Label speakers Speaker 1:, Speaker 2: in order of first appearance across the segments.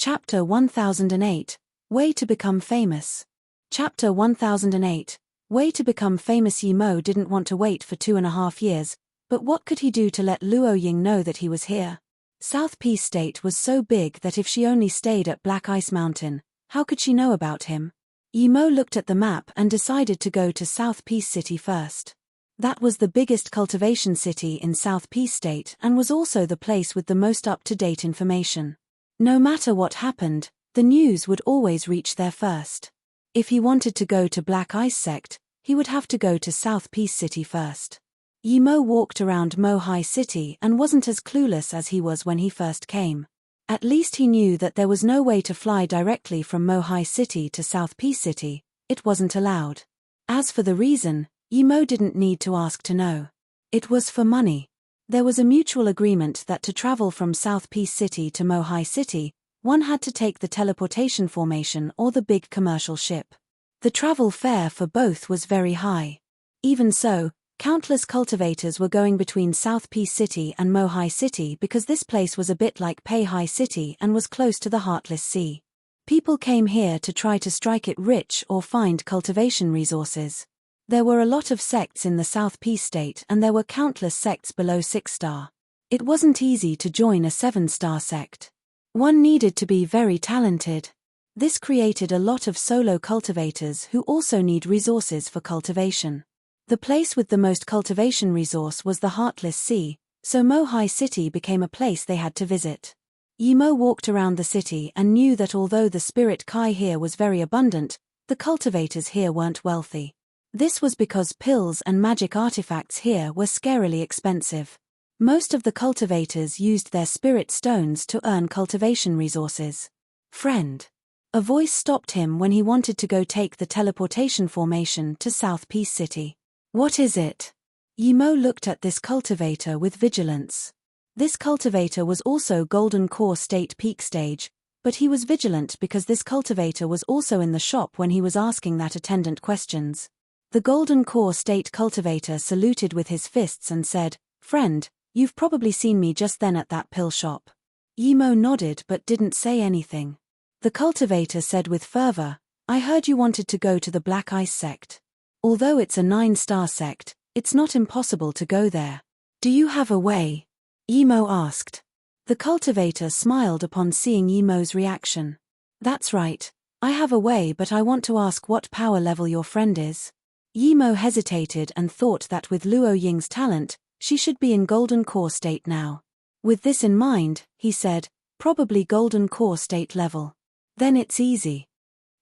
Speaker 1: Chapter 1008, Way to Become Famous. Chapter 1008, Way to Become Famous. Yi Mo didn't want to wait for 2.5 years, but what could he do to let Luo Ying know that he was here? South Peace State was so big that if she only stayed at Black Ice Mountain, how could she know about him? Yi Mo looked at the map and decided to go to South Peace City first. That was the biggest cultivation city in South Peace State and was also the place with the most up-to-date information. No matter what happened, the news would always reach there first. If he wanted to go to Black Ice Sect, he would have to go to South Peace City first. Yi Mo walked around Mohai City and wasn't as clueless as he was when he first came. At least he knew that there was no way to fly directly from Mohai City to South Peace City. It wasn't allowed. As for the reason, Yi Mo didn't need to ask to know. It was for money. There was a mutual agreement that to travel from South Peace City to Mohai City, one had to take the teleportation formation or the big commercial ship. The travel fare for both was very high. Even so, countless cultivators were going between South Peace City and Mohai City because this place was a bit like Peihai City and was close to the Heartless Sea. People came here to try to strike it rich or find cultivation resources. There were a lot of sects in the South Peace State and there were countless sects below 6-star. It wasn't easy to join a 7-star sect. One needed to be very talented. This created a lot of solo cultivators who also need resources for cultivation. The place with the most cultivation resource was the Heartless Sea, so Mohai City became a place they had to visit. Yi Mo walked around the city and knew that although the spirit Kai here was very abundant, the cultivators here weren't wealthy. This was because pills and magic artifacts here were scarily expensive. Most of the cultivators used their spirit stones to earn cultivation resources. Friend. A voice stopped him when he wanted to go take the teleportation formation to South Peace City. What is it? Yi Mo looked at this cultivator with vigilance. This cultivator was also Golden Core State Peak Stage, but he was vigilant because this cultivator was also in the shop when he was asking that attendant questions. The Golden Core State cultivator saluted with his fists and said, "Friend, you've probably seen me just then at that pill shop." Yi Mo nodded but didn't say anything. The cultivator said with fervor, "I heard you wanted to go to the Black Ice Sect. Although it's a 9-star sect, it's not impossible to go there. Do you have a way?" Yi Mo asked. The cultivator smiled upon seeing Yi Mo's reaction. "That's right, I have a way, but I want to ask what power level your friend is." Yi Mo hesitated and thought that with Luo Ying's talent, she should be in Golden Core State now. With this in mind, he said, "Probably Golden Core State level. Then it's easy.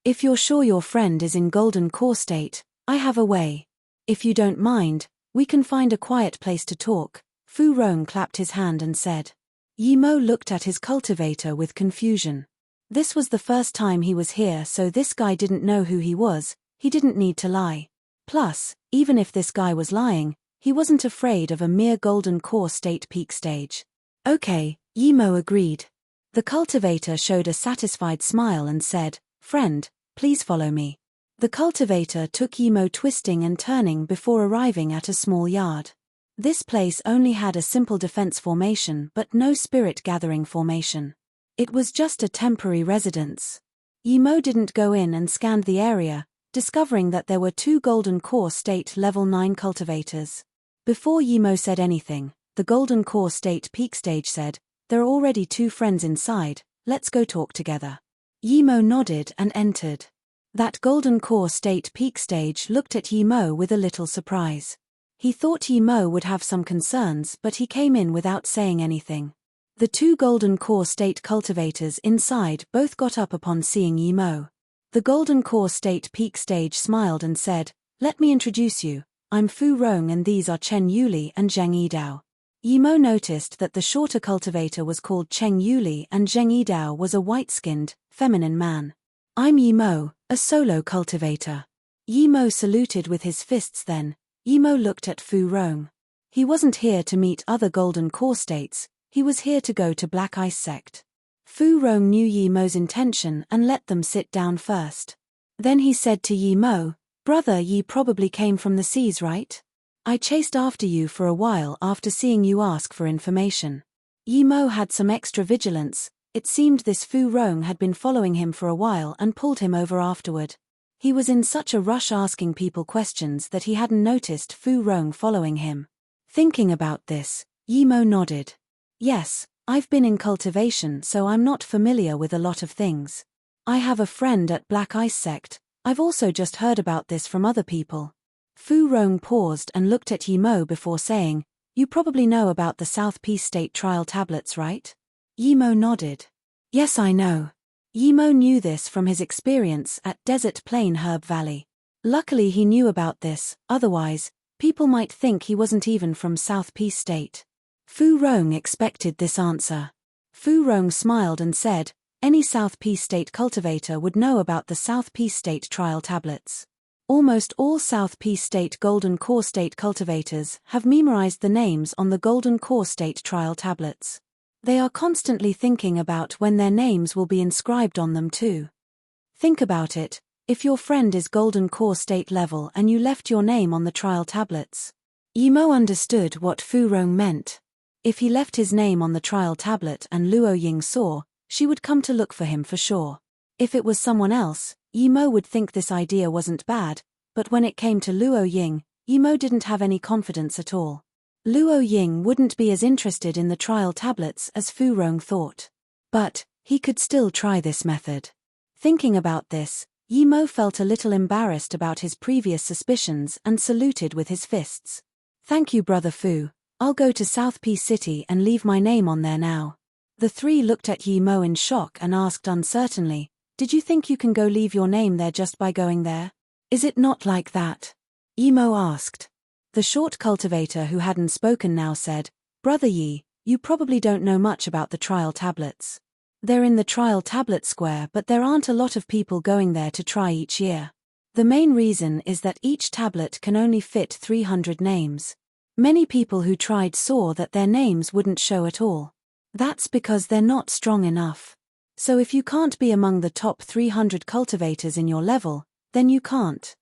Speaker 1: If you're sure your friend is in Golden Core State, I have a way. If you don't mind, we can find a quiet place to talk." Fu Rong clapped his hand and said. Yi Mo looked at his cultivator with confusion. This was the first time he was here, so this guy didn't know who he was. He didn't need to lie. Plus, even if this guy was lying, he wasn't afraid of a mere Golden Core State Peak Stage. "Okay," Yi Mo agreed. The cultivator showed a satisfied smile and said, "Friend, please follow me." The cultivator took Yi Mo twisting and turning before arriving at a small yard. This place only had a simple defense formation but no spirit gathering formation. It was just a temporary residence. Yi Mo didn't go in and scanned the area, discovering that there were 2 Golden Core State Level 9 cultivators. Before Yi Mo said anything, the Golden Core State Peak Stage said, "There are already 2 friends inside, let's go talk together." Yi Mo nodded and entered. That Golden Core State Peak Stage looked at Yi Mo with a little surprise. He thought Yi Mo would have some concerns, but he came in without saying anything. The 2 Golden Core State cultivators inside both got up upon seeing Yi Mo. The Golden Core State Peak Stage smiled and said, "Let me introduce you, I'm Fu Rong and these are Chen Yuli and Zheng Yidao." Yi Mo noticed that the shorter cultivator was called Cheng Yuli and Zheng Yidao was a white-skinned, feminine man. "I'm Yi Mo, a solo cultivator." Yi Mo saluted with his fists then. Yi Mo looked at Fu Rong. He wasn't here to meet other Golden Core States, he was here to go to Black Ice Sect. Fu Rong knew Yi Mo's intention and let them sit down first. Then he said to Yi Mo, "Brother, ye probably came from the seas, right? I chased after you for a while after seeing you ask for information." Yi Mo had some extra vigilance, It seemed this Fu Rong had been following him for a while and pulled him over afterward. He was in such a rush asking people questions that he hadn't noticed Fu Rong following him. Thinking about this, Yimo nodded. Yes, I've been in cultivation, so I'm not familiar with a lot of things. I have a friend at Black Ice Sect. I've also just heard about this from other people. Fu Rong paused and looked at Yimo before saying, "You probably know about the South Peace State trial tablets, right?" Yimo nodded. Yes, I know. Yimo knew this from his experience at Desert Plain Herb Valley. Luckily he knew about this, otherwise, people might think he wasn't even from South Peace State. Fu Rong expected this answer. Fu Rong smiled and said, any South Peace State cultivator would know about the South Peace State trial tablets. Almost all South Peace State Golden Core State cultivators have memorized the names on the Golden Core State trial tablets. They are constantly thinking about when their names will be inscribed on them too. Think about it, if your friend is Golden Core State level and you left your name on the trial tablets. Yimo understood what Fu Rong meant. If he left his name on the trial tablet and Luo Ying saw, she would come to look for him for sure. If it was someone else, Yimo would think this idea wasn't bad, but when it came to Luo Ying, Yimo didn't have any confidence at all. Luo Ying wouldn't be as interested in the trial tablets as Fu Rong thought. But, he could still try this method. Thinking about this, Yimo felt a little embarrassed about his previous suspicions and saluted with his fists. Thank you, Brother Fu. I'll go to South Peace City and leave my name on there now. The three looked at Yimo in shock and asked uncertainly, did you think you can go leave your name there just by going there? Is it not like that? Yimo asked. The short cultivator who hadn't spoken now said, Brother Yi, you probably don't know much about the trial tablets. They're in the trial tablet square, but there aren't a lot of people going there to try each year. The main reason is that each tablet can only fit 300 names. Many people who tried saw that their names wouldn't show at all. That's because they're not strong enough. So if you can't be among the top 300 cultivators in your level, then you can't.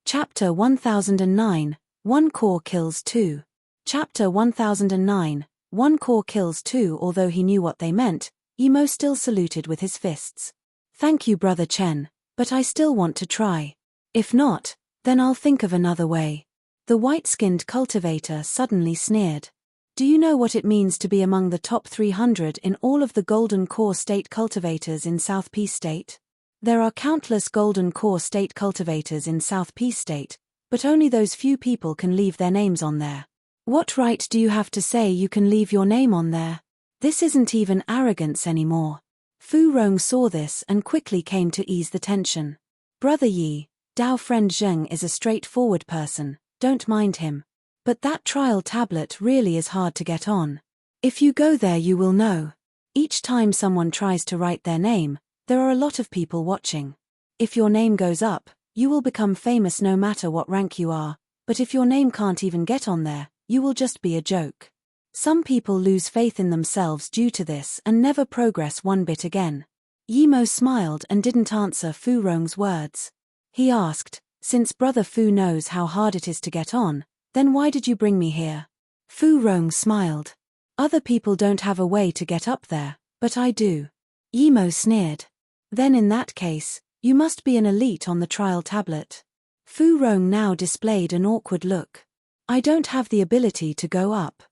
Speaker 1: Chapter 1009, One Core Kills Two. Chapter 1009, One Core Kills Two. Although he knew what they meant, Yimo still saluted with his fists. Thank you, Brother Chen, but I still want to try. If not, then I'll think of another way. The white-skinned cultivator suddenly sneered. Do you know what it means to be among the top 300 in all of the Golden Core State cultivators in South Peace State? There are countless Golden Core State cultivators in South Peace State, but only those few people can leave their names on there. What right do you have to say you can leave your name on there? This isn't even arrogance anymore. Fu Rong saw this and quickly came to ease the tension. Brother Yi, Dao friend Zheng is a straightforward person, don't mind him. But that trial tablet really is hard to get on. If you go there you will know. Each time someone tries to write their name, there are a lot of people watching. If your name goes up, you will become famous no matter what rank you are, but if your name can't even get on there, you will just be a joke. Some people lose faith in themselves due to this and never progress one bit again. Yimo smiled and didn't answer Fu Rong's words. He asked, since Brother Fu knows how hard it is to get on, then why did you bring me here? Fu Rong smiled. Other people don't have a way to get up there, but I do. Yimo sneered. Then in that case, you must be an elite on the trial tablet. Fu Rong now displayed an awkward look. I don't have the ability to go up.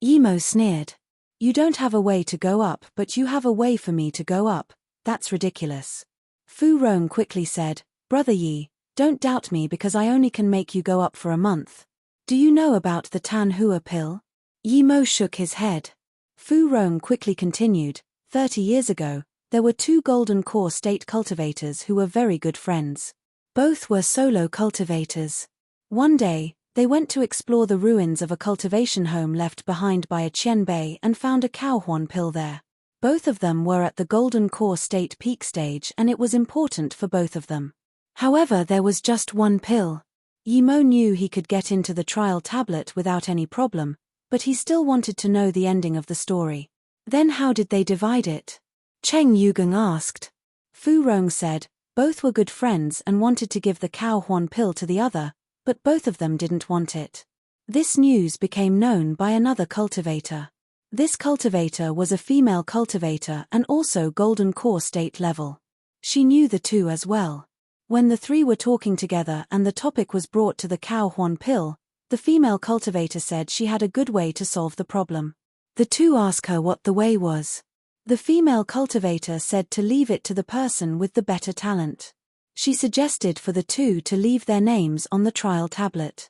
Speaker 1: Yimo sneered. You don't have a way to go up, but you have a way for me to go up. That's ridiculous. Fu Rong quickly said, Brother Yi, don't doubt me because I only can make you go up for a month. Do you know about the Tan Hua pill? Yimo shook his head. Fu Rong quickly continued, 30 years ago, there were two Golden Core State cultivators who were very good friends. Both were solo cultivators. One day, they went to explore the ruins of a cultivation home left behind by a Qianbei and found a cowhorn pill there. Both of them were at the Golden Core State peak stage and it was important for both of them. However, there was just one pill. Yimo knew he could get into the trial tablet without any problem, but he still wanted to know the ending of the story. Then how did they divide it? Cheng Yugang asked. Fu Rong said, both were good friends and wanted to give the cowhorn pill to the other, but both of them didn't want it. This news became known by another cultivator. This cultivator was a female cultivator and also golden core state level. She knew the two as well. When the three were talking together and the topic was brought to the cow horn pill, the female cultivator said she had a good way to solve the problem. The two asked her what the way was. The female cultivator said to leave it to the person with the better talent. She suggested for the two to leave their names on the trial tablet.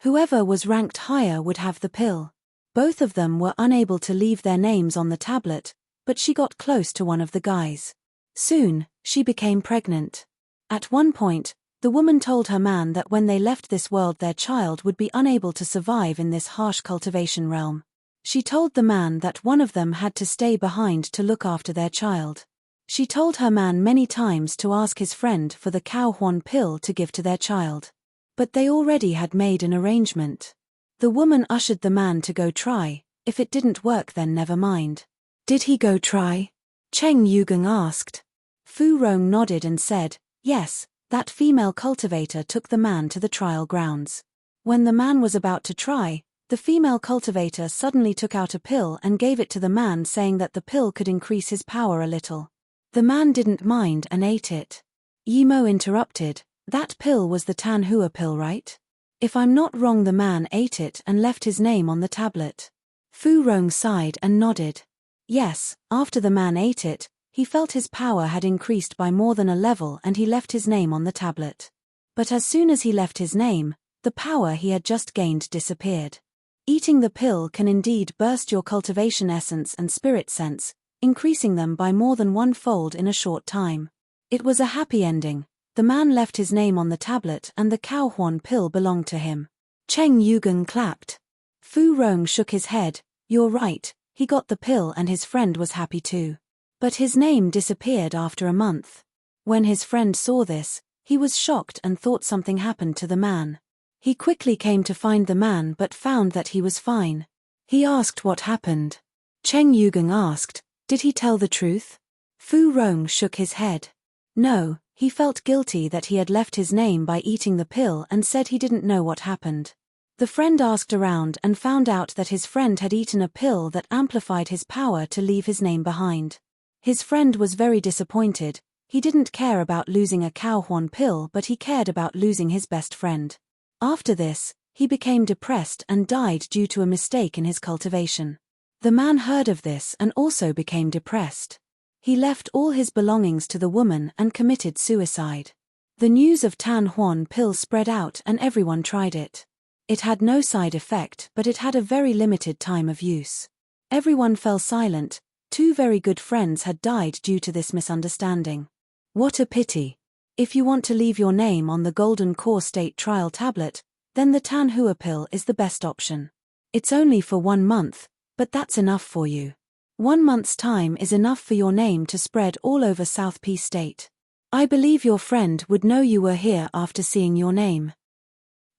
Speaker 1: Whoever was ranked higher would have the pill. Both of them were unable to leave their names on the tablet, but she got close to one of the guys. Soon, she became pregnant. At one point, the woman told her man that when they left this world their child would be unable to survive in this harsh cultivation realm. She told the man that one of them had to stay behind to look after their child. She told her man many times to ask his friend for the cow horn pill to give to their child. But they already had made an arrangement. The woman ushered the man to go try. If it didn't work then never mind. Did he go try? Cheng Yugang asked. Fu Rong nodded and said, yes, that female cultivator took the man to the trial grounds. When the man was about to try, the female cultivator suddenly took out a pill and gave it to the man saying that the pill could increase his power a little. The man didn't mind and ate it. Yimo interrupted, that pill was the Tan Hua pill, right? If I'm not wrong the man ate it and left his name on the tablet. Fu Rong sighed and nodded. Yes, after the man ate it, he felt his power had increased by more than a level and he left his name on the tablet. But as soon as he left his name, the power he had just gained disappeared. Eating the pill can indeed burst your cultivation essence and spirit sense, increasing them by more than 1-fold in a short time. It was a happy ending. The man left his name on the tablet and the cow horn pill belonged to him. Cheng Yugang clapped. Fu Rong shook his head, you're right, he got the pill and his friend was happy too. But his name disappeared after a month. When his friend saw this, he was shocked and thought something happened to the man. He quickly came to find the man but found that he was fine. He asked what happened. Cheng Yugang asked, did he tell the truth? Fu Rong shook his head. No, he felt guilty that he had left his name by eating the pill and said he didn't know what happened. The friend asked around and found out that his friend had eaten a pill that amplified his power to leave his name behind. His friend was very disappointed. He didn't care about losing a cow horn pill but he cared about losing his best friend. After this, he became depressed and died due to a mistake in his cultivation. The man heard of this and also became depressed. He left all his belongings to the woman and committed suicide. The news of Tan Huan pill spread out and everyone tried it. It had no side effect but it had a very limited time of use. Everyone fell silent. 2 very good friends had died due to this misunderstanding. What a pity. If you want to leave your name on the Golden Core State Trial tablet, then the Tan Hua pill is the best option. It's only for 1 month, but that's enough for you. 1 month's time is enough for your name to spread all over South P State. I believe your friend would know you were here after seeing your name.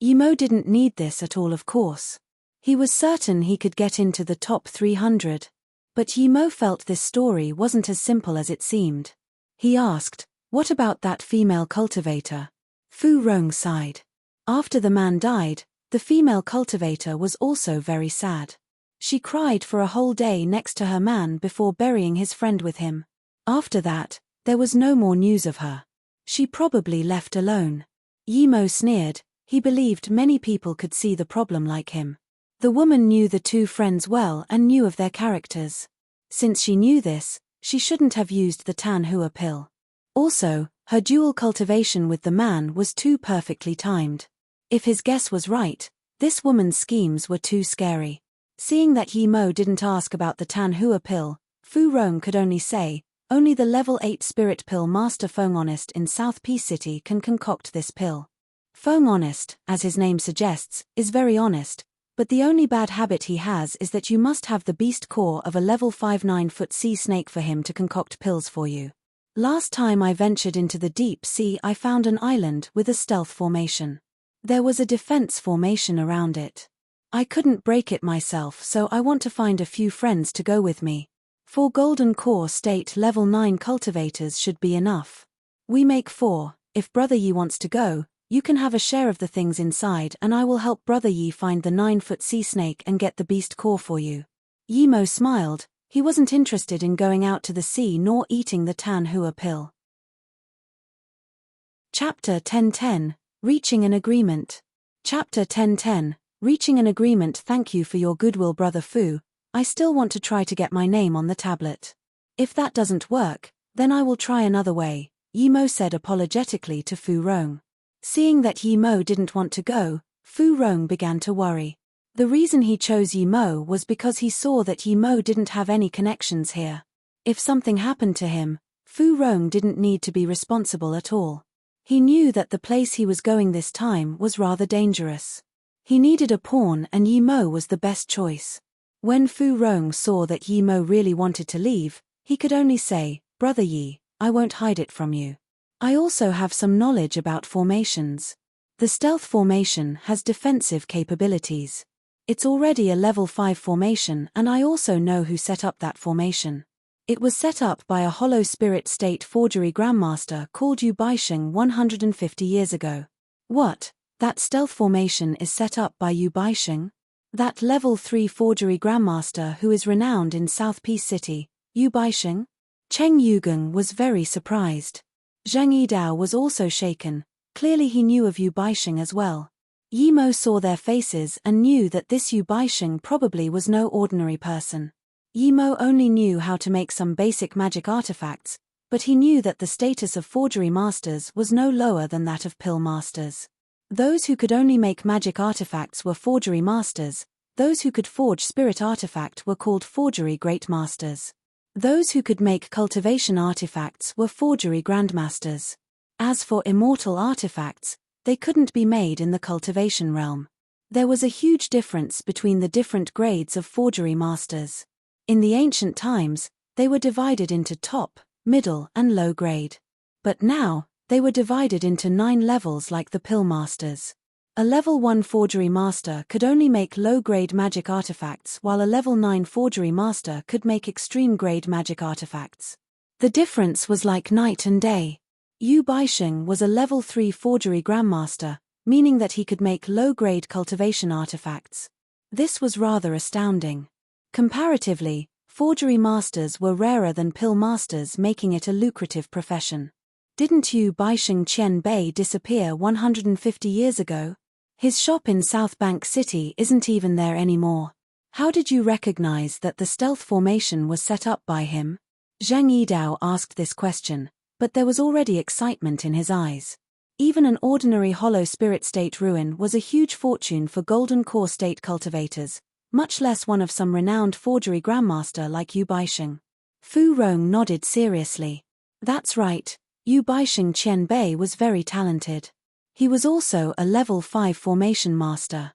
Speaker 1: Yimo didn't need this at all, of course. He was certain he could get into the top 300. But Yimo felt this story wasn't as simple as it seemed. He asked, what about that female cultivator? Fu Rong sighed. After the man died, the female cultivator was also very sad. She cried for a whole day next to her man before burying his friend with him. After that, there was no more news of her. She probably left alone. Yimo sneered. He believed many people could see the problem like him. The woman knew the 2 friends well and knew of their characters. Since she knew this, she shouldn't have used the Tan Hua pill. Also, her dual cultivation with the man was too perfectly timed. If his guess was right, this woman's schemes were too scary. Seeing that Yimo didn't ask about the Tan Hua pill, Fu Rong could only say, only the level 8 spirit pill master Feng Honest in South P City can concoct this pill. Feng Honest, as his name suggests, is very honest, but the only bad habit he has is that you must have the beast core of a level 5 9-foot sea snake for him to concoct pills for you. Last time I ventured into the deep sea I found an island with a stealth formation. There was a defense formation around it. I couldn't break it myself so I want to find a few friends to go with me. 4 Golden Core State level 9 cultivators should be enough. We make 4, if Brother Yi wants to go, you can have a share of the things inside and I will help Brother Yi find the 9-foot sea snake and get the beast core for you. Yimo smiled. He wasn't interested in going out to the sea nor eating the Tanhua pill. Chapter 1010, Reaching an Agreement. Chapter 1010, Reaching an Agreement. Thank you for your goodwill, Brother Fu. I still want to try to get my name on the tablet. If that doesn't work, then I will try another way, Yimo said apologetically to Fu Rong. Seeing that Yimo didn't want to go, Fu Rong began to worry. The reason he chose Yimo was because he saw that Yimo didn't have any connections here. If something happened to him, Fu Rong didn't need to be responsible at all. He knew that the place he was going this time was rather dangerous. He needed a pawn and Yimo was the best choice. When Fu Rong saw that Yimo really wanted to leave, he could only say, Brother Yi, I won't hide it from you. I also have some knowledge about formations. The stealth formation has defensive capabilities. It's already a level 5 formation and I also know who set up that formation. It was set up by a hollow spirit state forgery grandmaster called Yu Baisheng 150 years ago. What? That stealth formation is set up by Yu Baisheng? That level 3 forgery grandmaster who is renowned in South Peace City, Yu Baisheng? Cheng Yugang was very surprised. Zhang Yidao was also shaken. Clearly he knew of Yu Baisheng as well. Yimo saw their faces and knew that this Yu Baisheng probably was no ordinary person. Yimo only knew how to make some basic magic artifacts, but he knew that the status of forgery masters was no lower than that of pill masters. Those who could only make magic artifacts were forgery masters. Those who could forge spirit artifact were called forgery great masters. Those who could make cultivation artifacts were forgery grandmasters. As for immortal artifacts, they couldn't be made in the cultivation realm. There was a huge difference between the different grades of forgery masters. In the ancient times, they were divided into top, middle, and low grade. But now, they were divided into 9 levels like the pill masters. A level 1 forgery master could only make low-grade magic artifacts while a level 9 forgery master could make extreme-grade magic artifacts. The difference was like night and day. Yu Baisheng was a level 3 forgery grandmaster, meaning that he could make low-grade cultivation artifacts. This was rather astounding. Comparatively, forgery masters were rarer than pill masters, making it a lucrative profession. Didn't Yu Baisheng Qian Bei disappear 150 years ago? His shop in South Bank City isn't even there anymore. How did you recognize that the stealth formation was set up by him? Zhang Yidao asked this question, but there was already excitement in his eyes. Even an ordinary hollow spirit state ruin was a huge fortune for golden core state cultivators, much less one of some renowned forgery grandmaster like Yu Baisheng. Fu Rong nodded seriously. That's right. Yu Baisheng Qian Bei was very talented. He was also a level 5 formation master.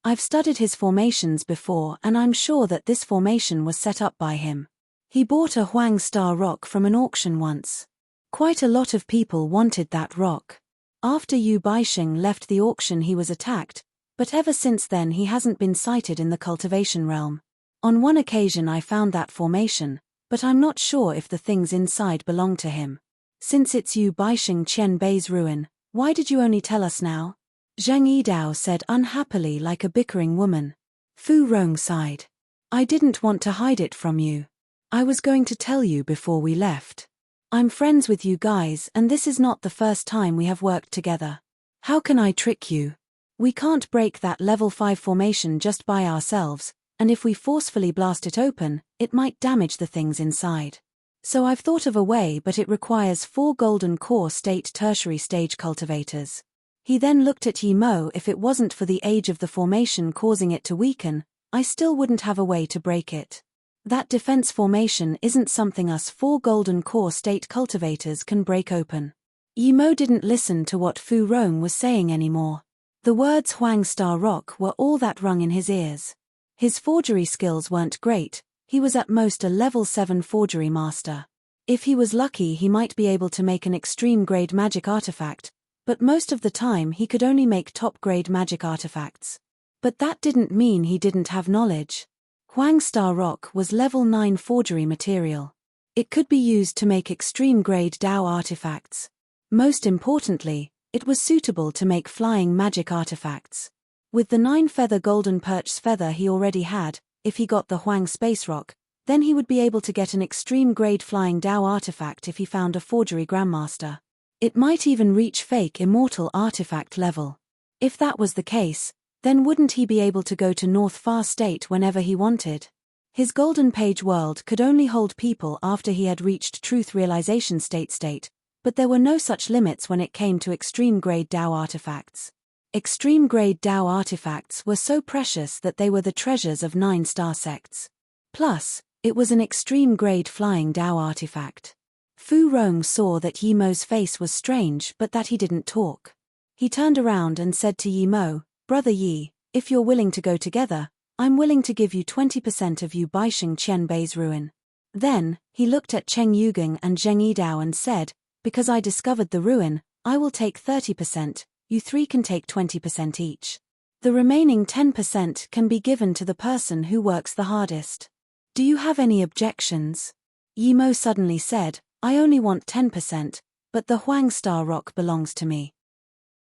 Speaker 1: I've studied his formations before and I'm sure that this formation was set up by him. He bought a Huang Star rock from an auction once. Quite a lot of people wanted that rock. After Yu Baisheng left the auction he was attacked, but ever since then he hasn't been sighted in the cultivation realm. On one occasion I found that formation, but I'm not sure if the things inside belong to him. Since it's Yu Baisheng Qian Bei's ruin, why did you only tell us now? Zhang Yidao said unhappily like a bickering woman. Fu Rong sighed. I didn't want to hide it from you. I was going to tell you before we left. I'm friends with you guys and this is not the first time we have worked together. How can I trick you? We can't break that level 5 formation just by ourselves, and if we forcefully blast it open, it might damage the things inside. So I've thought of a way, but it requires 4 golden core state tertiary stage cultivators. He then looked at Yimo. If it wasn't for the age of the formation causing it to weaken, I still wouldn't have a way to break it. That defense formation isn't something us 4 golden core state cultivators can break open. Yimo didn't listen to what Fu Rong was saying anymore. The words Huang Star Rock were all that rung in his ears. His forgery skills weren't great. He was at most a level 7 forgery master. If he was lucky he might be able to make an extreme grade magic artifact, but most of the time he could only make top grade magic artifacts. But that didn't mean he didn't have knowledge. Huang Star Rock was level 9 forgery material. It could be used to make extreme grade Dao artifacts. Most importantly, it was suitable to make flying magic artifacts. With the 9 feather golden perch's feather he already had, if he got the Huang Space Rock, then he would be able to get an extreme-grade flying Dao artifact if he found a forgery Grandmaster. It might even reach fake immortal artifact level. If that was the case, then wouldn't he be able to go to North Far State whenever he wanted? His Golden Page world could only hold people after he had reached Truth Realization state, but there were no such limits when it came to extreme-grade Dao artifacts. Extreme-grade Dao artifacts were so precious that they were the treasures of 9 star sects. Plus, it was an extreme-grade flying Dao artifact. Fu Rong saw that Yi Mo's face was strange but that he didn't talk. He turned around and said to Yi Mo, "Brother Yi, if you're willing to go together, I'm willing to give you 20% of Yu Baixing Qianbei's ruin." Then, he looked at Cheng Yugang and Zheng Yidao and said, "Because I discovered the ruin, I will take 30%, you three can take 20% each. The remaining 10% can be given to the person who works the hardest. Do you have any objections?" Yi Mo suddenly said, "I only want 10%, but the Huang Star Rock belongs to me."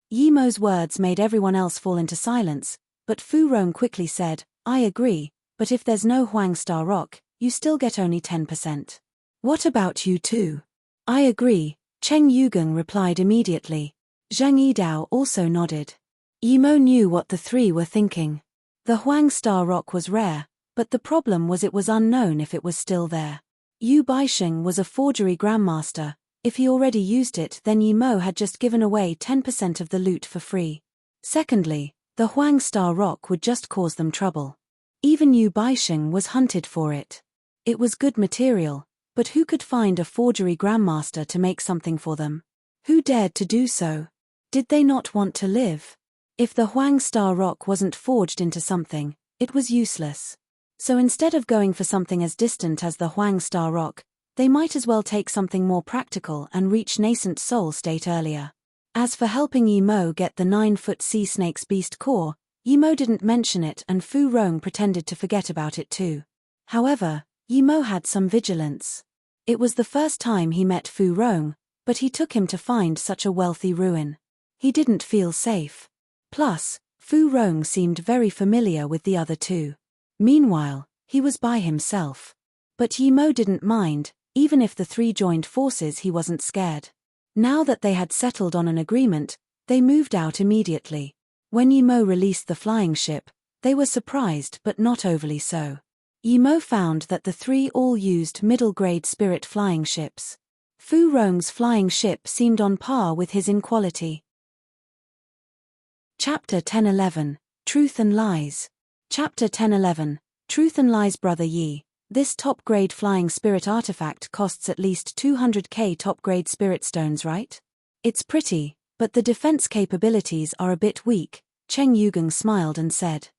Speaker 1: Yi Mo's words made everyone else fall into silence, but Fu Rong quickly said, "I agree, but if there's no Huang Star Rock, you still get only 10%. What about you two?" "I agree," Cheng Yugang replied immediately. Zhang Yidao also nodded. Yi Mo knew what the three were thinking. The Huang Star Rock was rare, but the problem was it was unknown if it was still there. Yu Baixing was a forgery Grandmaster. If he already used it, then Yi Mo had just given away 10% of the loot for free. Secondly, the Huang Star Rock would just cause them trouble. Even Yu Baixing was hunted for it. It was good material, but who could find a forgery Grandmaster to make something for them? Who dared to do so? Did they not want to live? If the Huang Star Rock wasn't forged into something, it was useless. So instead of going for something as distant as the Huang Star Rock, they might as well take something more practical and reach nascent soul state earlier. As for helping Yi Mo get the 9-foot sea snake's beast core, Yi Mo didn't mention it and Fu Rong pretended to forget about it too. However, Yi Mo had some vigilance. It was the first time he met Fu Rong, but he took him to find such a wealthy ruin. He didn't feel safe. Plus, Fu Rong seemed very familiar with the other two. Meanwhile, he was by himself. But Yi Mo didn't mind, even if the three joined forces he wasn't scared. Now that they had settled on an agreement, they moved out immediately. When Yi Mo released the flying ship, they were surprised but not overly so. Yi Mo found that the three all used middle-grade spirit flying ships. Fu Rong's flying ship seemed on par with his in quality. Chapter 10-11, Truth and Lies. Chapter 10-11, Truth and Lies. Brother Yi, this top-grade flying spirit artifact costs at least 200k top-grade spirit stones, right? It's pretty, but the defense capabilities are a bit weak, Cheng Yugang smiled and said.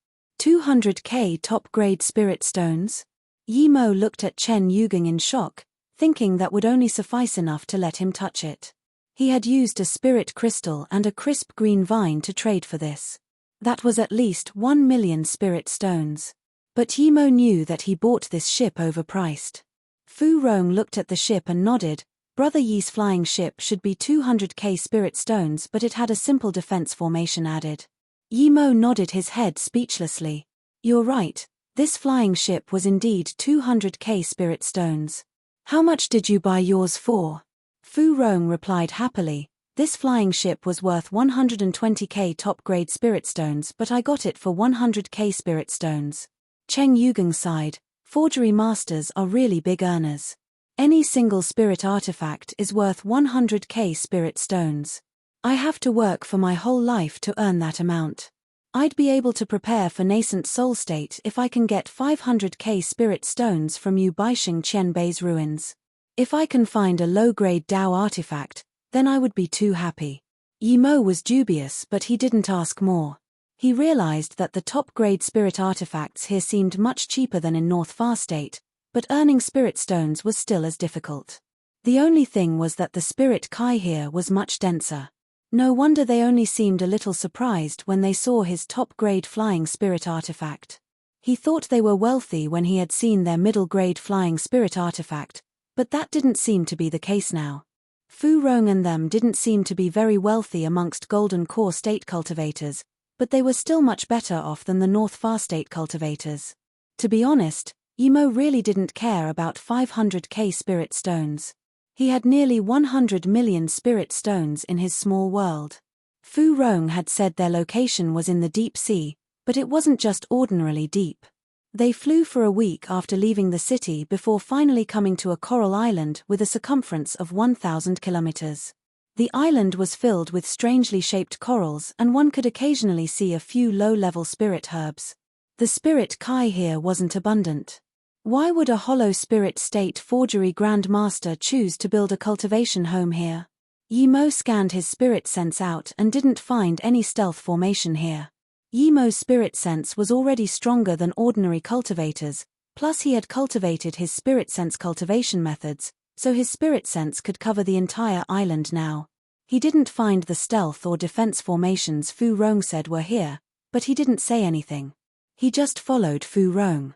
Speaker 1: 200k top-grade spirit stones? Yi Mo looked at Chen Yugang in shock, thinking that would only suffice enough to let him touch it. He had used a spirit crystal and a crisp green vine to trade for this. That was at least 1 million spirit stones. But Yi Mo knew that he bought this ship overpriced. Fu Rong looked at the ship and nodded. Brother Yi's flying ship should be 200k spirit stones, but it had a simple defense formation added. Yi Mo nodded his head speechlessly. You're right, this flying ship was indeed 200k spirit stones. How much did you buy yours for? Fu Rong replied happily. This flying ship was worth 120k top-grade spirit stones, but I got it for 100k spirit stones. Cheng Yugang sighed. Forgery masters are really big earners. Any single spirit artifact is worth 100k spirit stones. I have to work for my whole life to earn that amount. I'd be able to prepare for nascent soul state if I can get 500k spirit stones from Yu Baixing Qianbei's ruins. If I can find a low-grade Dao artifact, then I would be too happy. Yi Mo was dubious, but he didn't ask more. He realized that the top-grade spirit artifacts here seemed much cheaper than in North Far State, but earning spirit stones was still as difficult. The only thing was that the spirit Kai here was much denser. No wonder they only seemed a little surprised when they saw his top-grade flying spirit artifact. He thought they were wealthy when he had seen their middle-grade flying spirit artifact, but that didn't seem to be the case now. Fu Rong and them didn't seem to be very wealthy amongst Golden Core State cultivators, but they were still much better off than the North Far State cultivators. To be honest, Yimo really didn't care about 500k spirit stones. He had nearly 100 million spirit stones in his small world. Fu Rong had said their location was in the deep sea, but it wasn't just ordinarily deep. They flew for a week after leaving the city before finally coming to a coral island with a circumference of 1,000 kilometers. The island was filled with strangely shaped corals, and one could occasionally see a few low-level spirit herbs. The spirit kai here wasn't abundant. Why would a hollow spirit state forgery grandmaster choose to build a cultivation home here? Yimo scanned his spirit sense out and didn't find any stealth formation here. Yimo's spirit sense was already stronger than ordinary cultivators, plus he had cultivated his spirit sense cultivation methods, so his spirit sense could cover the entire island now. He didn't find the stealth or defense formations Fu Rong said were here, but he didn't say anything. He just followed Fu Rong.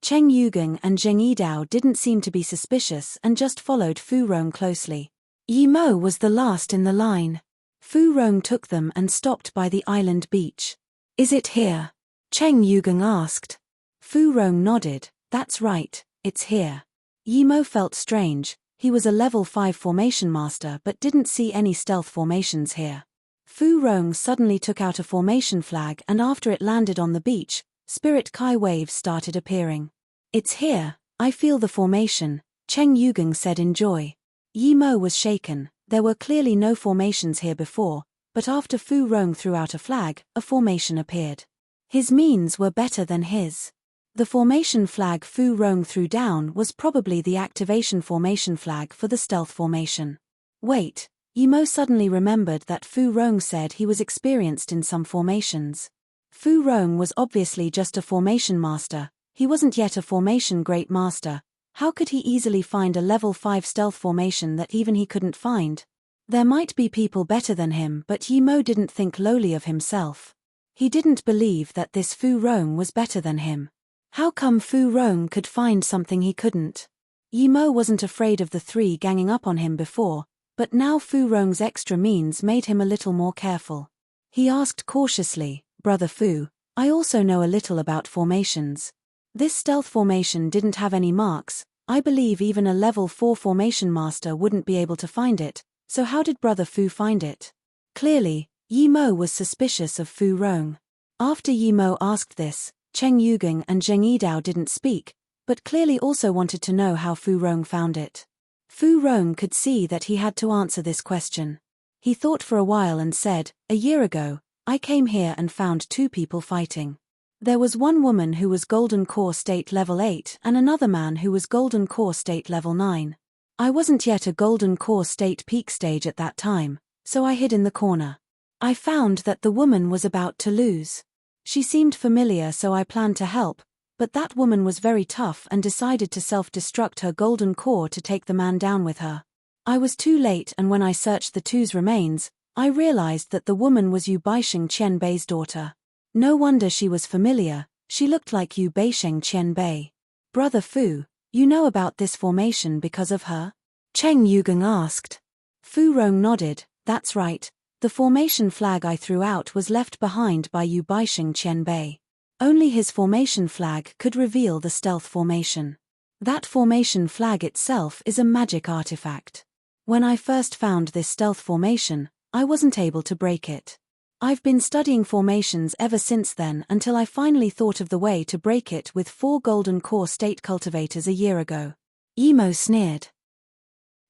Speaker 1: Cheng Yugang and Zheng Yidao didn't seem to be suspicious and just followed Fu Rong closely. Yimo was the last in the line. Fu Rong took them and stopped by the island beach. "Is it here?" Cheng Yugang asked. Fu Rong nodded. "That's right, it's here." Yimo felt strange. He was a level 5 formation master but didn't see any stealth formations here. Fu Rong suddenly took out a formation flag, and after it landed on the beach, spirit kai waves started appearing. "It's here, I feel the formation," Cheng Yugang said in joy. Yimo was shaken. There were clearly no formations here before, but after Fu Rong threw out a flag, a formation appeared. His means were better than his. The formation flag Fu Rong threw down was probably the activation formation flag for the stealth formation. Wait, Yimo suddenly remembered that Fu Rong said he was experienced in some formations. Fu Rong was obviously just a formation master, he wasn't yet a formation great master. How could he easily find a level 5 stealth formation that even he couldn't find? There might be people better than him, but Yimo didn't think lowly of himself. He didn't believe that this Fu Rong was better than him. How come Fu Rong could find something he couldn't? Yimo wasn't afraid of the three ganging up on him before, but now Fu Rong's extra means made him a little more careful. He asked cautiously, "Brother Fu, I also know a little about formations. This stealth formation didn't have any marks. I believe even a level 4 formation master wouldn't be able to find it, so how did Brother Fu find it?" Clearly, Yimo was suspicious of Fu Rong. After Yimo asked this, Cheng Yugang and Zheng Yidao didn't speak, but clearly also wanted to know how Fu Rong found it. Fu Rong could see that he had to answer this question. He thought for a while and said, "A year ago, I came here and found two people fighting. There was one woman who was Golden Core State Level 8 and another man who was Golden Core State Level 9. I wasn't yet a Golden Core State peak stage at that time, so I hid in the corner. I found that the woman was about to lose. She seemed familiar, so I planned to help, but that woman was very tough and decided to self-destruct her Golden Core to take the man down with her. I was too late, and when I searched the two's remains, I realized that the woman was Yu Baixing Qianbei's daughter. No wonder she was familiar, she looked like Yu Baixing Qianbei. Brother Fu, you know about this formation because of her?" Cheng Yugang asked. Fu Rong nodded. "That's right, the formation flag I threw out was left behind by Yu Baixing Qianbei. Only his formation flag could reveal the stealth formation. That formation flag itself is a magic artifact. When I first found this stealth formation, I wasn't able to break it. I've been studying formations ever since then until I finally thought of the way to break it with 4 Golden Core State cultivators a year ago." Yimo sneered.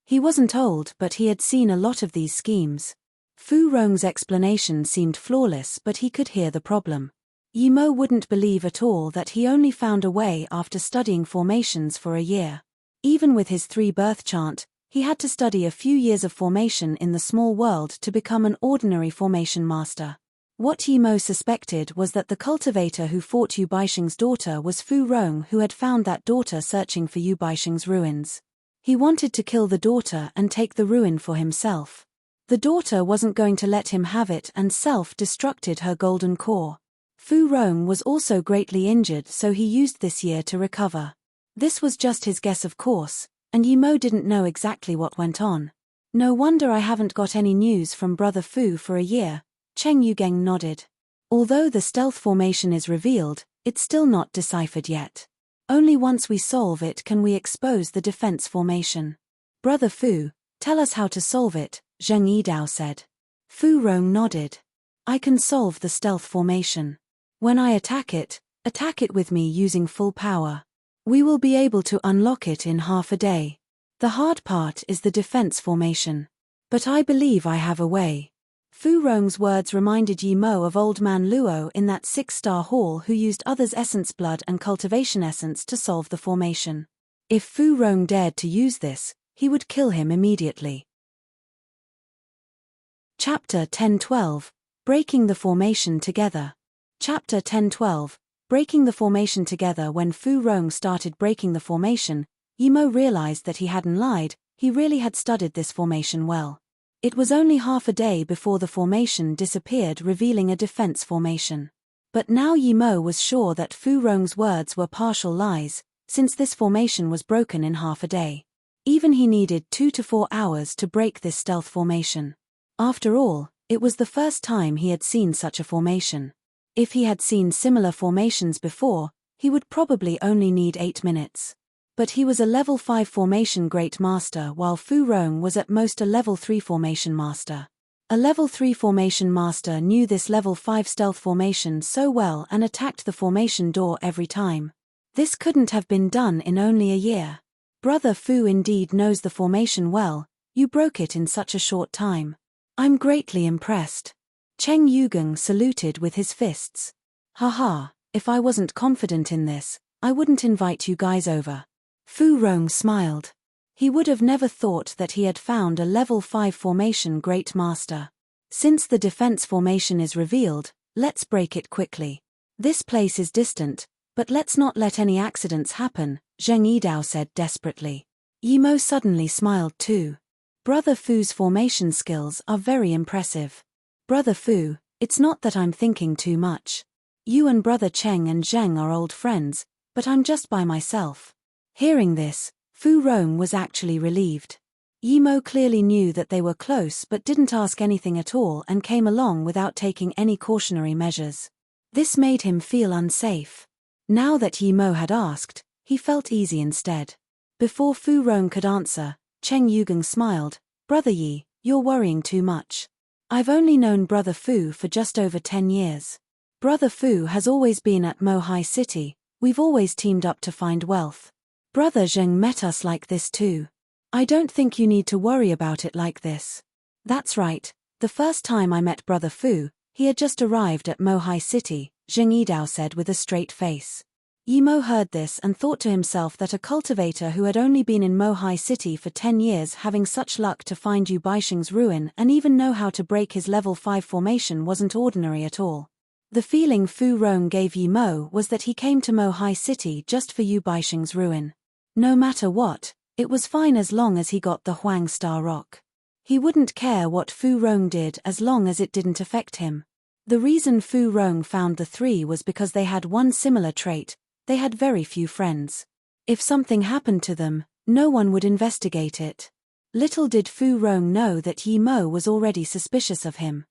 Speaker 1: He wasn't old, but he had seen a lot of these schemes. Fu Rong's explanation seemed flawless, but he could hear the problem. Yimo wouldn't believe at all that he only found a way after studying formations for a year. Even with his 3 birth chant, he had to study a few years of formation in the small world to become an ordinary formation master. What Yimo suspected was that the cultivator who fought Yu Baixing's daughter was Fu Rong, who had found that daughter searching for Yu Baixing's ruins. He wanted to kill the daughter and take the ruin for himself. The daughter wasn't going to let him have it and self-destructed her golden core. Fu Rong was also greatly injured, so he used this year to recover. This was just his guess, of course, and Yimo didn't know exactly what went on. "No wonder I haven't got any news from Brother Fu for a year," Cheng Yugang nodded. "Although the stealth formation is revealed, It's still not deciphered yet. Only once we solve it can we expose the defense formation. Brother Fu, tell us how to solve it, Zheng Yidao said. Fu Rong nodded. I can solve the stealth formation. When I attack it with me using full power. We will be able to unlock it in half a day. The hard part is the defense formation. But I believe I have a way. Fu Rong's words reminded Yi Mo of Old Man Luo in that 6-star hall who used others' essence blood and cultivation essence to solve the formation. If Fu Rong dared to use this, he would kill him immediately. Chapter 10-12, Breaking the Formation Together. Chapter 10-12, Breaking the Formation Together. When Fu Rong started breaking the formation, Yi Mo realized that he hadn't lied, he really had studied this formation well. It was only half a day before the formation disappeared, revealing a defense formation. But now Yi Mo was sure that Fu Rong's words were partial lies, since this formation was broken in half a day. Even he needed 2 to 4 hours to break this stealth formation. After all, it was the first time he had seen such a formation. If he had seen similar formations before, he would probably only need 8 minutes. But he was a level 5 formation great master while Fu Rong was at most a level 3 formation master. A level 3 formation master knew this level 5 stealth formation so well and attacked the formation door every time. This couldn't have been done in only a year. Brother Fu indeed knows the formation well, you broke it in such a short time. I'm greatly impressed. Cheng Yugang saluted with his fists. Haha, if I wasn't confident in this, I wouldn't invite you guys over. Fu Rong smiled. He would have never thought that he had found a level 5 formation great master. Since the defense formation is revealed, let's break it quickly. This place is distant, but let's not let any accidents happen, Zheng Yidao said desperately. Yi Mo suddenly smiled too. Brother Fu's formation skills are very impressive. Brother Fu, it's not that I'm thinking too much. You and Brother Cheng and Zheng are old friends, but I'm just by myself. Hearing this, Fu Rong was actually relieved. Yi Mo clearly knew that they were close but didn't ask anything at all and came along without taking any cautionary measures. This made him feel unsafe. Now that Yi Mo had asked, he felt easy instead. Before Fu Rong could answer, Cheng Yugang smiled. Brother Yi, you're worrying too much. I've only known Brother Fu for just over 10 years. Brother Fu has always been at Mohai City, we've always teamed up to find wealth. Brother Zheng met us like this too. I don't think you need to worry about it like this. That's right, the first time I met Brother Fu, he had just arrived at Mohai City, Zheng Yidao said with a straight face. Yi Mo heard this and thought to himself that a cultivator who had only been in Mohai City for 10 years having such luck to find Yu Baixing's ruin and even know how to break his level 5 formation wasn't ordinary at all. The feeling Fu Rong gave Yi Mo was that he came to Mohai City just for Yu Baixing's ruin. No matter what, it was fine as long as he got the Huang Star Rock. He wouldn't care what Fu Rong did as long as it didn't affect him. The reason Fu Rong found the three was because they had one similar trait: they had very few friends. If something happened to them, no one would investigate it. Little did Fu Rong know that Yi Mo was already suspicious of him.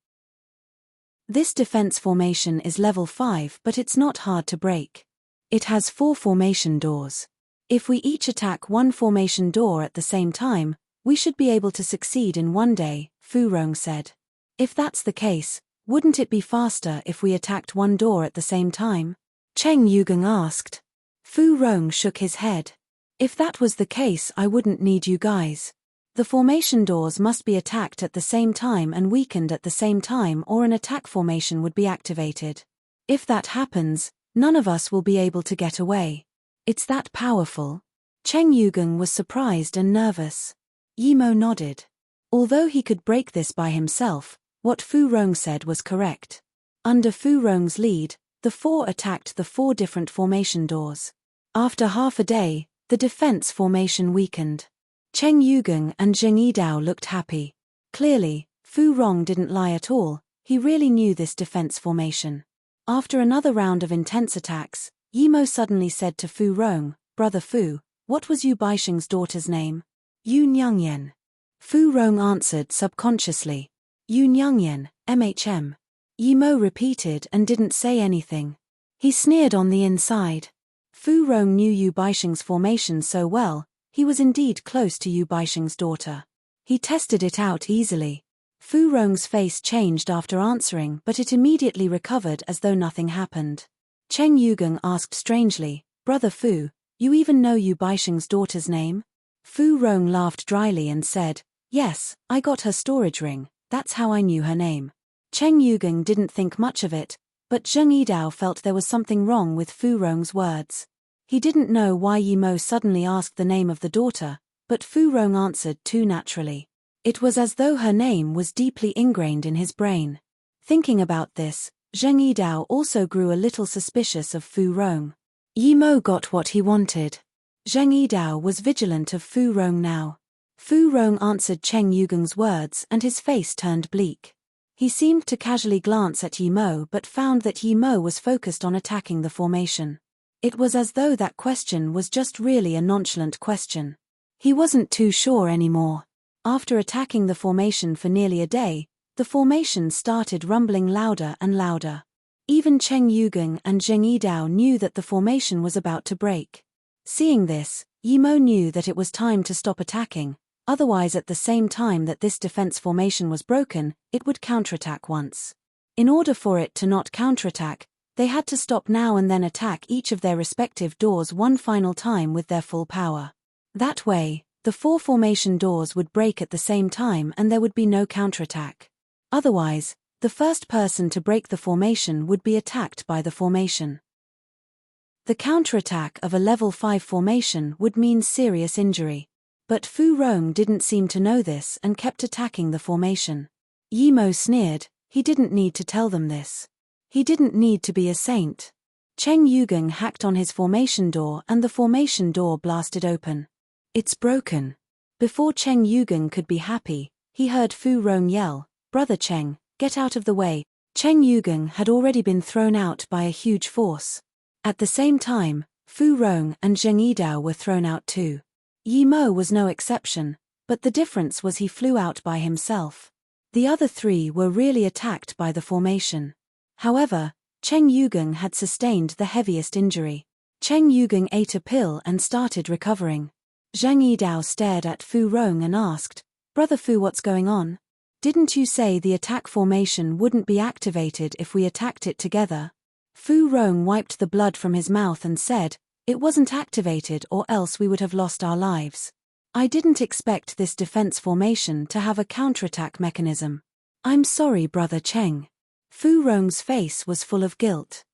Speaker 1: This defense formation is level 5, but it's not hard to break. It has 4 formation doors. If we each attack one formation door at the same time, we should be able to succeed in one day, Fu Rong said. If that's the case, wouldn't it be faster if we attacked one door at the same time? Cheng Yugang asked. Fu Rong shook his head. If that was the case, I wouldn't need you guys. The formation doors must be attacked at the same time and weakened at the same time, or an attack formation would be activated. If that happens, none of us will be able to get away. It's that powerful? Cheng Yugang was surprised and nervous. Yi Mo nodded. Although he could break this by himself, what Fu Rong said was correct. Under Fu Rong's lead, the 4 attacked the 4 different formation doors. After half a day, the defense formation weakened. Cheng Yugang and Zheng Yidao looked happy. Clearly, Fu Rong didn't lie at all, he really knew this defense formation. After another round of intense attacks, Yi Mo suddenly said to Fu Rong, Brother Fu, what was Yu Baixing's daughter's name? Yu Nyangyan. Fu Rong answered subconsciously. Yu Nyangyan, MHM. Yi Mo repeated and didn't say anything. He sneered on the inside. Fu Rong knew Yu Baixing's formation so well, he was indeed close to Yu Baixing's daughter. He tested it out easily. Fu Rong's face changed after answering, but it immediately recovered as though nothing happened. Cheng Yugang asked strangely, "Brother Fu, you even know Yu Baixing's daughter's name?" Fu Rong laughed dryly and said, "Yes, I got her storage ring, that's how I knew her name." Cheng Yugang didn't think much of it, but Zheng Yidao felt there was something wrong with Fu Rong's words. He didn't know why Yi Mo suddenly asked the name of the daughter, but Fu Rong answered too naturally. It was as though her name was deeply ingrained in his brain. Thinking about this, Zheng Yidao also grew a little suspicious of Fu Rong. Yi Mo got what he wanted. Zheng Yidao was vigilant of Fu Rong now. Fu Rong answered Cheng Yugeng's words and his face turned bleak. He seemed to casually glance at Yi Mo but found that Yi Mo was focused on attacking the formation. It was as though that question was just really a nonchalant question. He wasn't too sure anymore. After attacking the formation for nearly a day, the formation started rumbling louder and louder. Even Cheng Yugeng and Zheng Yidao knew that the formation was about to break. Seeing this, Yi Mo knew that it was time to stop attacking, otherwise at the same time that this defense formation was broken, it would counterattack once. In order for it to not counterattack, they had to stop now and then attack each of their respective doors one final time with their full power. That way, the 4 formation doors would break at the same time and there would be no counterattack. Otherwise, the first person to break the formation would be attacked by the formation. The counterattack of a level 5 formation would mean serious injury. But Fu Rong didn't seem to know this and kept attacking the formation. Yi Mo sneered, he didn't need to tell them this. He didn't need to be a saint. Cheng Yugeng hacked on his formation door and the formation door blasted open. "It's broken." Before Cheng Yugeng could be happy, he heard Fu Rong yell, "Brother Cheng, get out of the way." Cheng Yugeng had already been thrown out by a huge force. At the same time, Fu Rong and Zheng Yidao were thrown out too. Yi Mo was no exception, but the difference was he flew out by himself. The other 3 were really attacked by the formation. However, Cheng Yugeng had sustained the heaviest injury. Cheng Yugeng ate a pill and started recovering. Zheng Yidao stared at Fu Rong and asked, "Brother Fu, what's going on? Didn't you say the attack formation wouldn't be activated if we attacked it together?" Fu Rong wiped the blood from his mouth and said, "It wasn't activated or else we would have lost our lives. I didn't expect this defense formation to have a counterattack mechanism. I'm sorry, Brother Cheng." Fu Rong's face was full of guilt.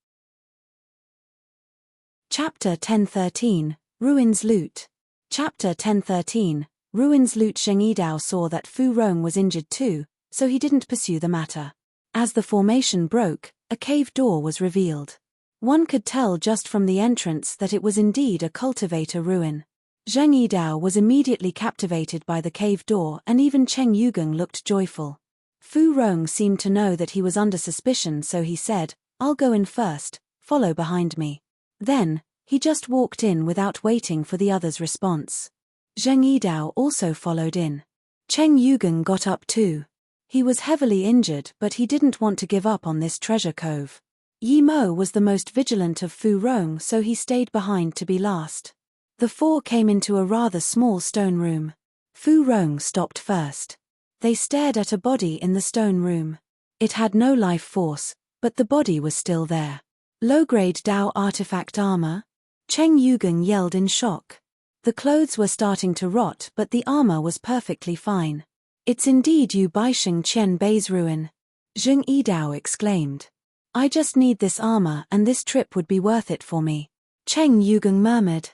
Speaker 1: Chapter 1013, Ruins Loot. Chapter 1013, Ruins Loot. Zheng Yidao saw that Fu Rong was injured too, so he didn't pursue the matter. As the formation broke, a cave door was revealed. One could tell just from the entrance that it was indeed a cultivator ruin. Zheng Yidao was immediately captivated by the cave door and even Cheng Yugeng looked joyful. Fu Rong seemed to know that he was under suspicion, so he said, "I'll go in first, follow behind me." Then, he just walked in without waiting for the others' response. Zheng Yidao also followed in. Cheng Yugeng got up too. He was heavily injured but he didn't want to give up on this treasure cove. Yi Mo was the most vigilant of Fu Rong, so he stayed behind to be last. The 4 came into a rather small stone room. Fu Rong stopped first. They stared at a body in the stone room. It had no life force, but the body was still there. "Low-grade Dao artifact armor?" Cheng Yugeng yelled in shock. The clothes were starting to rot but the armor was perfectly fine. "It's indeed Yu Baixing Qian Bei's ruin," Zheng Yidao exclaimed. "I just need this armor and this trip would be worth it for me," Cheng Yugeng murmured.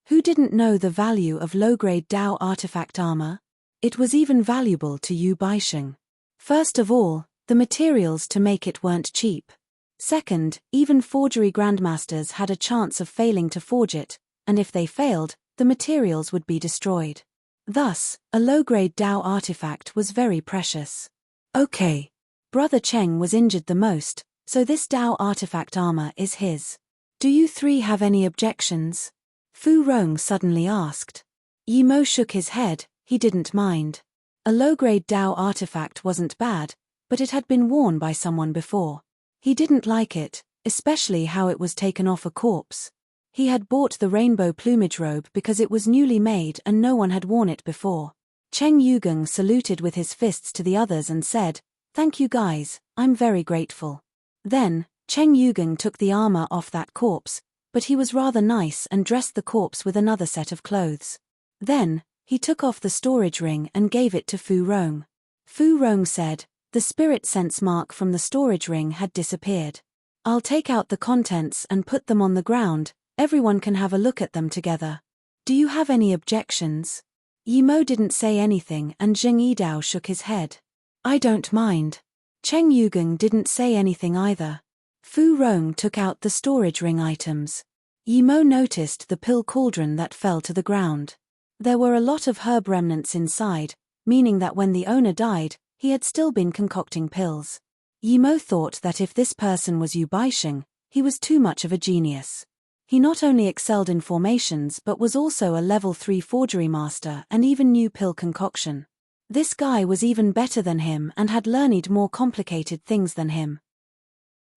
Speaker 1: Who didn't know the value of low-grade Dao artifact armor? It was even valuable to Yu Baixing. First of all, the materials to make it weren't cheap. Second, even forgery grandmasters had a chance of failing to forge it, and if they failed, the materials would be destroyed. Thus, a low-grade Dao artifact was very precious. Okay. Brother Cheng was injured the most, so this Dao artifact armor is his. Do you 3 have any objections? Fu Rong suddenly asked. Yi Mo shook his head, he didn't mind. A low-grade Dao artifact wasn't bad, but it had been worn by someone before. He didn't like it, especially how it was taken off a corpse. He had bought the rainbow plumage robe because it was newly made and no one had worn it before. Cheng Yugang saluted with his fists to the others and said, "Thank you guys, I'm very grateful." Then, Cheng Yugang took the armor off that corpse, but he was rather nice and dressed the corpse with another set of clothes. Then, he took off the storage ring and gave it to Fu Rong. Fu Rong said, the spirit sense mark from the storage ring had disappeared. "I'll take out the contents and put them on the ground, everyone can have a look at them together. Do you have any objections?" Yi Mo didn't say anything and Zheng Yidao shook his head. "I don't mind." Cheng Yugang didn't say anything either. Fu Rong took out the storage ring items. Yi Mo noticed the pill cauldron that fell to the ground. There were a lot of herb remnants inside, meaning that when the owner died, he had still been concocting pills. Yi Mo thought that if this person was Yu Baixing, he was too much of a genius. He not only excelled in formations but was also a level 3 forgery master and even knew pill concoction. This guy was even better than him and had learned more complicated things than him.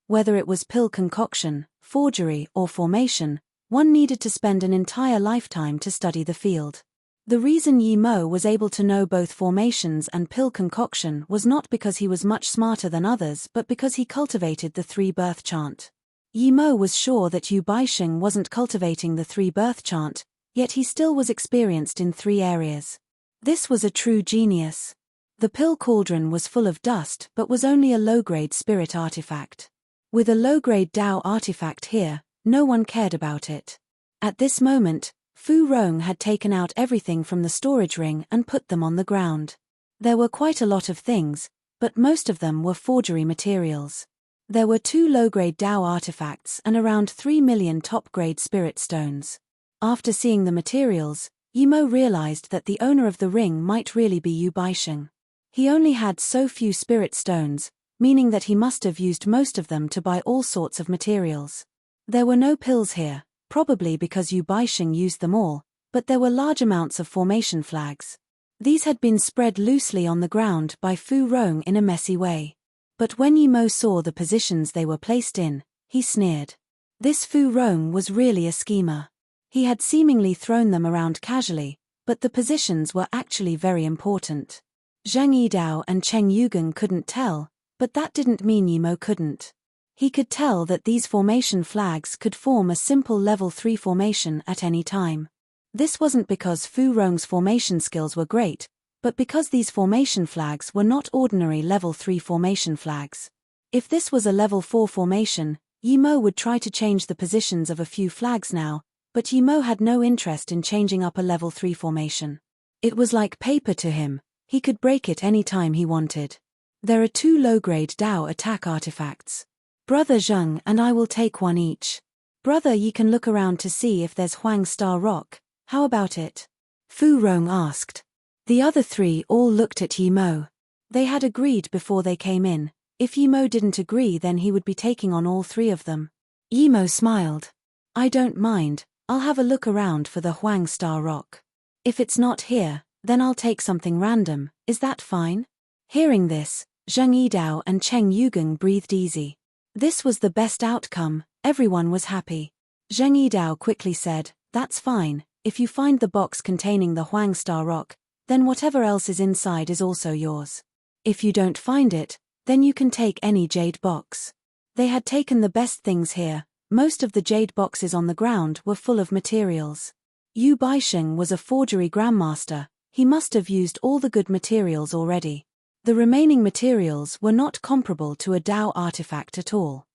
Speaker 1: Whether it was pill concoction, forgery, or formation, one needed to spend an entire lifetime to study the field. The reason Yi Mo was able to know both formations and pill concoction was not because he was much smarter than others but because he cultivated the 3-birth chant. Yi Mo was sure that Yu Baixing wasn't cultivating the 3-birth chant, yet he still was experienced in 3 areas. This was a true genius. The pill cauldron was full of dust but was only a low-grade spirit artifact. With a low-grade Dao artifact here, no one cared about it. At this moment, Fu Rong had taken out everything from the storage ring and put them on the ground. There were quite a lot of things, but most of them were forgery materials. There were 2 low-grade Dao artifacts and around 3 million top-grade spirit stones. After seeing the materials, Yi Mo realized that the owner of the ring might really be Yu Baixing. He only had so few spirit stones, meaning that he must have used most of them to buy all sorts of materials. There were no pills here, probably because Yu Baixing used them all, but there were large amounts of formation flags. These had been spread loosely on the ground by Fu Rong in a messy way. But when Yi Mo saw the positions they were placed in, he sneered. This Fu Rong was really a schemer. He had seemingly thrown them around casually, but the positions were actually very important. Zhang Yidao and Cheng Yugang couldn't tell, but that didn't mean Yi Mo couldn't. He could tell that these formation flags could form a simple level 3 formation at any time. This wasn't because Fu Rong's formation skills were great, but because these formation flags were not ordinary level 3 formation flags. If this was a level 4 formation, Yi Mo would try to change the positions of a few flags now, but Yi Mo had no interest in changing up a level 3 formation. It was like paper to him, he could break it any time he wanted. There are 2 low-grade Dao attack artifacts. Brother Zheng and I will take one each. Brother Yi can look around to see if there's Huang Star Rock, how about it? Fu Rong asked. The other 3 all looked at Yi Mo. They had agreed before they came in. If Yi Mo didn't agree then he would be taking on all 3 of them. Yi Mo smiled. I don't mind, I'll have a look around for the Huang Star Rock. If it's not here, then I'll take something random, is that fine? Hearing this, Zheng Yidao and Cheng Yugang breathed easy. This was the best outcome, everyone was happy. Zheng Yidao quickly said, that's fine, if you find the box containing the Huang Star Rock, then whatever else is inside is also yours. If you don't find it, then you can take any jade box. They had taken the best things here, most of the jade boxes on the ground were full of materials. Yu Baixing was a forgery grandmaster, he must have used all the good materials already. The remaining materials were not comparable to a Dao artifact at all.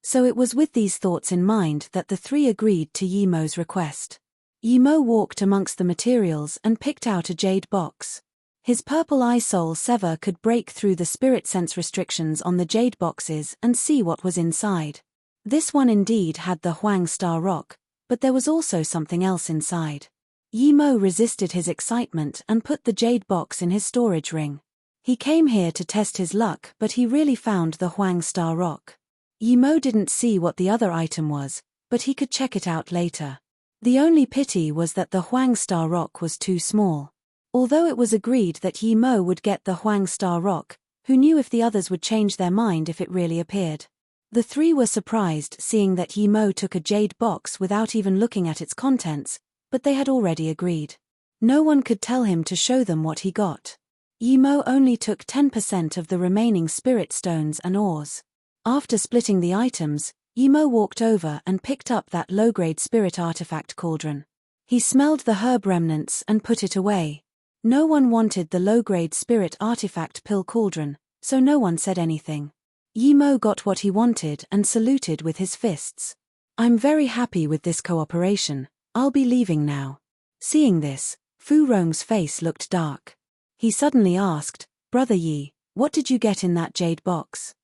Speaker 1: So it was with these thoughts in mind that the 3 agreed to Yi Mo's request. Yi Mo walked amongst the materials and picked out a jade box. His purple eye soul sever could break through the spirit sense restrictions on the jade boxes and see what was inside. This one indeed had the Huang Star Rock, but there was also something else inside. Yi Mo resisted his excitement and put the jade box in his storage ring. He came here to test his luck, but he really found the Huang Star Rock. Yi Mo didn't see what the other item was, but he could check it out later. The only pity was that the Huang Star Rock was too small. Although it was agreed that Yi Mo would get the Huang Star Rock, who knew if the others would change their mind if it really appeared. The three were surprised seeing that Yi Mo took a jade box without even looking at its contents, but they had already agreed. No one could tell him to show them what he got. Yi Mo only took 10% of the remaining spirit stones and ores. After splitting the items, Yi Mo walked over and picked up that low-grade spirit artifact cauldron. He smelled the herb remnants and put it away. No one wanted the low-grade spirit artifact pill cauldron, so no one said anything. Yi Mo got what he wanted and saluted with his fists. "I'm very happy with this cooperation. I'll be leaving now." Seeing this, Fu Rong's face looked dark. He suddenly asked, "Brother Yi, what did you get in that jade box?"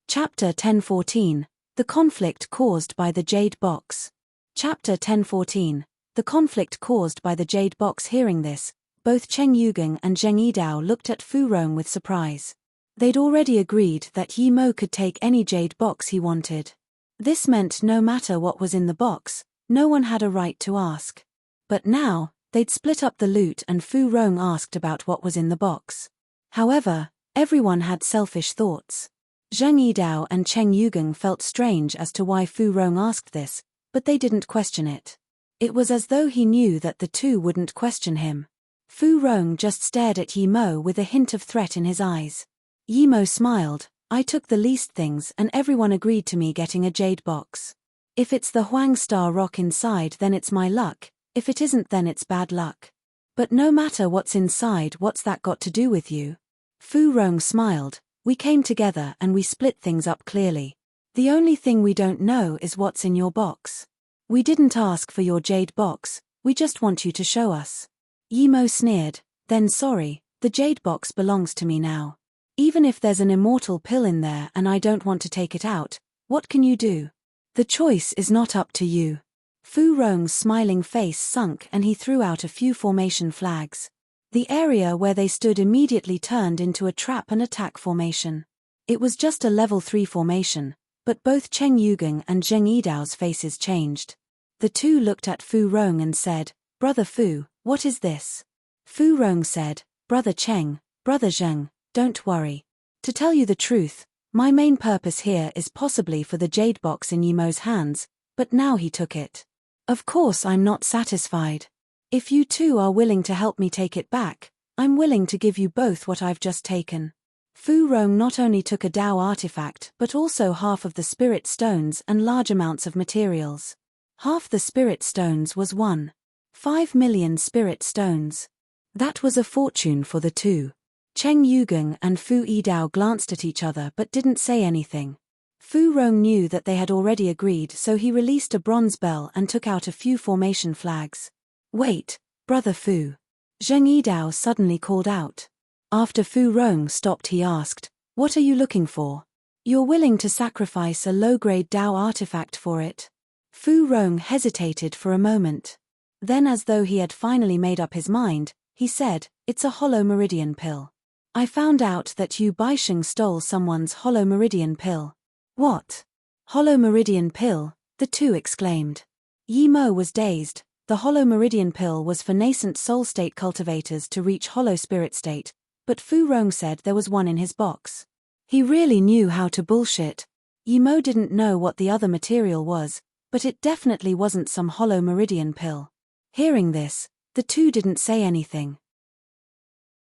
Speaker 1: Chapter 1014, The Conflict Caused by the Jade Box. Chapter 1014, The Conflict Caused by the Jade Box. Hearing this, both Cheng Yugang and Zheng Yidao looked at Fu Rong with surprise. They'd already agreed that Yi Mo could take any jade box he wanted. This meant no matter what was in the box, no one had a right to ask. But now, they'd split up the loot and Fu Rong asked about what was in the box. However, everyone had selfish thoughts. Zheng Yidao and Cheng Yugang felt strange as to why Fu Rong asked this, but they didn't question it. It was as though he knew that the two wouldn't question him. Fu Rong just stared at Yi Mo with a hint of threat in his eyes. Yi Mo smiled, "I took the least things and everyone agreed to me getting a jade box. If it's the Huang Star rock inside then it's my luck, if it isn't then it's bad luck. But no matter what's inside, what's that got to do with you?" Fu Rong smiled, "We came together and we split things up clearly. The only thing we don't know is what's in your box. We didn't ask for your jade box, we just want you to show us." Yi Mo sneered, "Then sorry, the jade box belongs to me now. Even if there's an immortal pill in there and I don't want to take it out, what can you do? The choice is not up to you." Fu Rong's smiling face sunk and he threw out a few formation flags. The area where they stood immediately turned into a trap and attack formation. It was just a level 3 formation, but both Cheng Yugang and Zheng Yidao's faces changed. The two looked at Fu Rong and said, "Brother Fu, what is this?" Fu Rong said, "Brother Cheng, Brother Zheng, don't worry. To tell you the truth, my main purpose here is possibly for the jade box in Yi Mo's hands, but now he took it. Of course I'm not satisfied. If you two are willing to help me take it back, I'm willing to give you both what I've just taken." Fu Rong not only took a Dao artifact but also half of the spirit stones and large amounts of materials. Half the spirit stones was 1.5 million spirit stones. That was a fortune for the two. Cheng Yugang and Fu Yidao glanced at each other but didn't say anything. Fu Rong knew that they had already agreed, so he released a bronze bell and took out a few formation flags. "Wait, Brother Fu." Zheng Yidao suddenly called out. After Fu Rong stopped, he asked, "What are you looking for? You're willing to sacrifice a low-grade Dao artifact for it?" Fu Rong hesitated for a moment. Then, as though he had finally made up his mind, he said, "It's a hollow meridian pill. I found out that Yu Baisheng stole someone's hollow meridian pill." "What? Hollow meridian pill?" the two exclaimed. Yi Mo was dazed. The hollow meridian pill was for nascent soul state cultivators to reach hollow spirit state, but Fu Rong said there was one in his box. He really knew how to bullshit. Yi Mo didn't know what the other material was, but it definitely wasn't some hollow meridian pill. Hearing this, the two didn't say anything.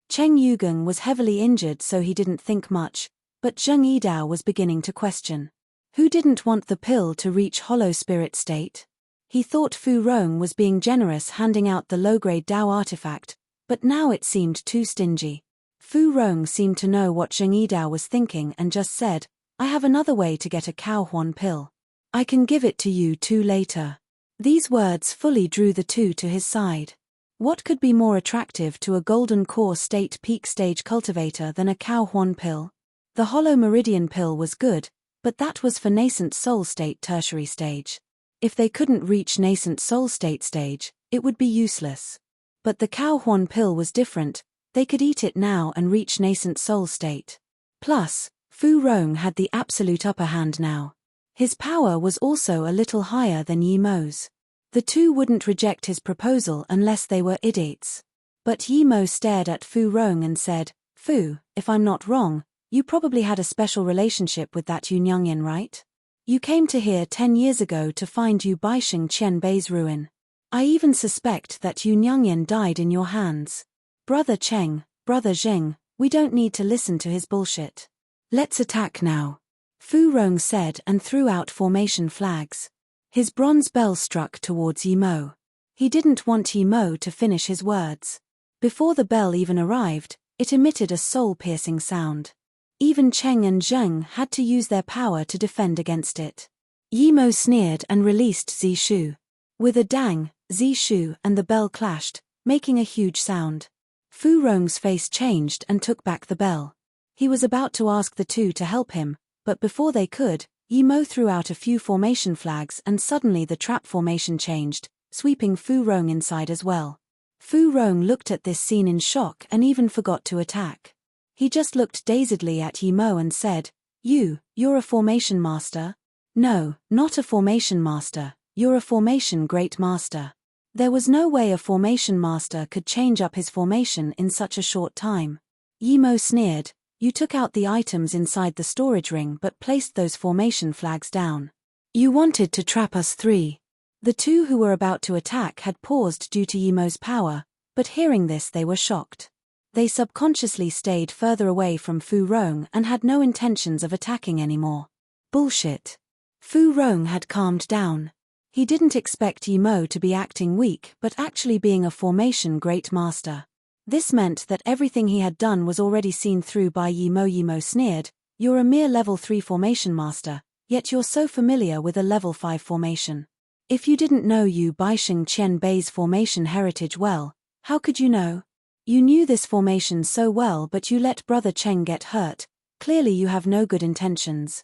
Speaker 1: Cheng Yugang was heavily injured, so he didn't think much, but Zheng Yidao was beginning to question. Who didn't want the pill to reach hollow spirit state? He thought Fu Rong was being generous handing out the low-grade Dao artifact, but now it seemed too stingy. Fu Rong seemed to know what Zheng Yidao was thinking and just said, "I have another way to get a cow horn pill. I can give it to you two later." These words fully drew the two to his side. What could be more attractive to a golden core state peak stage cultivator than a cow horn pill? The hollow meridian pill was good, but that was for nascent soul state tertiary stage. If they couldn't reach nascent soul state stage, it would be useless. But the cow horn pill was different, they could eat it now and reach nascent soul state. Plus, Fu Rong had the absolute upper hand now. His power was also a little higher than Yi Mo's. The two wouldn't reject his proposal unless they were idiots. But Yi Mo stared at Fu Rong and said, "Fu, if I'm not wrong, You probably had a special relationship with that Yunyanyin, right? You came to here 10 years ago to find Yu Baixing Qianbei's ruin. I even suspect that Yunyanyin died in your hands. Brother Cheng, Brother Zheng, we don't need to listen to his bullshit. Let's attack now. Fu Rong said and threw out formation flags. His bronze bell struck towards Yi Mo. He didn't want Yi Mo to finish his words. Before the bell even arrived, it emitted a soul-piercing sound. Even Cheng and Zheng had to use their power to defend against it. Yi Mo sneered and released Zishu. With a dang, Zishu and the bell clashed, making a huge sound. Fu Rong's face changed and took back the bell. He was about to ask the two to help him, but before they could, Yi Mo threw out a few formation flags and suddenly the trap formation changed, sweeping Fu Rong inside as well. Fu Rong looked at this scene in shock and even forgot to attack. He just looked dazedly at Yi Mo and said, You're a formation master? No, not a formation master, you're a formation great master. There was no way a formation master could change up his formation in such a short time. Yi Mo sneered, You took out the items inside the storage ring but placed those formation flags down. You wanted to trap us three. The two who were about to attack had paused due to Yi Mo's power, but hearing this they were shocked. They subconsciously stayed further away from Fu Rong and had no intentions of attacking anymore. Bullshit. Fu Rong had calmed down. He didn't expect Yi Mo to be acting weak but actually being a formation great master. This meant that everything he had done was already seen through by Yi Mo. Yi Mo sneered, You're a mere level 3 formation master, yet you're so familiar with a level 5 formation. If you didn't know Yu Baixing Qianbei's formation heritage well, how could you know? You knew this formation so well but you let Brother Cheng get hurt, clearly you have no good intentions.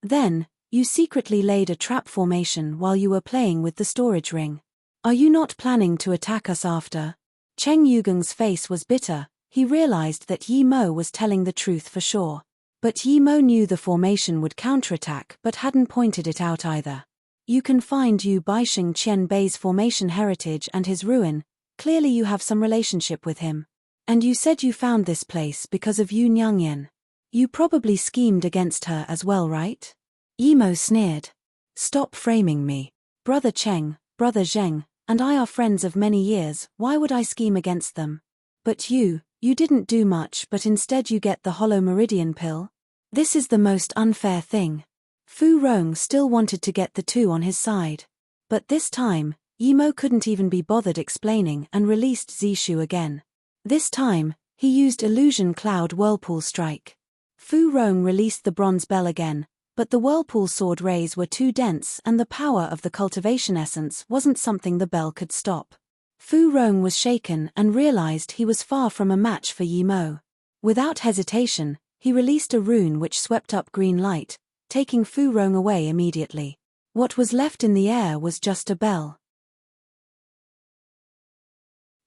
Speaker 1: Then, you secretly laid a trap formation while you were playing with the storage ring. Are you not planning to attack us after? Cheng Yugong's face was bitter. He realized that Yi Mo was telling the truth for sure. But Yi Mo knew the formation would counterattack but hadn't pointed it out either. You can find Yu Baixing Qianbei's formation heritage and his ruin, clearly you have some relationship with him. And you said you found this place because of Yu Nyangyan. You probably schemed against her as well, right? Yi Mo sneered. Stop framing me. Brother Cheng, Brother Zheng, and I are friends of many years, why would I scheme against them? But you didn't do much but instead you get the hollow meridian pill? This is the most unfair thing. Fu Rong still wanted to get the two on his side. But this time, Yi Mo couldn't even be bothered explaining and released Zishu again. This time, he used Illusion Cloud Whirlpool Strike. Fu Rong released the bronze bell again, but the whirlpool sword rays were too dense and the power of the cultivation essence wasn't something the bell could stop. Fu Rong was shaken and realized he was far from a match for Yi Mo. Without hesitation, he released a rune which swept up green light, taking Fu Rong away immediately. What was left in the air was just a bell.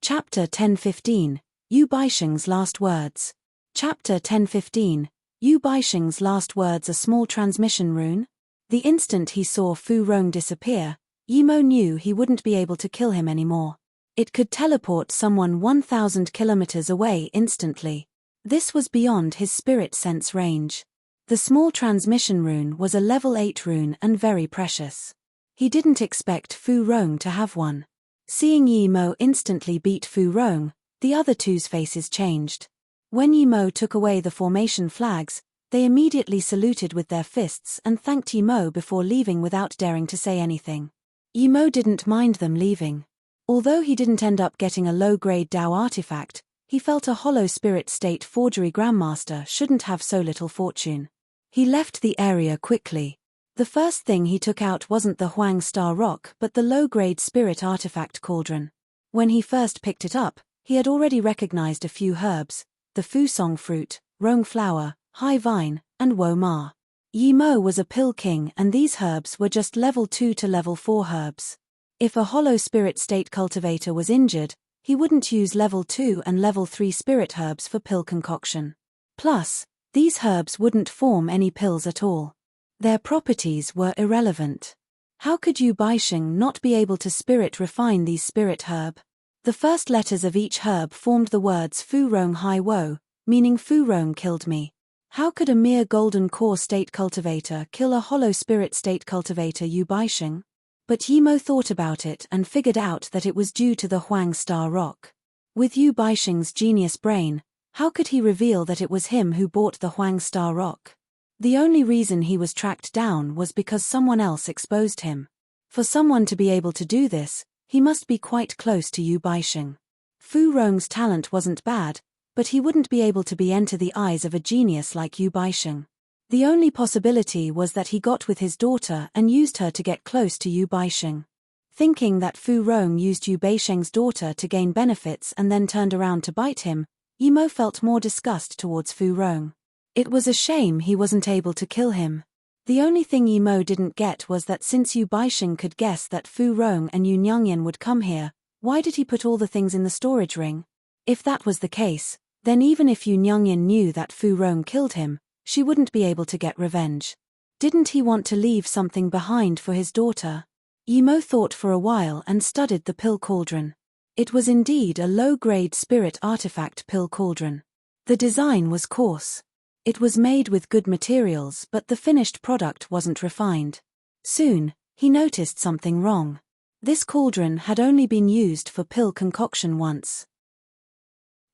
Speaker 1: Chapter 10:15, Yu Baixing's Last Words. Chapter 10:15, Yu Baixing's last words. A small transmission rune? The instant he saw Fu Rong disappear, Yi Mo knew he wouldn't be able to kill him anymore. It could teleport someone 1,000 kilometers away instantly. This was beyond his spirit sense range. The small transmission rune was a level 8 rune and very precious. He didn't expect Fu Rong to have one. Seeing Yi Mo instantly beat Fu Rong, the other two's faces changed. When Yi Mo took away the formation flags, they immediately saluted with their fists and thanked Yi Mo before leaving without daring to say anything. Yi Mo didn't mind them leaving. Although he didn't end up getting a low-grade Dao artifact, he felt a hollow spirit state forgery grandmaster shouldn't have so little fortune. He left the area quickly. The first thing he took out wasn't the Huang Star Rock but the low-grade spirit artifact cauldron. When he first picked it up, he had already recognized a few herbs: the Fusong fruit, Rong flower, Hai vine, and Wo Ma. Yi Mo was a pill king and these herbs were just level 2 to level 4 herbs. If a hollow spirit state cultivator was injured, he wouldn't use level 2 and level 3 spirit herbs for pill concoction. Plus, these herbs wouldn't form any pills at all. Their properties were irrelevant. How could Yu Baixing not be able to spirit refine these spirit herb? The first letters of each herb formed the words Fu Rong Hai Wo, meaning Fu Rong killed me. How could a mere golden core state cultivator kill a hollow spirit state cultivator Yu Baixing? But Yimo thought about it and figured out that it was due to the Huang Star Rock. With Yu Baixing's genius brain, how could he reveal that it was him who bought the Huang Star Rock? The only reason he was tracked down was because someone else exposed him. For someone to be able to do this, he must be quite close to Yu Baixing. Fu Rong's talent wasn't bad, but he wouldn't be able to enter the eyes of a genius like Yu Baixing. The only possibility was that he got with his daughter and used her to get close to Yu Baixing. Thinking that Fu Rong used Yu Baixing's daughter to gain benefits and then turned around to bite him, Yimo felt more disgust towards Fu Rong. It was a shame he wasn't able to kill him. The only thing Yimo didn't get was that since Yu Baixing could guess that Fu Rong and Yu Nyangyan would come here, why did he put all the things in the storage ring? If that was the case, then even if Yu Nyangyan knew that Fu Rong killed him, she wouldn't be able to get revenge. Didn't he want to leave something behind for his daughter? Yimo thought for a while and studied the pill cauldron. It was indeed a low-grade spirit artifact pill cauldron. The design was coarse. It was made with good materials, but the finished product wasn't refined. Soon, he noticed something wrong. This cauldron had only been used for pill concoction once.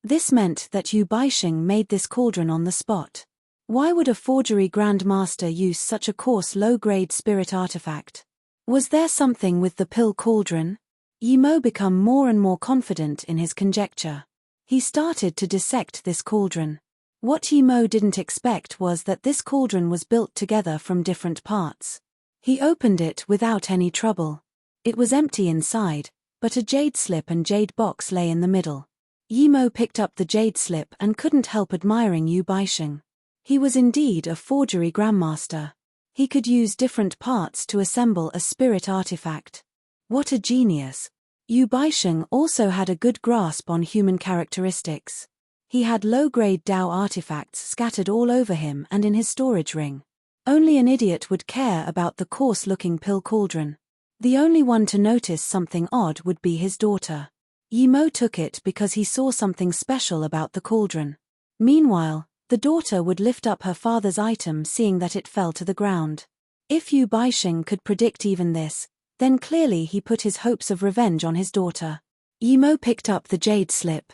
Speaker 1: This meant that Yu Baixing made this cauldron on the spot. Why would a forgery grandmaster use such a coarse low-grade spirit artifact? Was there something with the pill cauldron? Yimo became more and more confident in his conjecture. He started to dissect this cauldron. What Yimo didn't expect was that this cauldron was built together from different parts. He opened it without any trouble. It was empty inside, but a jade slip and jade box lay in the middle. Yimo picked up the jade slip and couldn't help admiring Yu Baixing. He was indeed a forgery grandmaster. He could use different parts to assemble a spirit artifact. What a genius! Yu Baixing also had a good grasp on human characteristics. He had low-grade Dao artifacts scattered all over him and in his storage ring. Only an idiot would care about the coarse-looking pill cauldron. The only one to notice something odd would be his daughter. Yimo took it because he saw something special about the cauldron. Meanwhile, the daughter would lift up her father's item seeing that it fell to the ground. If Yu Baixing could predict even this, then clearly he put his hopes of revenge on his daughter. Yimo picked up the jade slip.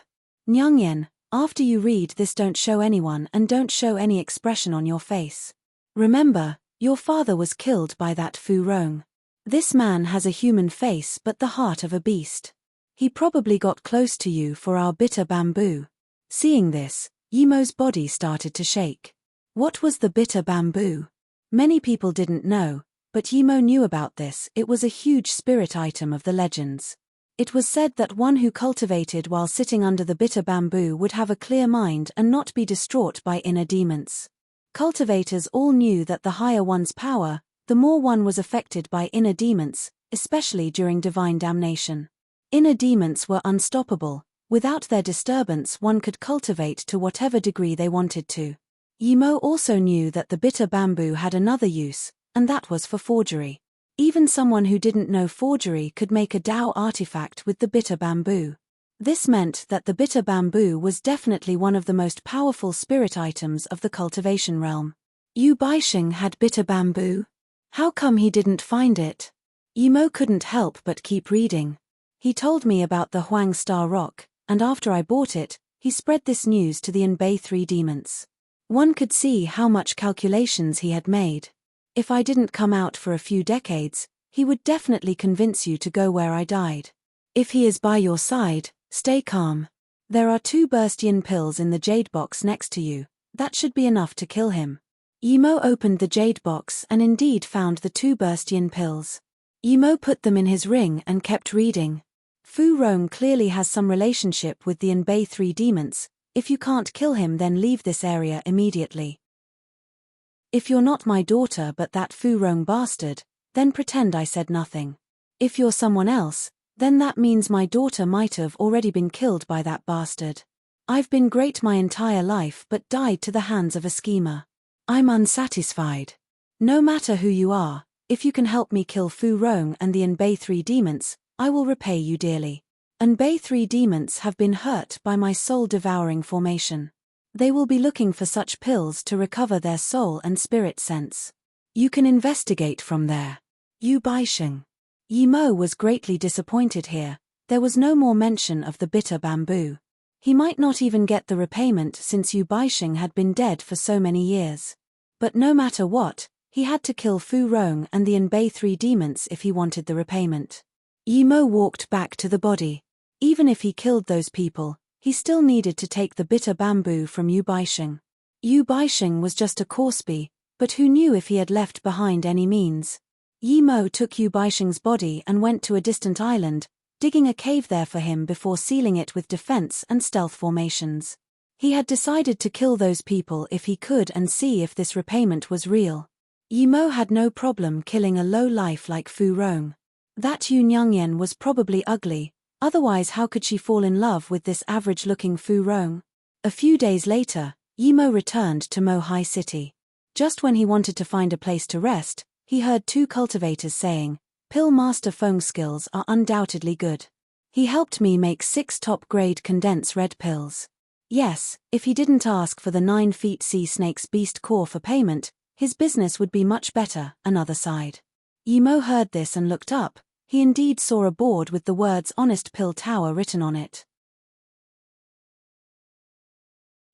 Speaker 1: Nyangyan, after you read this, don't show anyone and don't show any expression on your face. Remember, your father was killed by that Fu Rong. This man has a human face but the heart of a beast. He probably got close to you for our bitter bamboo. Seeing this, Yimo's body started to shake. What was the bitter bamboo? Many people didn't know, but Yimo knew about this. It was a huge spirit item of the legends. It was said that one who cultivated while sitting under the bitter bamboo would have a clear mind and not be distraught by inner demons. Cultivators all knew that the higher one's power, the more one was affected by inner demons, especially during divine damnation. Inner demons were unstoppable. Without their disturbance, one could cultivate to whatever degree they wanted to. Yimo also knew that the bitter bamboo had another use, and that was for forgery. Even someone who didn't know forgery could make a Dao artifact with the bitter bamboo. This meant that the bitter bamboo was definitely one of the most powerful spirit items of the cultivation realm. Yu Baixing had bitter bamboo? How come he didn't find it? Yimo couldn't help but keep reading. He told me about the Huang Star Rock, and after I bought it, he spread this news to the Enbei 3 demons. One could see how much calculations he had made. If I didn't come out for a few decades, he would definitely convince you to go where I died. If he is by your side, stay calm. There are 2 burst yin pills in the jade box next to you. That should be enough to kill him. Yimo opened the jade box and indeed found the 2 burst yin pills. Yimo put them in his ring and kept reading. Fu Rong clearly has some relationship with the Enbei 3 demons. If you can't kill him, then leave this area immediately. If you're not my daughter but that Fu Rong bastard, then pretend I said nothing. If you're someone else, then that means my daughter might have already been killed by that bastard. I've been great my entire life but died to the hands of a schemer. I'm unsatisfied. No matter who you are, if you can help me kill Fu Rong and the Enbei 3 demons, I will repay you dearly. Enbei 3 demons have been hurt by my soul-devouring formation. They will be looking for such pills to recover their soul and spirit sense. You can investigate from there. Yu Baixing. Yi Mo was greatly disappointed here. There was no more mention of the bitter bamboo. He might not even get the repayment since Yu Baixing had been dead for so many years. But no matter what, he had to kill Fu Rong and the Enbei 3 demons if he wanted the repayment. Yi Mo walked back to the body. Even if he killed those people, he still needed to take the bitter bamboo from Yu Baixing. Yu Baixing was just a Corpsby, but who knew if he had left behind any means? Yi Mo took Yu Baixing's body and went to a distant island, digging a cave there for him before sealing it with defense and stealth formations. He had decided to kill those people if he could and see if this repayment was real. Yi Mo had no problem killing a low life like Fu Rong. That Yu Nyangyan was probably ugly, otherwise how could she fall in love with this average-looking Fu Rong? A few days later, Yi Mo returned to Mo Hai City. Just when he wanted to find a place to rest, he heard 2 cultivators saying, "Pill Master Feng's skills are undoubtedly good. He helped me make 6 top-grade condensed red pills." Yes, if he didn't ask for the 9 feet sea snake's beast core for payment, his business would be much better. Another side. Yi Mo heard this and looked up. He indeed saw a board with the words Honest Pill Tower written on it.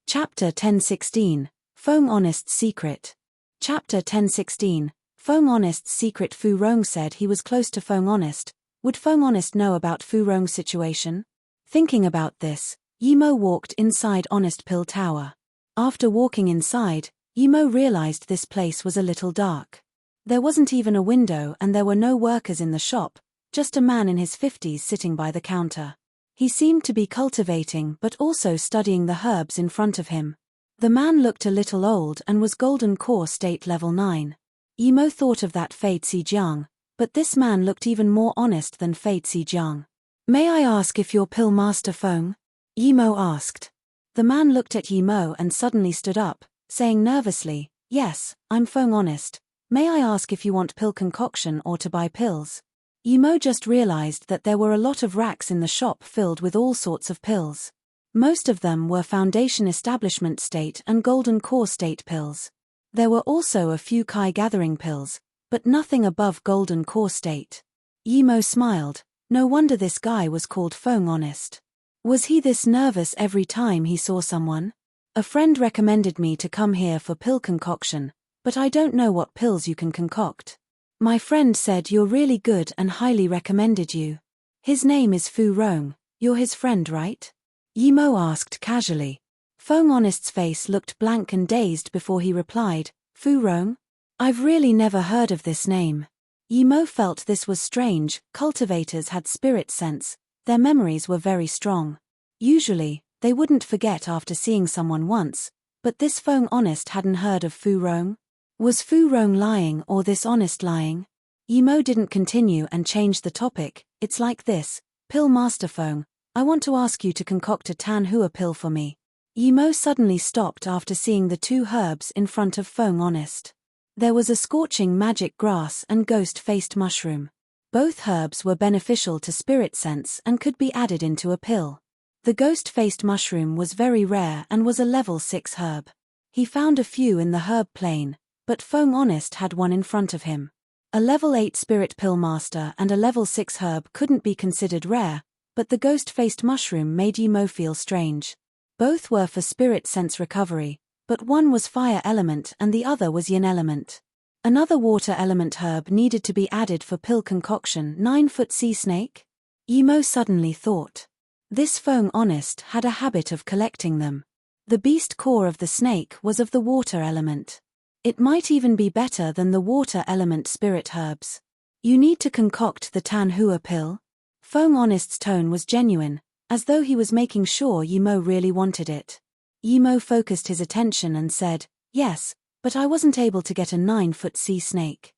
Speaker 1: Chapter 1016, Feng Honest's Secret. Chapter 1016, Feng Honest's Secret. Fu Rong said he was close to Feng Honest. Would Feng Honest know about Fu Rong's situation? Thinking about this, Yi Mo walked inside Honest Pill Tower. After walking inside, Yi Mo realized this place was a little dark. There wasn't even a window and there were no workers in the shop, just a man in his 50s sitting by the counter. He seemed to be cultivating but also studying the herbs in front of him. The man looked a little old and was golden core state level 9. Yi Mo thought of that Fade Zijiang, but this man looked even more honest than Fade Zijiang. "May I ask if you're Pill Master Feng?" Yi Mo asked. The man looked at Yi Mo and suddenly stood up, saying nervously, "Yes, I'm Feng Honest. May I ask if you want pill concoction or to buy pills?" Yi Mo just realized that there were a lot of racks in the shop filled with all sorts of pills. Most of them were Foundation Establishment State and Golden Core State pills. There were also a few Kai Gathering pills, but nothing above Golden Core State. Yi Mo smiled. No wonder this guy was called Feng Honest. Was he this nervous every time he saw someone? "A friend recommended me to come here for pill concoction, but I don't know what pills you can concoct. My friend said you're really good and highly recommended you. His name is Fu Rong. You're his friend, right?" Yi Mo asked casually. Feng Honest's face looked blank and dazed before he replied, "Fu Rong? I've really never heard of this name." Yi Mo felt this was strange. Cultivators had spirit sense. Their memories were very strong. Usually, they wouldn't forget after seeing someone once, but this Feng Honest hadn't heard of Fu Rong. Was Fu Rong lying or this Honest lying? Yi Mo didn't continue and changed the topic. "It's like this, Pill Master Feng, I want to ask you to concoct a Tan Hua pill for me." Yi Mo suddenly stopped after seeing the 2 herbs in front of Feng Honest. There was a scorching magic grass and ghost-faced mushroom. Both herbs were beneficial to spirit sense and could be added into a pill. The ghost-faced mushroom was very rare and was a level 6 herb. He found a few in the herb plane, but Feng Honest had one in front of him. A level 8 spirit pill master and a level 6 herb couldn't be considered rare, but the ghost-faced mushroom made Yi Mo feel strange. Both were for spirit sense recovery, but one was fire element and the other was yin element. Another water element herb needed to be added for pill concoction. 9-foot sea snake? Yi Mo suddenly thought. This Feng Honest had a habit of collecting them. The beast core of the snake was of the water element. It might even be better than the water element spirit herbs. "You need to concoct the Tan Hua pill?" Feng Honest's tone was genuine, as though he was making sure Yi Mo really wanted it. Yi Mo focused his attention and said, "Yes, but I wasn't able to get a 9-foot sea snake.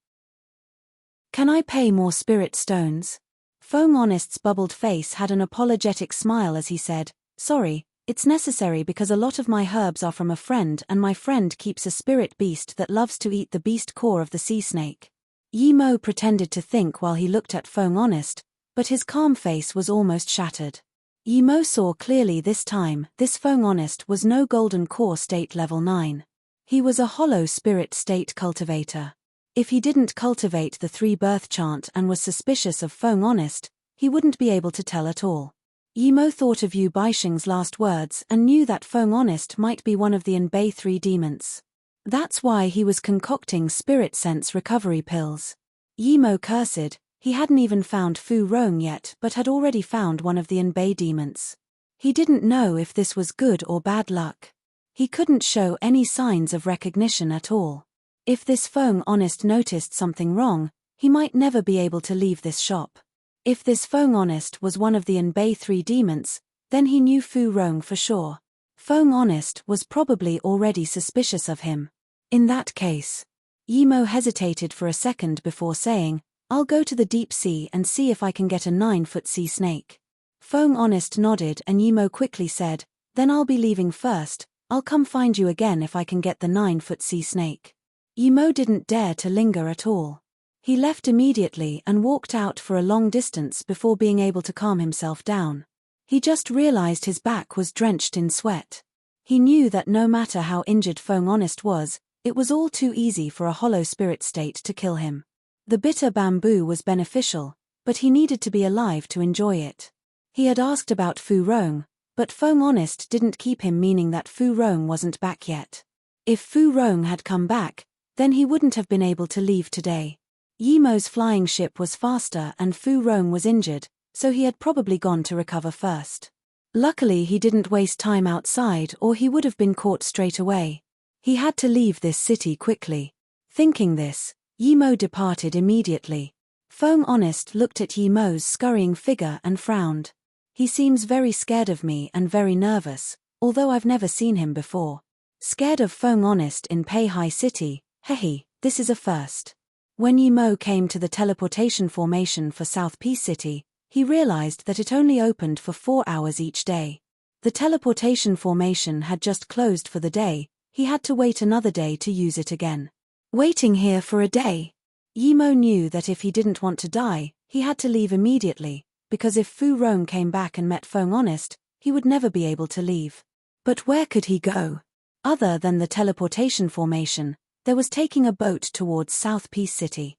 Speaker 1: Can I pay more spirit stones?" Feng Honest's bubbled face had an apologetic smile as he said, "Sorry, it's necessary because a lot of my herbs are from a friend and my friend keeps a spirit beast that loves to eat the beast core of the sea snake." Yi Mo pretended to think while he looked at Feng Honest, but his calm face was almost shattered. Yimo saw clearly this time, this Feng Honest was no golden core state level 9. He was a hollow spirit state cultivator. If he didn't cultivate the 3 birth chant and was suspicious of Feng Honest, he wouldn't be able to tell at all. Yimo thought of Yu Baixing's last words and knew that Feng Honest might be one of the Enbei 3 demons. That's why he was concocting spirit sense recovery pills. Yimo cursed, he hadn't even found Fu Rong yet but had already found one of the Enbei demons. He didn't know if this was good or bad luck. He couldn't show any signs of recognition at all. If this Feng Honest noticed something wrong, he might never be able to leave this shop. If this Feng Honest was one of the Enbei 3 demons, then he knew Fu Rong for sure. Feng Honest was probably already suspicious of him. In that case, Yimo hesitated for a second before saying, "I'll go to the deep sea and see if I can get a 9-foot sea snake." Feng Honest nodded and Yimo quickly said, "Then I'll be leaving first, I'll come find you again if I can get the 9-foot sea snake." Yimo didn't dare to linger at all. He left immediately and walked out for a long distance before being able to calm himself down. He just realized his back was drenched in sweat. He knew that no matter how injured Feng Honest was, it was all too easy for a hollow spirit state to kill him. The bitter bamboo was beneficial, but he needed to be alive to enjoy it. He had asked about Fu Rong, but Feng Honest didn't keep him, meaning that Fu Rong wasn't back yet. If Fu Rong had come back, then he wouldn't have been able to leave today. Yimo's flying ship was faster and Fu Rong was injured, so he had probably gone to recover first. Luckily he didn't waste time outside or he would have been caught straight away. He had to leave this city quickly. Thinking this, Yimo departed immediately. Feng Honest looked at Yimo's scurrying figure and frowned. "He seems very scared of me and very nervous, although I've never seen him before." Scared of Feng Honest in Peihai City? Hehe, this is a first. When Yimo came to the teleportation formation for South Peace City, he realized that it only opened for 4 hours each day. The teleportation formation had just closed for the day, he had to wait another day to use it again. Waiting here for a day? Yimo knew that if he didn't want to die, he had to leave immediately, because if Fu Rong came back and met Feng Honest, he would never be able to leave. But where could he go? Other than the teleportation formation, there was taking a boat towards South Peace City.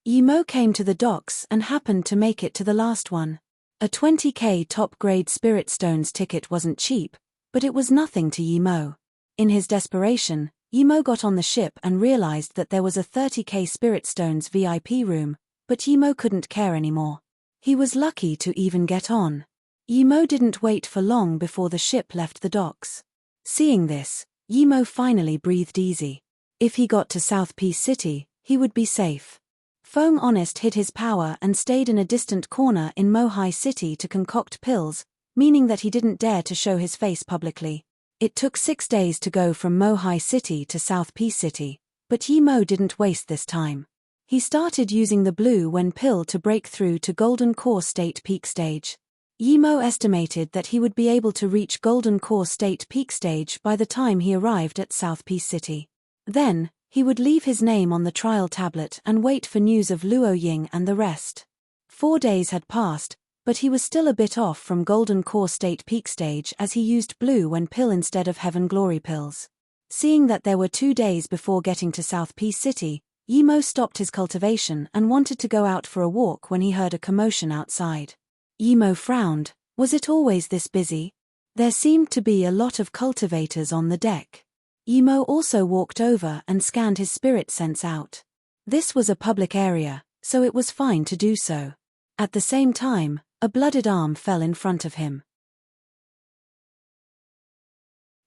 Speaker 1: Yimo came to the docks and happened to make it to the last one. A 20k top-grade Spirit Stones ticket wasn't cheap, but it was nothing to Yimo. In his desperation, Yimo got on the ship and realized that there was a 30k Spirit Stones VIP room, but Yimo couldn't care anymore. He was lucky to even get on. Yimo didn't wait for long before the ship left the docks. Seeing this, Yimo finally breathed easy. If he got to South Peace City, he would be safe. Feng Honest hid his power and stayed in a distant corner in Mohai City to concoct pills, meaning that he didn't dare to show his face publicly. It took 6 days to go from Mohai City to South Peace City, but Yimo didn't waste this time. He started using the Blue When pill to break through to Golden Core State Peak Stage. Yimo estimated that he would be able to reach Golden Core State Peak Stage by the time he arrived at South Peace City. Then, he would leave his name on the trial tablet and wait for news of Luo Ying and the rest. 4 days had passed, but he was still a bit off from Golden Core State Peak Stage as he used Blue When pill instead of Heaven Glory pills. Seeing that there were 2 days before getting to South Peace City, Yimo stopped his cultivation and wanted to go out for a walk when he heard a commotion outside. Yimo frowned. Was it always this busy? There seemed to be a lot of cultivators on the deck. Yimo also walked over and scanned his spirit sense out. This was a public area, so it was fine to do so. At the same time, a blooded arm fell in front of him.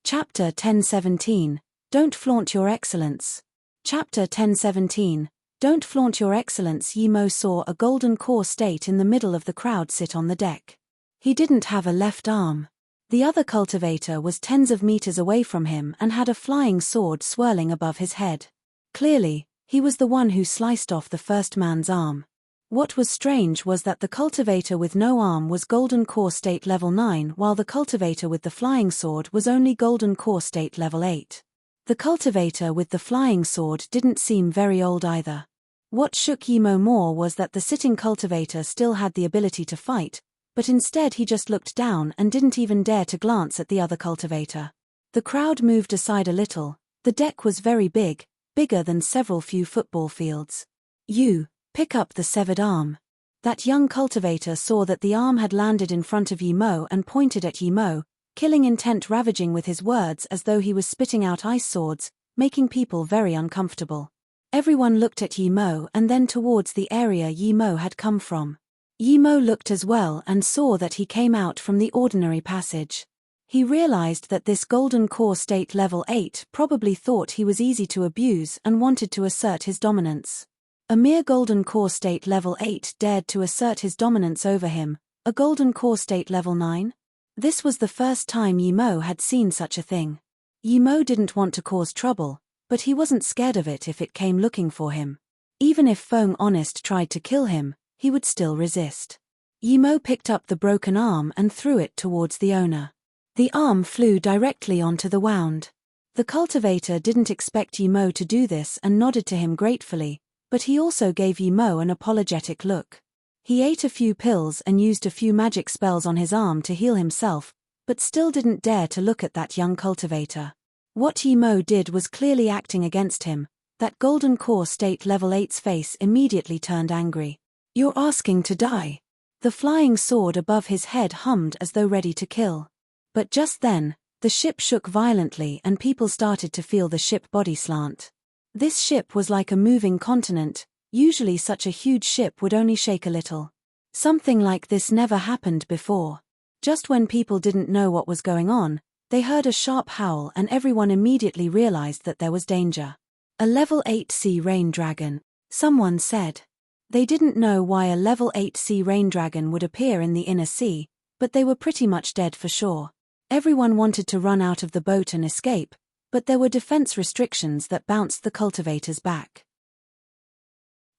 Speaker 1: Chapter 1017. Don't Flaunt Your Excellence. Chapter 1017. Don't Flaunt Your Excellence. Yimo saw a Golden Core State in the middle of the crowd sit on the deck. He didn't have a left arm. The other cultivator was tens of meters away from him and had a flying sword swirling above his head. Clearly, he was the one who sliced off the first man's arm. What was strange was that the cultivator with no arm was Golden Core State Level 9 while the cultivator with the flying sword was only Golden Core State Level 8. The cultivator with the flying sword didn't seem very old either. What shook Yimo more was that the sitting cultivator still had the ability to fight, But instead he just looked down and didn't even dare to glance at the other cultivator. The crowd moved aside a little. The deck was very big, bigger than several few football fields. You, pick up the severed arm. That young cultivator saw that the arm had landed in front of Yi Mo and pointed at Yi Mo, killing intent ravaging with his words as though he was spitting out ice swords, making people very uncomfortable. Everyone looked at Yi Mo and then towards the area Yi Mo had come from. Yi Mo looked as well and saw that he came out from the ordinary passage. He realized that this golden core state level 8 probably thought he was easy to abuse and wanted to assert his dominance. A mere golden core state level 8 dared to assert his dominance over him, a golden core state level 9? This was the first time Yi Mo had seen such a thing. Yi Mo didn't want to cause trouble, but he wasn't scared of it if it came looking for him. Even if Feng Honest tried to kill him, he would still resist. Yi Mo picked up the broken arm and threw it towards the owner. The arm flew directly onto the wound. The cultivator didn't expect Yi Mo to do this and nodded to him gratefully, but he also gave Yi Mo an apologetic look. He ate a few pills and used a few magic spells on his arm to heal himself, but still didn't dare to look at that young cultivator. What Yi Mo did was clearly acting against him. That golden core state level 8's face immediately turned angry. "You're asking to die." The flying sword above his head hummed as though ready to kill. But just then, the ship shook violently and people started to feel the ship body slant. This ship was like a moving continent. Usually such a huge ship would only shake a little. Something like this never happened before. Just when people didn't know what was going on, they heard a sharp howl and everyone immediately realized that there was danger. "A level 8 sea rain dragon," someone said. They didn't know why a level 8 sea rain dragon would appear in the inner sea, but they were pretty much dead for sure. Everyone wanted to run out of the boat and escape, but there were defense restrictions that bounced the cultivators back.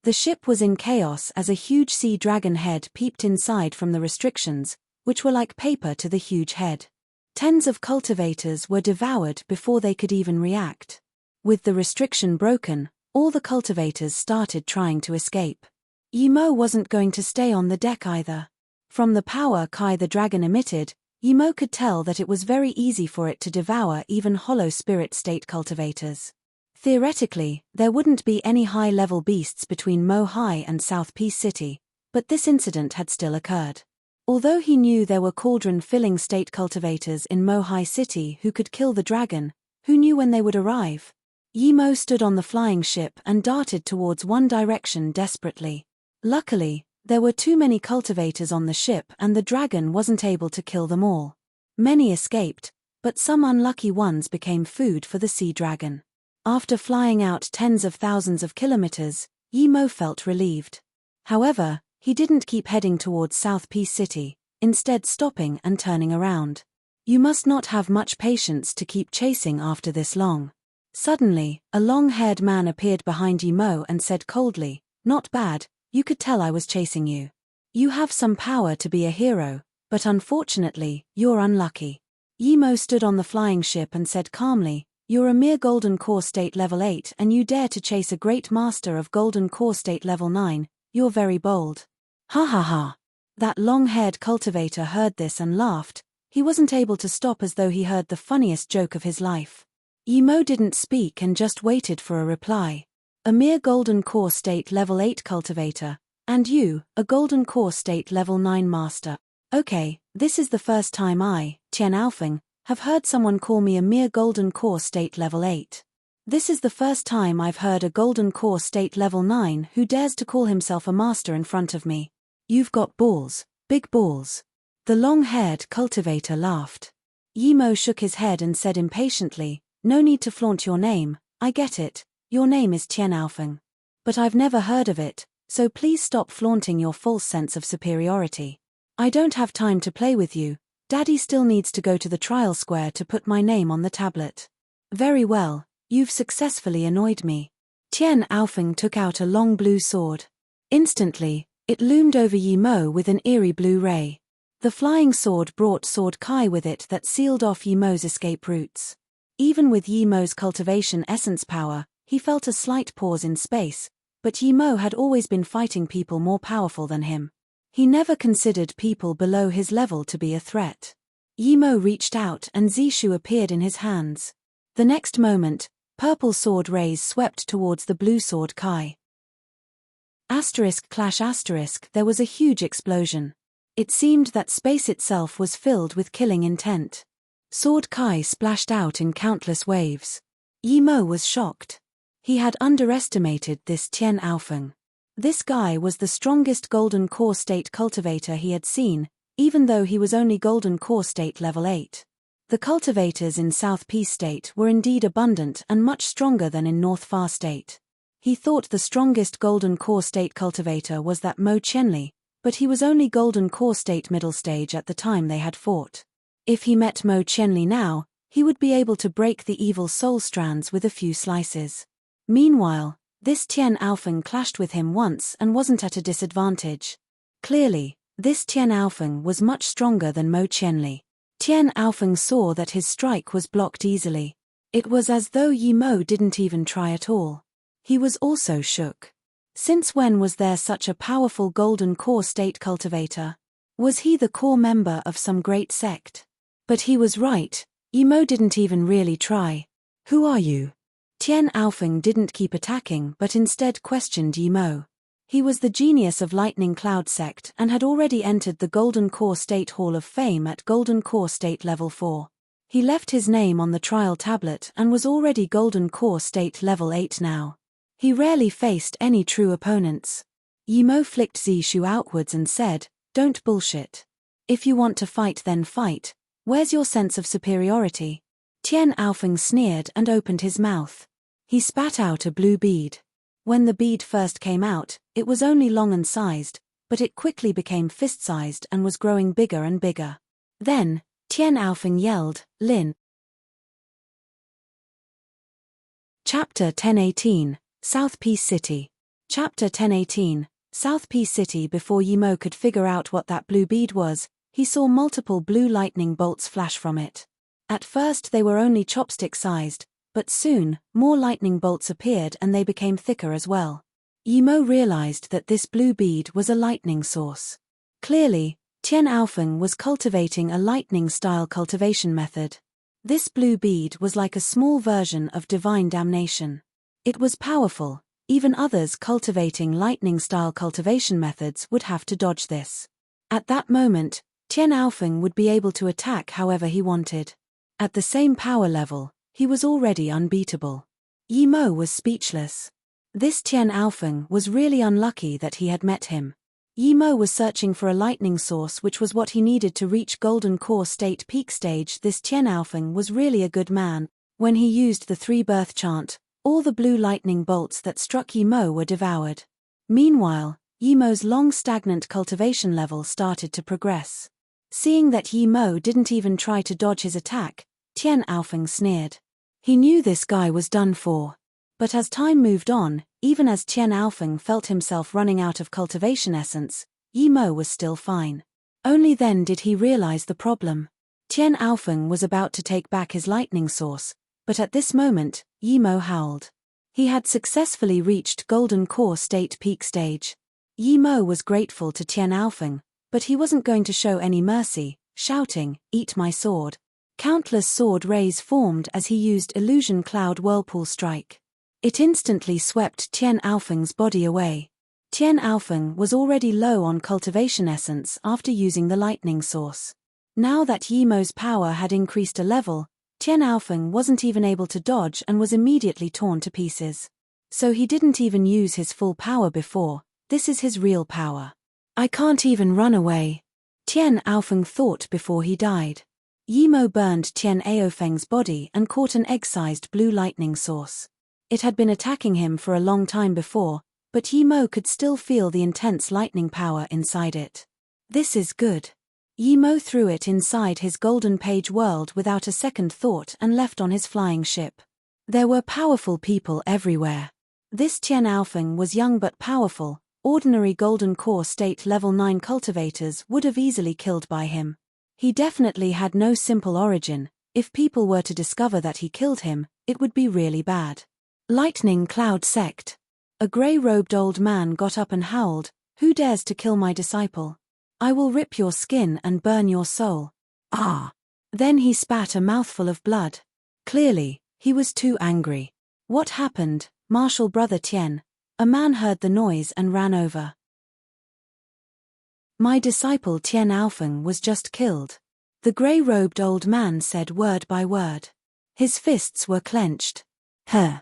Speaker 1: The ship was in chaos as a huge sea dragon head peeped inside from the restrictions, which were like paper to the huge head. Tens of cultivators were devoured before they could even react. With the restriction broken, all the cultivators started trying to escape. Yi Mo wasn't going to stay on the deck either. From the power Kai the dragon emitted, Yi Mo could tell that it was very easy for it to devour even hollow spirit state cultivators. Theoretically, there wouldn't be any high-level beasts between Mo Hai and South Peace City, but this incident had still occurred. Although he knew there were cauldron-filling state cultivators in Mo Hai City who could kill the dragon, who knew when they would arrive? Yi Mo stood on the flying ship and darted towards one direction desperately. Luckily, there were too many cultivators on the ship and the dragon wasn't able to kill them all. Many escaped, but some unlucky ones became food for the sea dragon. After flying out tens of thousands of kilometers, Yi Mo felt relieved. However, he didn't keep heading towards South Peace City, instead stopping and turning around. You must not have much patience to keep chasing after this long. Suddenly, a long-haired man appeared behind Yi Mo and said coldly, "Not bad. You could tell I was chasing you. You have some power to be a hero, but unfortunately, you're unlucky." Yi Mo stood on the flying ship and said calmly, "You're a mere golden core state level 8 and you dare to chase a great master of golden core state level 9, you're very bold." Ha ha ha. That long-haired cultivator heard this and laughed. He wasn't able to stop as though he heard the funniest joke of his life. Yi Mo didn't speak and just waited for a reply. "A mere golden core state level 8 cultivator, and you, a golden core state level 9 master. Okay, this is the first time I, Tian Alfeng, have heard someone call me a mere golden core state level 8. This is the first time I've heard a golden core state level 9 who dares to call himself a master in front of me. You've got balls, big balls." The long-haired cultivator laughed. Yi Mo shook his head and said impatiently, "No need to flaunt your name, I get it. Your name is Tian Alfeng. But I've never heard of it, so please stop flaunting your false sense of superiority. I don't have time to play with you. Daddy still needs to go to the trial square to put my name on the tablet." "Very well, you've successfully annoyed me." Tian Alfeng took out a long blue sword. Instantly, it loomed over Yi Mo with an eerie blue ray. The flying sword brought Sword Kai with it that sealed off Yi Mo's escape routes. Even with Yi Mo's cultivation essence power, he felt a slight pause in space, but Yi Mo had always been fighting people more powerful than him. He never considered people below his level to be a threat. Yimo reached out and Zishu appeared in his hands. The next moment, purple sword rays swept towards the blue sword Kai. Clash there was a huge explosion. It seemed that space itself was filled with killing intent. Sword Kai splashed out in countless waves. Yimo was shocked. He had underestimated this Tian Aofeng. This guy was the strongest golden core state cultivator he had seen, even though he was only golden core state level 8. The cultivators in South Peace State were indeed abundant and much stronger than in North Far State. He thought the strongest golden core state cultivator was that Mo Qianli, but he was only golden core state middle stage at the time they had fought. If he met Mo Qianli now, he would be able to break the evil soul strands with a few slices. Meanwhile, this Tian Aofeng clashed with him once and wasn't at a disadvantage. Clearly, this Tian Aofeng was much stronger than Mo Qianli. Tian Aofeng saw that his strike was blocked easily. It was as though Yimo didn't even try at all. He was also shook. Since when was there such a powerful golden core state cultivator? Was he the core member of some great sect? But he was right, Yimo didn't even really try. Who are you? Tian Aofeng didn't keep attacking but instead questioned Yimo. He was the genius of Lightning Cloud sect and had already entered the Golden Core State Hall of Fame at Golden Core State Level 4. He left his name on the trial tablet and was already Golden Core State Level 8 now. He rarely faced any true opponents. Yimo flicked Zishu outwards and said, "Don't bullshit. If you want to fight then fight. Where's your sense of superiority?" Tian Aofeng sneered and opened his mouth. He spat out a blue bead. When the bead first came out, it was only long and sized, but it quickly became fist-sized and was growing bigger and bigger. Then, Tian Aofeng yelled, "Lin." Chapter 1018, South Peace City. Chapter 1018, South Peace City. Before Yimo could figure out what that blue bead was, he saw multiple blue lightning bolts flash from it. At first they were only chopstick-sized, but soon, more lightning bolts appeared and they became thicker as well. Yimo realized that this blue bead was a lightning source. Clearly, Tian Aofeng was cultivating a lightning-style cultivation method. This blue bead was like a small version of divine damnation. It was powerful, even others cultivating lightning-style cultivation methods would have to dodge this. At that moment, Tian Aofeng would be able to attack however he wanted. At the same power level, he was already unbeatable. Yimo was speechless. This Tian Aofeng was really unlucky that he had met him. Yimo was searching for a lightning source, which was what he needed to reach Golden Core State Peak Stage. This Tian Aofeng was really a good man. When he used the 3-birth chant, all the blue lightning bolts that struck Yimo were devoured. Meanwhile, Yimo's long stagnant cultivation level started to progress. Seeing that Yimo didn't even try to dodge his attack, Tian Aofeng sneered. He knew this guy was done for. But as time moved on, even as Tian Aofeng felt himself running out of cultivation essence, Yimo was still fine. Only then did he realize the problem. Tian Aofeng was about to take back his lightning source, but at this moment, Yimo howled. He had successfully reached Golden Core State Peak Stage. Yimo was grateful to Tian Aofeng, but he wasn't going to show any mercy, shouting, "Eat my sword." Countless sword rays formed as he used Illusion Cloud Whirlpool Strike. It instantly swept Tian Aofeng's body away. Tian Aofeng was already low on cultivation essence after using the lightning source. Now that Yimo's power had increased a level, Tian Aofeng wasn't even able to dodge and was immediately torn to pieces. So he didn't even use his full power before. This is his real power. I can't even run away, Tian Aofeng thought before he died. Yimo burned Tian Aofeng's body and caught an egg-sized blue lightning source. It had been attacking him for a long time before, but Yimo could still feel the intense lightning power inside it. This is good. Yimo threw it inside his golden page world without a second thought and left on his flying ship. There were powerful people everywhere. This Tian Aofeng was young but powerful. Ordinary Golden Core State Level 9 cultivators would have easily killed by him. He definitely had no simple origin. If people were to discover that he killed him, it would be really bad. Lightning Cloud Sect. A grey-robed old man got up and howled, "Who dares to kill my disciple?" I will rip your skin and burn your soul. Ah! Then he spat a mouthful of blood. Clearly, he was too angry. What happened, Martial Brother Tian? A man heard the noise and ran over. My disciple Tian Aofeng was just killed. The grey-robed old man said word by word. His fists were clenched. The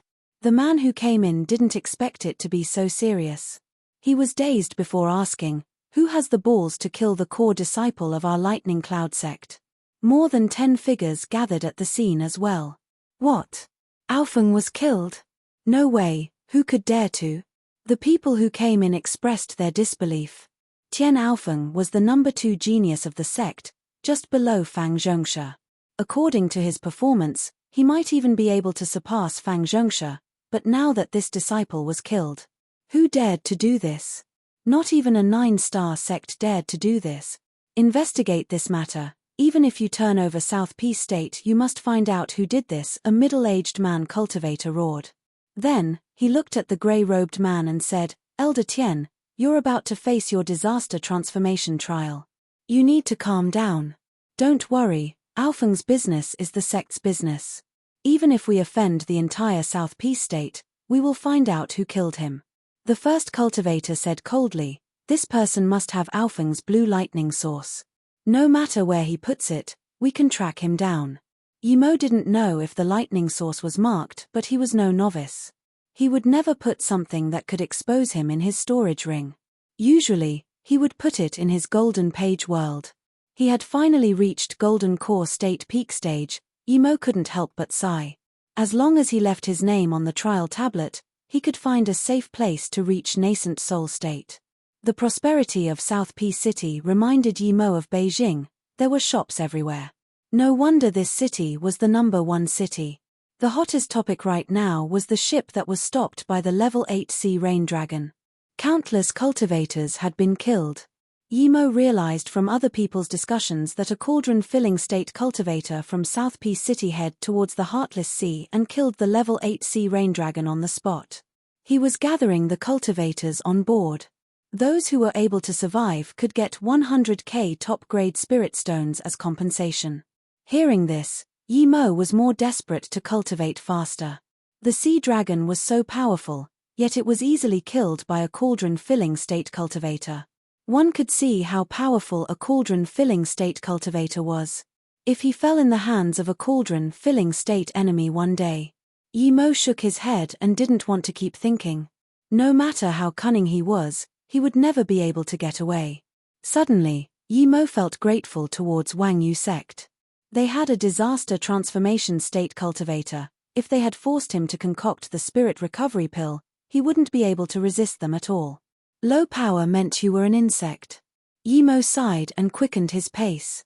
Speaker 1: man who came in didn't expect it to be so serious. He was dazed before asking, who has the balls to kill the core disciple of our lightning cloud sect? More than 10 figures gathered at the scene as well. What? Aofeng was killed? No way, who could dare to? The people who came in expressed their disbelief. Tian Aofeng was the number 2 genius of the sect, just below Fang Zhongsha. According to his performance, he might even be able to surpass Fang Zhongsha, but now that this disciple was killed, who dared to do this? Not even a 9-star sect dared to do this. Investigate this matter. Even if you turn over South Peace State, you must find out who did this, a middle-aged man cultivator roared. Then, he looked at the grey-robed man and said, Elder Tian, you're about to face your disaster transformation trial. You need to calm down. Don't worry, Aofeng's business is the sect's business. Even if we offend the entire South Peace State, we will find out who killed him. The first cultivator said coldly, this person must have Aofeng's blue lightning source. No matter where he puts it, we can track him down. Yimo didn't know if the lightning source was marked, but he was no novice. He would never put something that could expose him in his storage ring. Usually, he would put it in his golden page world. He had finally reached golden core state peak stage. Yimo couldn't help but sigh. As long as he left his name on the trial tablet, he could find a safe place to reach nascent soul state. The prosperity of South Peace City reminded Yimo of Beijing. There were shops everywhere. No wonder this city was the number 1 city. The hottest topic right now was the ship that was stopped by the level 8 sea rain dragon. Countless cultivators had been killed. Yimo realized from other people's discussions that a cauldron-filling state cultivator from South Peace City headed towards the Heartless Sea and killed the level 8 sea rain dragon on the spot. He was gathering the cultivators on board. Those who were able to survive could get 100k top-grade spirit stones as compensation. Hearing this, Yimo was more desperate to cultivate faster. The sea dragon was so powerful, yet it was easily killed by a cauldron-filling state cultivator. One could see how powerful a cauldron-filling state cultivator was. If he fell in the hands of a cauldron-filling state enemy one day. Yimo shook his head and didn't want to keep thinking. No matter how cunning he was, he would never be able to get away. Suddenly, Yimo felt grateful towards Wang Yu sect. They had a disaster transformation state cultivator. If they had forced him to concoct the spirit recovery pill, he wouldn't be able to resist them at all. Low power meant you were an insect. Yimo sighed and quickened his pace.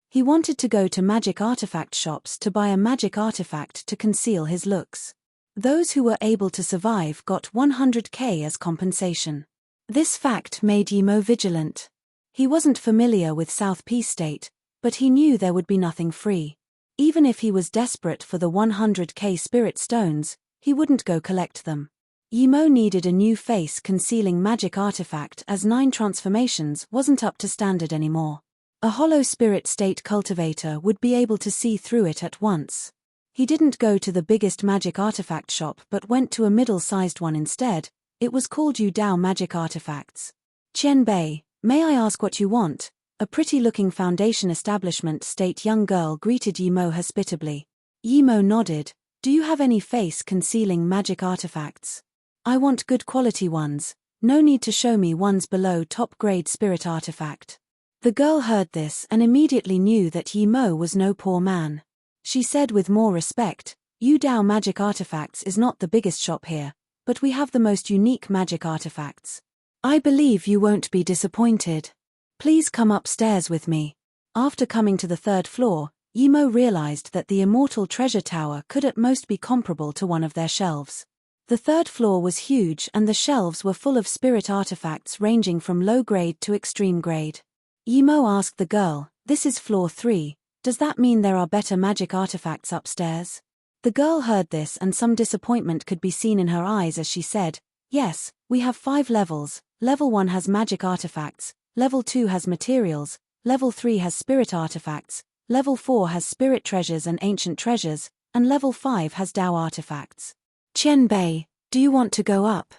Speaker 1: He wanted to go to magic artifact shops to buy a magic artifact to conceal his looks. Those who were able to survive got 100k as compensation. This fact made Yimo vigilant. He wasn't familiar with South Peace State, but he knew there would be nothing free. Even if he was desperate for the 100k spirit stones, he wouldn't go collect them. Yimo needed a new face concealing magic artifact as 9 transformations wasn't up to standard anymore. A hollow spirit state cultivator would be able to see through it at once. He didn't go to the biggest magic artifact shop but went to a middle-sized one instead. It was called Yu Dao Magic Artifacts. Qian Bei, may I ask what you want? A pretty-looking foundation establishment state young girl greeted Yimo hospitably. Yimo nodded. Do you have any face concealing magic artifacts? I want good quality ones. No need to show me ones below top-grade spirit artifact. The girl heard this and immediately knew that Yimo was no poor man. She said with more respect, Yu Dao Magic Artifacts is not the biggest shop here, but we have the most unique magic artifacts. I believe you won't be disappointed. Please come upstairs with me. After coming to the 3rd floor, Yimo realized that the Immortal Treasure Tower could at most be comparable to one of their shelves. The 3rd floor was huge and the shelves were full of spirit artifacts ranging from low grade to extreme grade. Yimo asked the girl, this is floor 3, does that mean there are better magic artifacts upstairs? The girl heard this and some disappointment could be seen in her eyes as she said, yes, we have 5 levels, level 1 has magic artifacts, Level 2 has materials, Level 3 has spirit artifacts, Level 4 has spirit treasures and ancient treasures, and Level 5 has Dao artifacts. Qianbei, do you want to go up?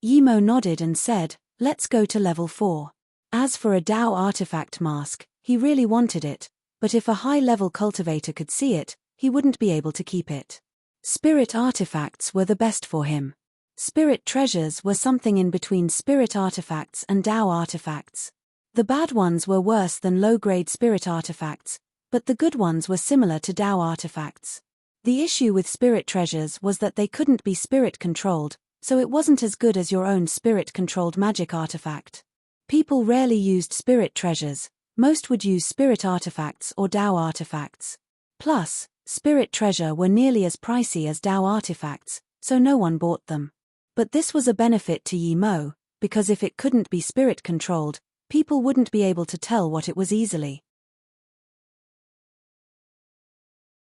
Speaker 1: Yimo nodded and said, let's go to Level 4. As for a Dao artifact mask, he really wanted it, but if a high-level cultivator could see it, he wouldn't be able to keep it. Spirit artifacts were the best for him. Spirit treasures were something in between spirit artifacts and Dao artifacts. The bad ones were worse than low-grade spirit artifacts, but the good ones were similar to Dao artifacts. The issue with spirit treasures was that they couldn't be spirit-controlled, so it wasn't as good as your own spirit-controlled magic artifact. People rarely used spirit treasures, most would use spirit artifacts or Dao artifacts. Plus, spirit treasure were nearly as pricey as Dao artifacts, so no one bought them. But this was a benefit to Yimo, because if it couldn't be spirit-controlled, people wouldn't be able to tell what it was easily.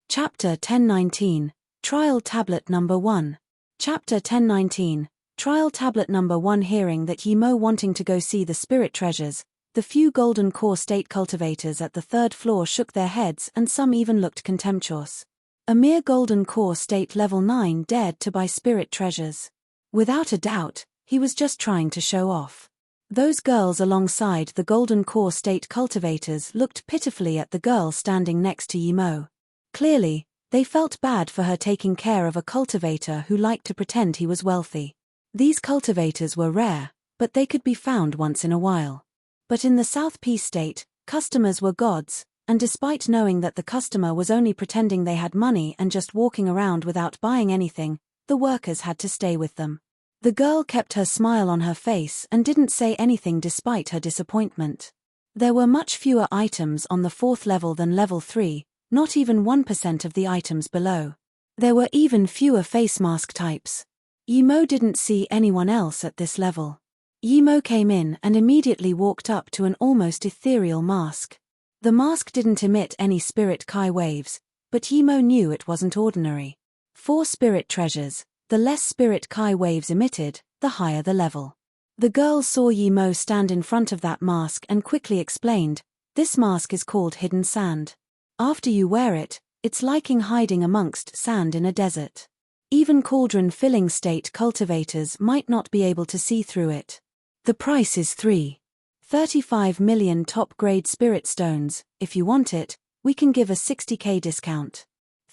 Speaker 1: Chapter 1019, Trial Tablet Number 1. Chapter 1019, Trial Tablet Number 1. Hearing that Yimo wanting to go see the spirit treasures, the few golden core state cultivators at the third floor shook their heads and some even looked contemptuous. A mere golden core state level 9 dared to buy spirit treasures. Without a doubt, he was just trying to show off. Those girls alongside the golden core state cultivators looked pitifully at the girl standing next to Yimo. Clearly, they felt bad for her taking care of a cultivator who liked to pretend he was wealthy. These cultivators were rare, but they could be found once in a while. But in the South Peace State, customers were gods, and despite knowing that the customer was only pretending they had money and just walking around without buying anything, the workers had to stay with them. The girl kept her smile on her face and didn't say anything despite her disappointment. There were much fewer items on the 4th level than level 3, not even 1% of the items below. There were even fewer face mask types. Yimo didn't see anyone else at this level. Yimo came in and immediately walked up to an almost ethereal mask. The mask didn't emit any spirit Kai waves, but Yimo knew it wasn't ordinary. 4 spirit treasures, the less spirit Kai waves emitted, the higher the level. The girl saw Yimo stand in front of that mask and quickly explained, this mask is called hidden sand. After you wear it, it's like hiding amongst sand in a desert. Even cauldron-filling state cultivators might not be able to see through it. The price is 3.35 million top-grade spirit stones. If you want it, we can give a 60k discount.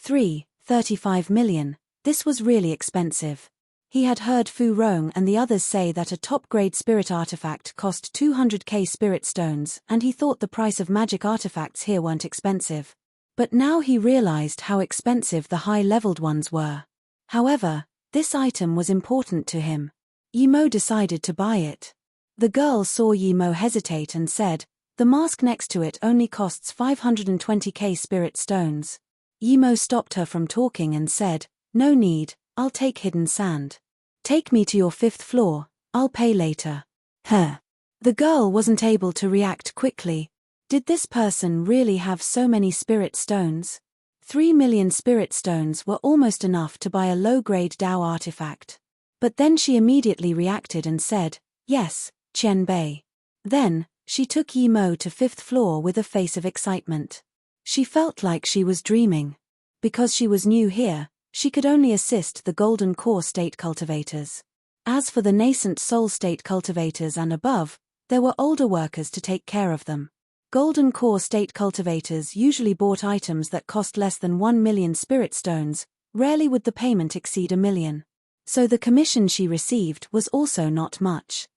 Speaker 1: 3.35 million. This was really expensive. He had heard Fu Rong and the others say that a top-grade spirit artifact cost 200k spirit stones, and he thought the price of magic artifacts here weren't expensive. But now he realized how expensive the high-leveled ones were. However, this item was important to him. Yimo decided to buy it. The girl saw Yimo hesitate and said, the mask next to it only costs 520k spirit stones. Yimo stopped her from talking and said, no need, I'll take hidden sand. Take me to your 5th floor, I'll pay later. The girl wasn't able to react quickly. Did this person really have so many spirit stones? 3 million spirit stones were almost enough to buy a low-grade Dao artifact. But then she immediately reacted and said, yes, Qianbei. Then, she took Yimo to 5th floor with a face of excitement. She felt like she was dreaming. Because she was new here, she could only assist the golden core state cultivators. As for the nascent soul state cultivators and above, there were older workers to take care of them. Golden core state cultivators usually bought items that cost less than 1 million spirit stones, rarely would the payment exceed 1 million. So the commission she received was also not much.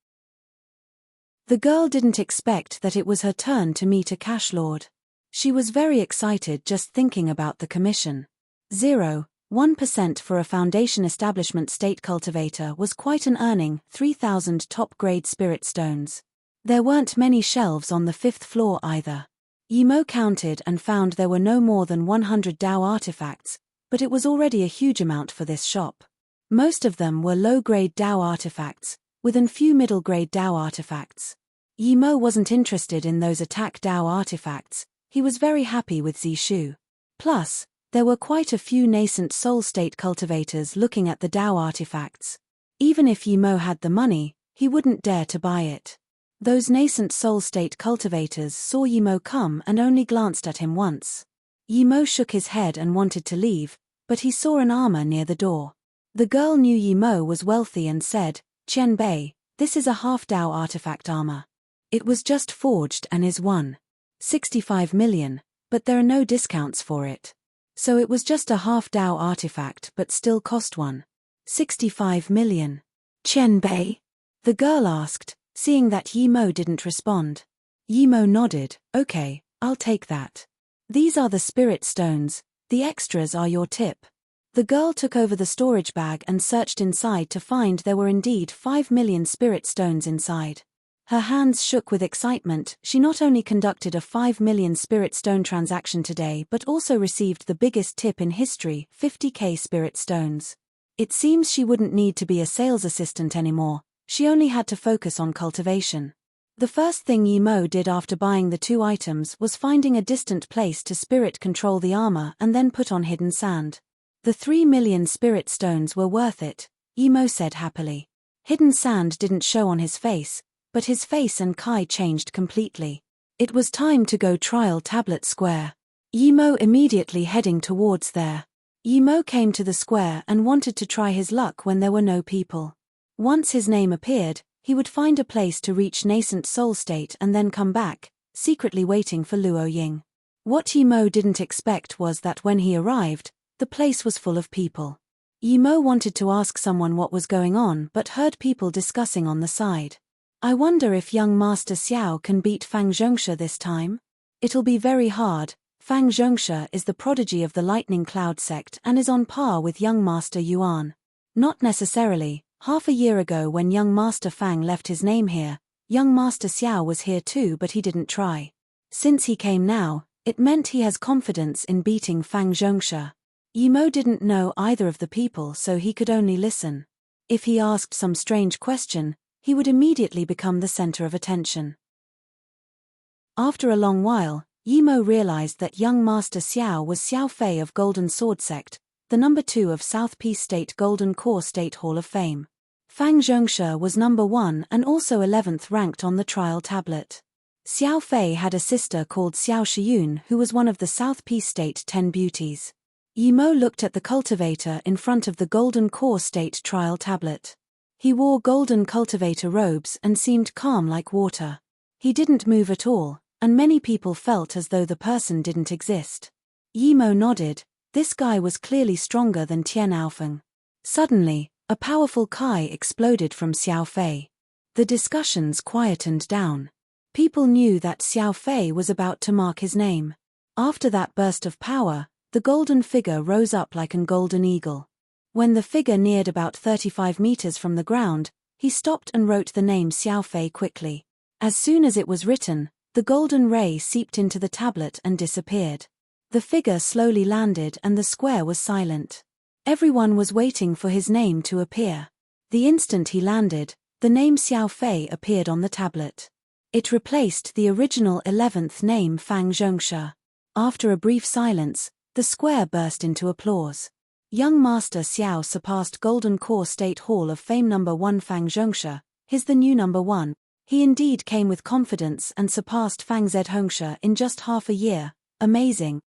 Speaker 1: The girl didn't expect that it was her turn to meet a cash lord. She was very excited just thinking about the commission. 0.1% for a foundation establishment state cultivator was quite an earning, 3,000 top-grade spirit stones. There weren't many shelves on the 5th floor either. Yimo counted and found there were no more than 100 Dao artifacts, but it was already a huge amount for this shop. Most of them were low-grade Dao artifacts, with a few middle-grade Dao artifacts. Yimo wasn't interested in those attack Dao artifacts, he was very happy with Zishu. Plus, there were quite a few nascent soul state cultivators looking at the Dao artifacts. Even if Yimo had the money, he wouldn't dare to buy it. Those nascent soul state cultivators saw Yimo come and only glanced at him once. Yimo shook his head and wanted to leave, but he saw an armor near the door. The girl knew Yimo was wealthy and said, "Qian Bei, this is a half-Dao artifact armor. It was just forged and is 1.65 million, but there are no discounts for it. So it was just a half-Dao artifact but still cost 1.65 million. Qian Bei?" the girl asked, seeing that Yimo didn't respond. Yimo nodded, "Okay, I'll take that. These are the spirit stones, the extras are your tip." The girl took over the storage bag and searched inside to find there were indeed 5 million spirit stones inside. Her hands shook with excitement. She not only conducted a 5 million spirit stone transaction today but also received the biggest tip in history, 50k spirit stones. It seems she wouldn't need to be a sales assistant anymore, she only had to focus on cultivation. The first thing Yimo did after buying the 2 items was finding a distant place to spirit control the armor and then put on hidden sand. The 3 million spirit stones were worth it, Yimo said happily. Hidden sand didn't show on his face, but his face and Kai changed completely. It was time to go trial tablet square. Yimo immediately heading towards there. Yimo came to the square and wanted to try his luck when there were no people. Once his name appeared, he would find a place to reach nascent soul state and then come back, secretly waiting for Luo Ying. What Yimo didn't expect was that when he arrived, the place was full of people. Yimo wanted to ask someone what was going on but heard people discussing on the side. "I wonder if young Master Xiao can beat Fang Zhongsha this time? It'll be very hard. Fang Zhongsha is the prodigy of the Lightning Cloud sect and is on par with young Master Yuan." Not necessarily. Half a year ago when young Master Fang left his name here, young Master Xiao was here too but he didn't try. Since he came now, it meant he has confidence in beating Fang Zhongsha. Yimo didn't know either of the people so he could only listen. If he asked some strange question, he would immediately become the center of attention. After a long while, Yimo realized that young Master Xiao was Xiao Fei of Golden Sword Sect, the number 2 of South Peace State Golden Core State Hall of Fame. Fang Zhongsha was number 1 and also 11th ranked on the trial tablet. Xiao Fei had a sister called Xiao Shiyun who was one of the South Peace State 10 beauties. Yimo looked at the cultivator in front of the Golden Core State trial tablet. He wore golden cultivator robes and seemed calm like water. He didn't move at all, and many people felt as though the person didn't exist. Yimo nodded. This guy was clearly stronger than Tian Aofeng. Suddenly, a powerful Kai exploded from Xiao Fei. The discussions quietened down. People knew that Xiao Fei was about to mark his name. After that burst of power, the golden figure rose up like an golden eagle. When the figure neared about 35 meters from the ground, he stopped and wrote the name Xiao Fei quickly. As soon as it was written, the golden ray seeped into the tablet and disappeared. The figure slowly landed and the square was silent. Everyone was waiting for his name to appear. The instant he landed, the name Xiao Fei appeared on the tablet. It replaced the original 11th name Fang Zhongsha. After a brief silence, the square burst into applause. Young Master Xiao surpassed Golden Core State Hall of Fame number 1 Fang Zhongsha, he's the new number 1. He indeed came with confidence and surpassed Fang Zhongsha in just half a year. Amazing.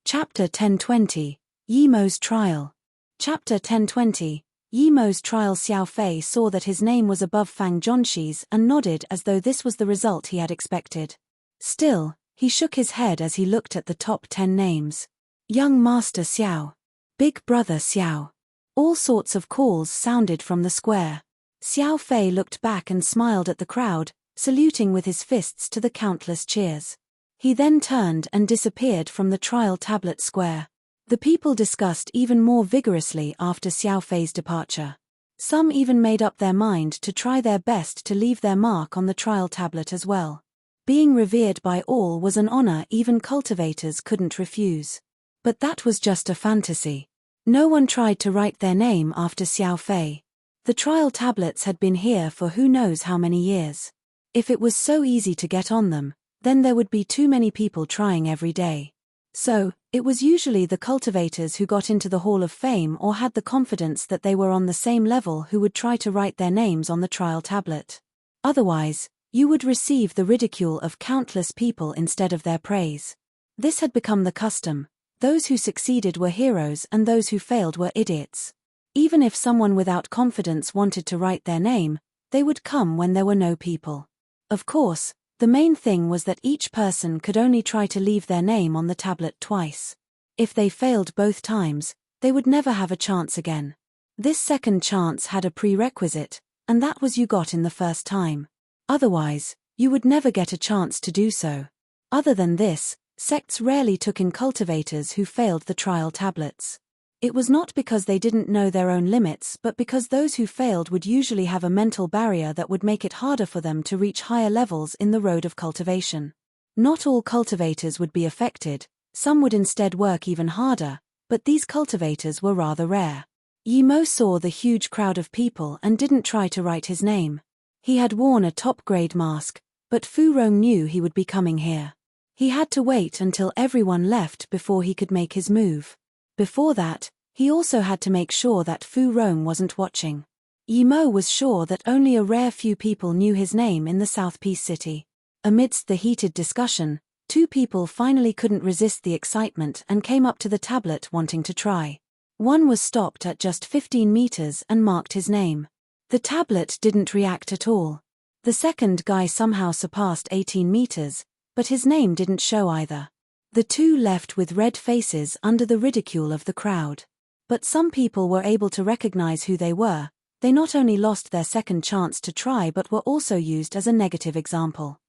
Speaker 1: Chapter 1020, Yimo's Trial. Chapter 1020, Yimo's Trial. Xiao Fei saw that his name was above Fang Zhongshi's and nodded as though this was the result he had expected. Still, he shook his head as he looked at the top 10 names. Young Master Xiao. Big Brother Xiao. All sorts of calls sounded from the square. Xiao Fei looked back and smiled at the crowd, saluting with his fists to the countless cheers. He then turned and disappeared from the trial tablet square. The people discussed even more vigorously after Xiao Fei's departure. Some even made up their mind to try their best to leave their mark on the trial tablet as well. Being revered by all was an honor even cultivators couldn't refuse. But that was just a fantasy. No one tried to write their name after Xiao Fei. The trial tablets had been here for who knows how many years. If it was so easy to get on them, then there would be too many people trying every day. So, It was usually the cultivators who got into the Hall of Fame or had the confidence that they were on the same level who would try to write their names on the trial tablet. Otherwise, you would receive the ridicule of countless people instead of their praise. This had become the custom. Those who succeeded were heroes and those who failed were idiots. Even if someone without confidence wanted to write their name, they would come when there were no people. Of course, the main thing was that each person could only try to leave their name on the tablet twice. If they failed both times, they would never have a chance again. This second chance had a prerequisite, and that was you got in the first time. Otherwise, you would never get a chance to do so. Other than this, sects rarely took in cultivators who failed the trial tablets. It was not because they didn't know their own limits but because those who failed would usually have a mental barrier that would make it harder for them to reach higher levels in the road of cultivation. Not all cultivators would be affected, some would instead work even harder, but these cultivators were rather rare. Yi Mo saw the huge crowd of people and didn't try to write his name. He had worn a top-grade mask, but Fu Rong knew he would be coming here. He had to wait until everyone left before he could make his move. Before that, he also had to make sure that Fu Rong wasn't watching. Yi Mo was sure that only a rare few people knew his name in the South Peace City. Amidst the heated discussion, two people finally couldn't resist the excitement and came up to the tablet wanting to try. One was stopped at just 15 meters and marked his name. The tablet didn't react at all. The second guy somehow surpassed 18 meters, but his name didn't show either. The two left with red faces under the ridicule of the crowd. But some people were able to recognize who they were. They not only lost their second chance to try but were also used as a negative example.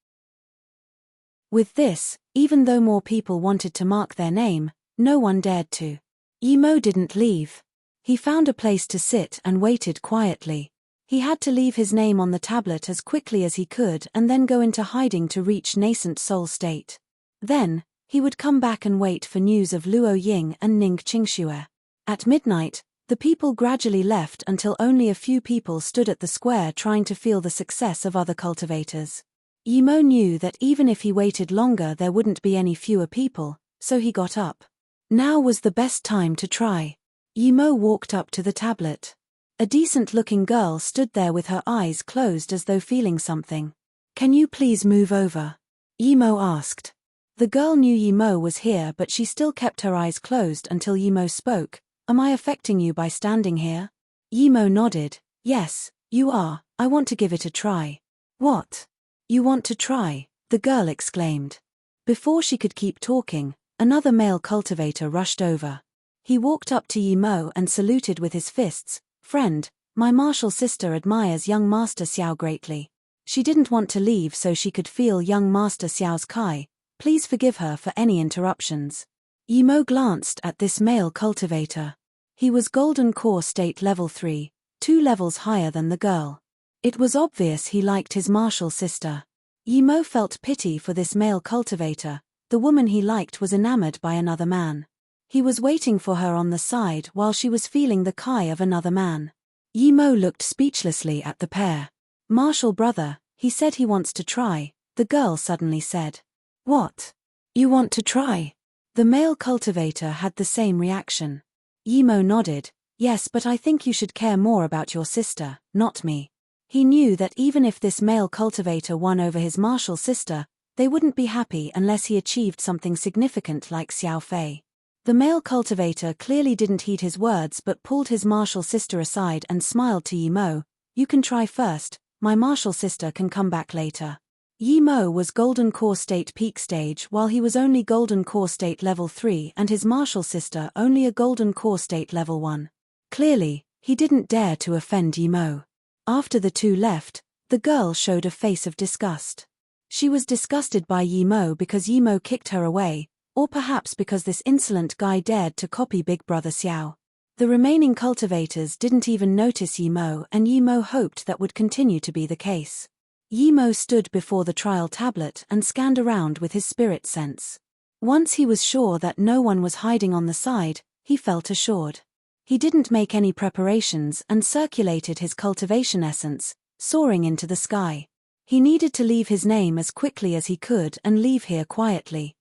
Speaker 1: With this, even though more people wanted to mark their name, no one dared to. Yi Mo didn't leave. He found a place to sit and waited quietly. He had to leave his name on the tablet as quickly as he could and then go into hiding to reach nascent soul state. Then, he would come back and wait for news of Luo Ying and Ning Qingxue. At midnight, the people gradually left until only a few people stood at the square trying to feel the success of other cultivators. Yi Mo knew that even if he waited longer there wouldn't be any fewer people, so he got up. Now was the best time to try. Yi Mo walked up to the tablet. A decent-looking girl stood there with her eyes closed as though feeling something. "Can you please move over?" Yi Mo asked. The girl knew Yi Mo was here but she still kept her eyes closed until Yi Mo spoke. "Am I affecting you by standing here?" Yi Mo nodded. "Yes, you are. I want to give it a try." "What? You want to try?" the girl exclaimed. Before she could keep talking, another male cultivator rushed over. He walked up to Yi Mo and saluted with his fists. "Friend, my martial sister admires young Master Xiao greatly. She didn't want to leave so she could feel young Master Xiao's kai. Please forgive her for any interruptions." Yi Mo glanced at this male cultivator. He was Golden Core State Level 3, 2 levels higher than the girl. It was obvious he liked his martial sister. Yi Mo felt pity for this male cultivator. The woman he liked was enamored by another man. He was waiting for her on the side while she was feeling the kai of another man. Yi Mo looked speechlessly at the pair. "Martial brother, he said he wants to try," the girl suddenly said. "What? You want to try?" The male cultivator had the same reaction. Yi Mo nodded. "Yes, but I think you should care more about your sister, not me." He knew that even if this male cultivator won over his martial sister, they wouldn't be happy unless he achieved something significant like Xiao Fei. The male cultivator clearly didn't heed his words but pulled his martial sister aside and smiled to Yi Mo. "You can try first, my martial sister can come back later." Yi Mo was Golden Core State Peak Stage while he was only Golden Core State Level 3 and his martial sister only a Golden Core State Level 1. Clearly, he didn't dare to offend Yi Mo. After the two left, the girl showed a face of disgust. She was disgusted by Yi Mo because Yi Mo kicked her away, or perhaps because this insolent guy dared to copy Big Brother Xiao. The remaining cultivators didn't even notice Yi Mo and Yi Mo hoped that would continue to be the case. Yi Mo stood before the trial tablet and scanned around with his spirit sense. Once he was sure that no one was hiding on the side, he felt assured. He didn't make any preparations and circulated his cultivation essence, soaring into the sky. He needed to leave his name as quickly as he could and leave here quietly.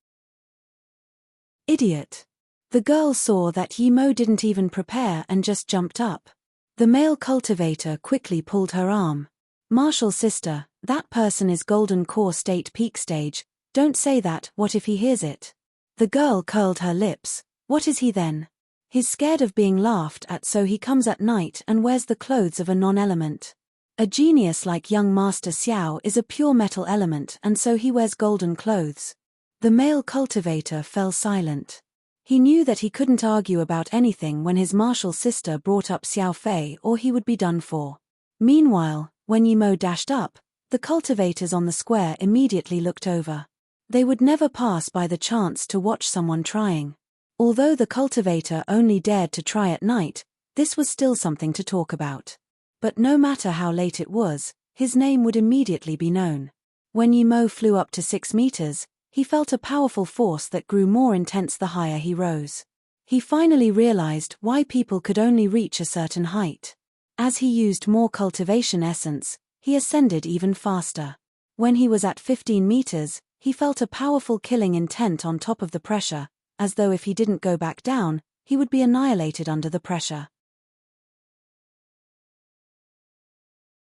Speaker 1: "Idiot. The girl saw that Yimo didn't even prepare and just jumped up. The male cultivator quickly pulled her arm. "Martial sister, that person is Golden Core State Peak Stage. Don't say that, what if he hears it?" The girl curled her lips. "What is he then?" "He's scared of being laughed at, so he comes at night and wears the clothes of a non-element. A genius like young Master Xiao is a pure metal element, and so he wears golden clothes." The male cultivator fell silent. He knew that he couldn't argue about anything when his martial sister brought up Xiao Fei, or he would be done for. Meanwhile, when Yimo dashed up, the cultivators on the square immediately looked over. They would never pass by the chance to watch someone trying. Although the cultivator only dared to try at night, this was still something to talk about. But no matter how late it was, his name would immediately be known. When Yimo flew up to 6 meters, he felt a powerful force that grew more intense the higher he rose. He finally realized why people could only reach a certain height. As he used more cultivation essence, he ascended even faster. When he was at 15 meters, he felt a powerful killing intent on top of the pressure, as though if he didn't go back down, he would be annihilated under the pressure.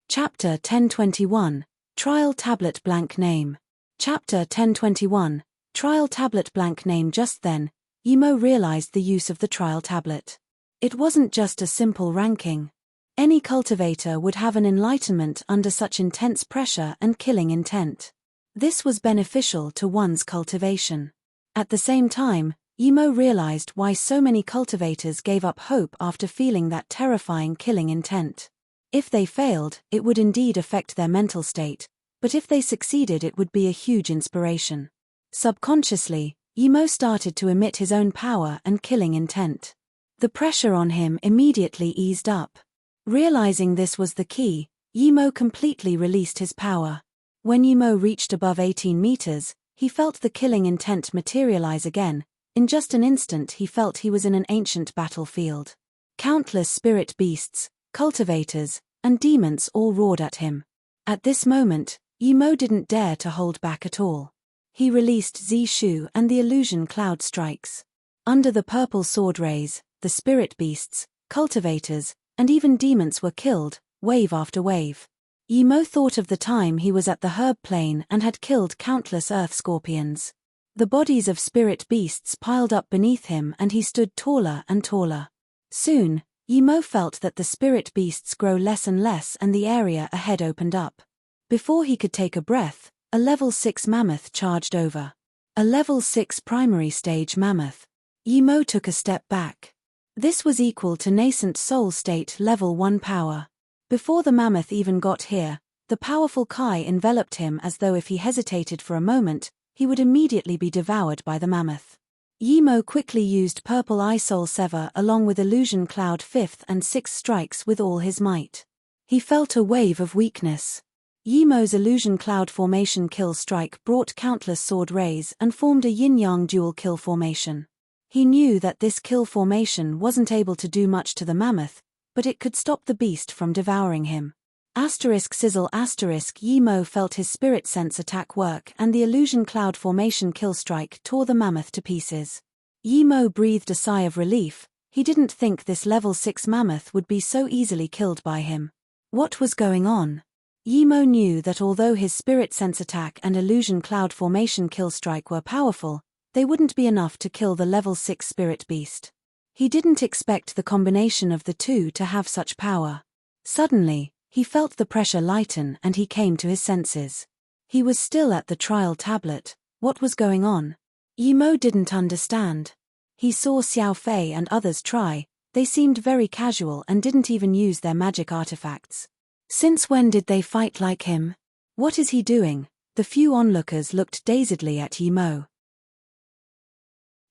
Speaker 1: Chapter 1021, Trial Tablet Blank Name. Chapter 1021, Trial Tablet Blank Name. Just then, Yimo realized the use of the trial tablet. It wasn't just a simple ranking. Any cultivator would have an enlightenment under such intense pressure and killing intent. This was beneficial to one's cultivation. At the same time, Yimo realized why so many cultivators gave up hope after feeling that terrifying killing intent. If they failed, it would indeed affect their mental state, but if they succeeded, it would be a huge inspiration. Subconsciously, Yimo started to emit his own power and killing intent. The pressure on him immediately eased up. Realizing this was the key, Yimo completely released his power. When Yimo reached above 18 meters, he felt the killing intent materialize again. In just an instant he felt he was in an ancient battlefield. Countless spirit beasts, cultivators, and demons all roared at him. At this moment, Yimo didn't dare to hold back at all. He released Zishu and the illusion cloud strikes. Under the purple sword rays, the spirit beasts, cultivators, and even demons were killed, wave after wave. Yimo thought of the time he was at the herb plain and had killed countless earth scorpions. The bodies of spirit beasts piled up beneath him and he stood taller and taller. Soon, Yimo felt that the spirit beasts grow less and less and the area ahead opened up. Before he could take a breath, a level 6 mammoth charged over. A level 6 primary stage mammoth. Yimo took a step back. This was equal to nascent soul state level 1 power. Before the mammoth even got here, the powerful Kai enveloped him as though if he hesitated for a moment, he would immediately be devoured by the mammoth. Yimo quickly used Purple Eye Soul Sever along with Illusion Cloud 5th and 6th strikes with all his might. He felt a wave of weakness. Yimo's Illusion Cloud Formation Kill Strike brought countless sword rays and formed a yin-yang dual kill formation. He knew that this kill formation wasn't able to do much to the mammoth, but it could stop the beast from devouring him. Sizzle *. Yimo felt his spirit sense attack work and the Illusion Cloud Formation Kill Strike tore the mammoth to pieces. Yimo breathed a sigh of relief. He didn't think this level 6 mammoth would be so easily killed by him. What was going on? Yimo knew that although his spirit sense attack and Illusion Cloud Formation Kill Strike were powerful, they wouldn't be enough to kill the level 6 spirit beast. He didn't expect the combination of the two to have such power. Suddenly, he felt the pressure lighten and he came to his senses. He was still at the trial tablet. What was going on? Yimo didn't understand. He saw Xiao Fei and others try. They seemed very casual and didn't even use their magic artifacts. Since when did they fight like him? What is he doing? The few onlookers looked dazedly at Yimo.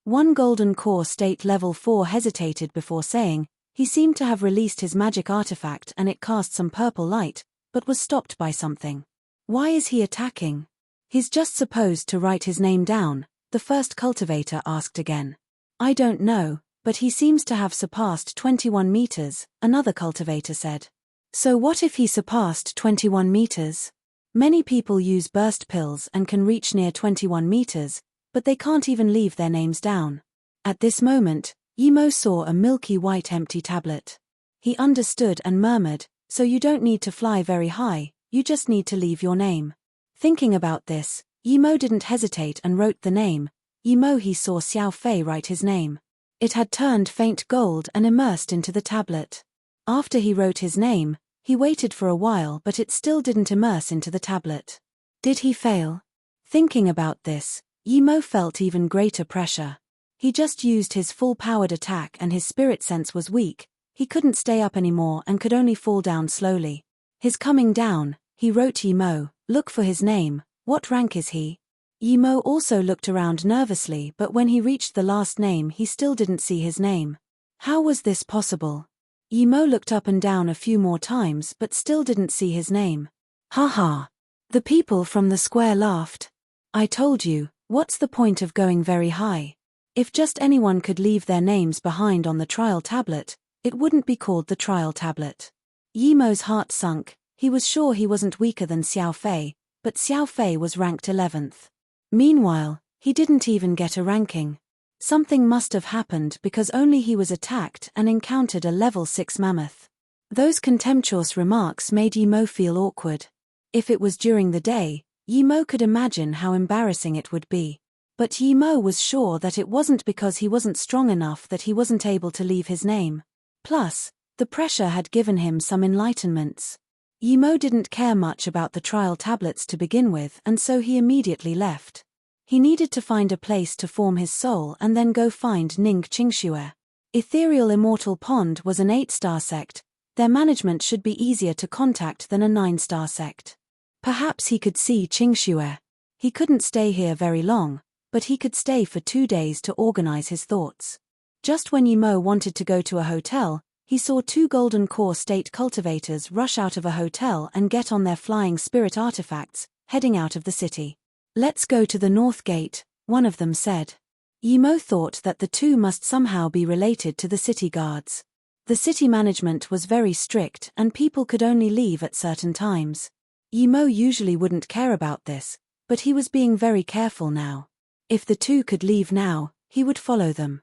Speaker 1: One Golden Core State Level 4 hesitated before saying, he seemed to have released his magic artifact and it cast some purple light, but was stopped by something. Why is he attacking? He's just supposed to write his name down, the first cultivator asked again. I don't know, but he seems to have surpassed 21 meters, another cultivator said. So what if he surpassed 21 meters? Many people use burst pills and can reach near 21 meters, but they can't even leave their names down. At this moment, Yimo saw a milky white empty tablet. He understood and murmured, "So you don't need to fly very high, you just need to leave your name." Thinking about this, Yimo didn't hesitate and wrote the name. Yimo he saw Xiao Fei write his name. It had turned faint gold and immersed into the tablet. After he wrote his name, he waited for a while but it still didn't immerse into the tablet. Did he fail? Thinking about this, Yimo felt even greater pressure. He just used his full-powered attack and his spirit sense was weak, he couldn't stay up anymore and could only fall down slowly. His coming down, he wrote Yimo, "Look for his name, what rank is he?" Yimo also looked around nervously but when he reached the last name he still didn't see his name. How was this possible? Yimo looked up and down a few more times but still didn't see his name. "Ha ha!" The people from the square laughed. "I told you, what's the point of going very high? If just anyone could leave their names behind on the trial tablet, it wouldn't be called the trial tablet." Yimo's heart sunk, he was sure he wasn't weaker than Xiao Fei, but Xiao Fei was ranked 11th. Meanwhile, he didn't even get a ranking. Something must have happened because only he was attacked and encountered a level 6 mammoth. Those contemptuous remarks made Yimo feel awkward. If it was during the day, Yimo could imagine how embarrassing it would be. But Yimo was sure that it wasn't because he wasn't strong enough that he wasn't able to leave his name. Plus, the pressure had given him some enlightenments. Yimo didn't care much about the trial tablets to begin with and so he immediately left. He needed to find a place to form his soul and then go find Ning Qingxue. Ethereal Immortal Pond was an 8-star sect, their management should be easier to contact than a 9-star sect. Perhaps he could see Qingxue. He couldn't stay here very long, but he could stay for 2 days to organize his thoughts. Just when Yimo wanted to go to a hotel, he saw 2 golden core state cultivators rush out of a hotel and get on their flying spirit artifacts, heading out of the city. "Let's go to the North Gate," one of them said. Yimo thought that the two must somehow be related to the city guards. The city management was very strict and people could only leave at certain times. Yimo usually wouldn't care about this, but he was being very careful now. If the two could leave now, he would follow them.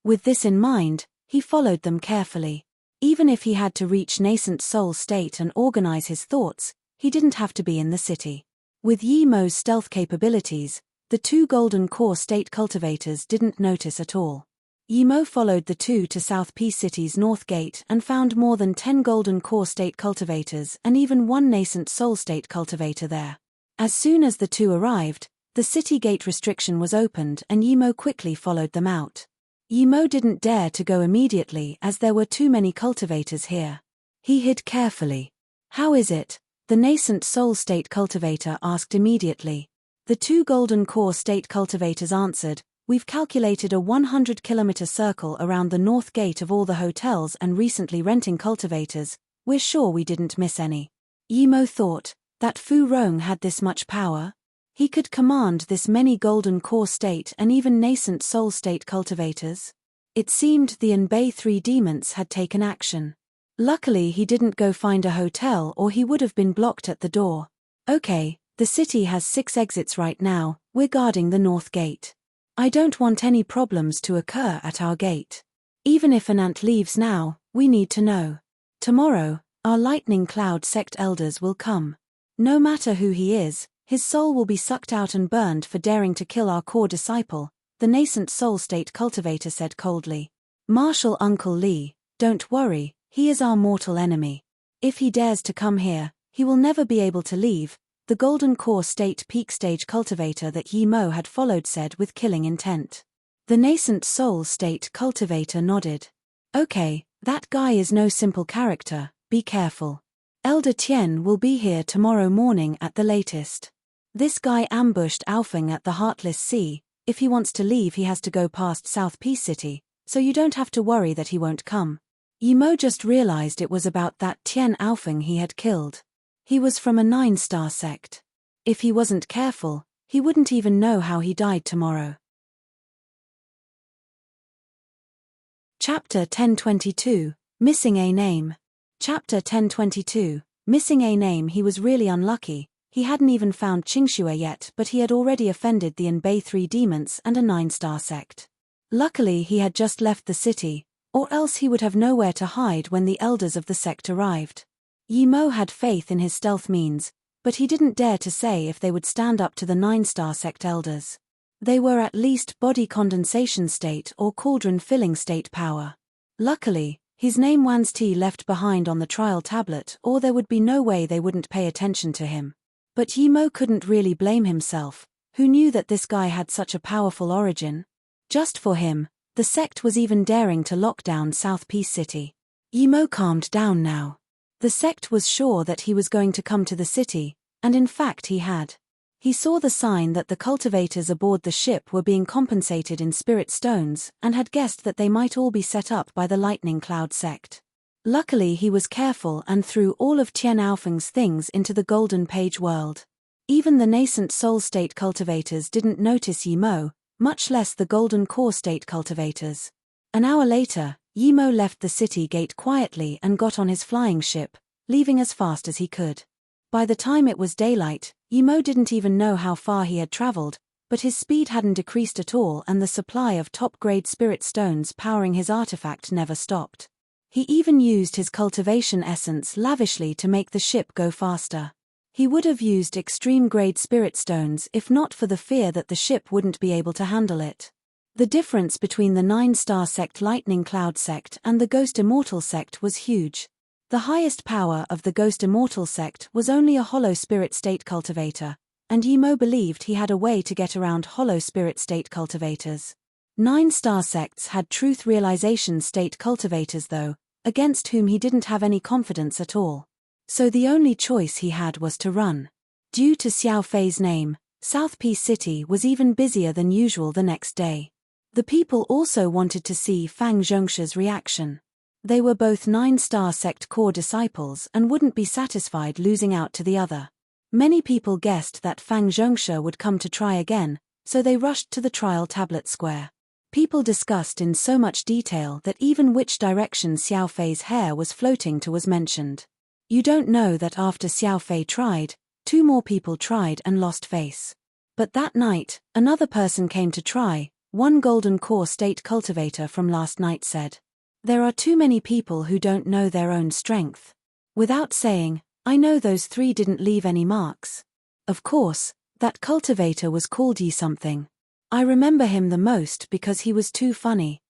Speaker 1: With this in mind, he followed them carefully. Even if he had to reach nascent soul state and organize his thoughts, he didn't have to be in the city. With Yimo's stealth capabilities, the 2 golden core state cultivators didn't notice at all. Yimo followed the 2 to South Peace City's North Gate and found more than 10 golden core state cultivators and even 1 nascent soul state cultivator there. As soon as the 2 arrived, the city gate restriction was opened and Yimo quickly followed them out. Yimo didn't dare to go immediately as there were too many cultivators here. He hid carefully. "How is it?" the nascent soul state cultivator asked immediately. The 2 golden core state cultivators answered, "We've calculated a 100-kilometer circle around the North Gate of all the hotels and recently renting cultivators, we're sure we didn't miss any." Yimo thought, that Fu Rong had this much power? He could command this many golden core state and even nascent soul state cultivators? It seemed the Enbei 3 demons had taken action. Luckily he didn't go find a hotel or he would have been blocked at the door. "Okay, the city has 6 exits right now, we're guarding the North Gate. I don't want any problems to occur at our gate. Even if an ant leaves now, we need to know. Tomorrow, our Lightning Cloud sect elders will come. No matter who he is, his soul will be sucked out and burned for daring to kill our core disciple," the nascent soul state cultivator said coldly. "Marshal Uncle Lee, don't worry, he is our mortal enemy. If he dares to come here, he will never be able to leave," the golden core state peak stage cultivator that Yimo had followed said with killing intent. The nascent soul state cultivator nodded. "Okay, that guy is no simple character, be careful. Elder Tian will be here tomorrow morning at the latest. This guy ambushed Alfeng at the Heartless Sea, if he wants to leave he has to go past South Peace City, so you don't have to worry that he won't come." Yimo just realized it was about that Tian Alfeng he had killed. He was from a 9-star sect. If he wasn't careful, he wouldn't even know how he died tomorrow. Chapter 1022, Missing a Name. Chapter 1022, Missing a Name. He was really unlucky. He hadn't even found Qingshui yet, but he had already offended the Anbei 3 demons and a 9-star sect. Luckily he had just left the city, or else he would have nowhere to hide when the elders of the sect arrived. Yi Mo had faith in his stealth means, but he didn't dare to say if they would stand up to the 9-star sect elders. They were at least body condensation state or cauldron filling state power. Luckily, his name Wansti left behind on the trial tablet, or there would be no way they wouldn't pay attention to him. But Yi Mo couldn't really blame himself, who knew that this guy had such a powerful origin. Just for him, the sect was even daring to lock down South Peace City. Yi Mo calmed down now. The sect was sure that he was going to come to the city, and in fact he had. He saw the sign that the cultivators aboard the ship were being compensated in spirit stones and had guessed that they might all be set up by the Lightning Cloud sect. Luckily he was careful and threw all of Tian Aofeng's things into the Golden Page world. Even the nascent soul state cultivators didn't notice Yi Mo, much less the Golden Core state cultivators. An hour later, Yi Mo left the city gate quietly and got on his flying ship, leaving as fast as he could. By the time it was daylight, Yi Mo didn't even know how far he had traveled, but his speed hadn't decreased at all and the supply of top-grade spirit stones powering his artifact never stopped. He even used his cultivation essence lavishly to make the ship go faster. He would have used extreme-grade spirit stones if not for the fear that the ship wouldn't be able to handle it. The difference between the 9-star sect Lightning Cloud sect and the Ghost Immortal sect was huge. The highest power of the Ghost Immortal sect was only a hollow spirit state cultivator, and Yi Mo believed he had a way to get around hollow spirit state cultivators. 9-star sects had truth realization state cultivators though, against whom he didn't have any confidence at all. So the only choice he had was to run. Due to Xiao Fei's name, South Peace City was even busier than usual the next day. The people also wanted to see Fang Zhongsha's reaction. They were both 9-star sect core disciples and wouldn't be satisfied losing out to the other. Many people guessed that Fang Zhongsha would come to try again, so they rushed to the trial tablet square. People discussed in so much detail that even which direction Xiao Fei's hair was floating to was mentioned. You don't know that after Xiao Fei tried, 2 more people tried and lost face. But that night, another person came to try, one Golden Core state cultivator from last night said. There are too many people who don't know their own strength. Without saying, I know those 3 didn't leave any marks. Of course, that cultivator was called Yi something. I remember him the most because he was too funny.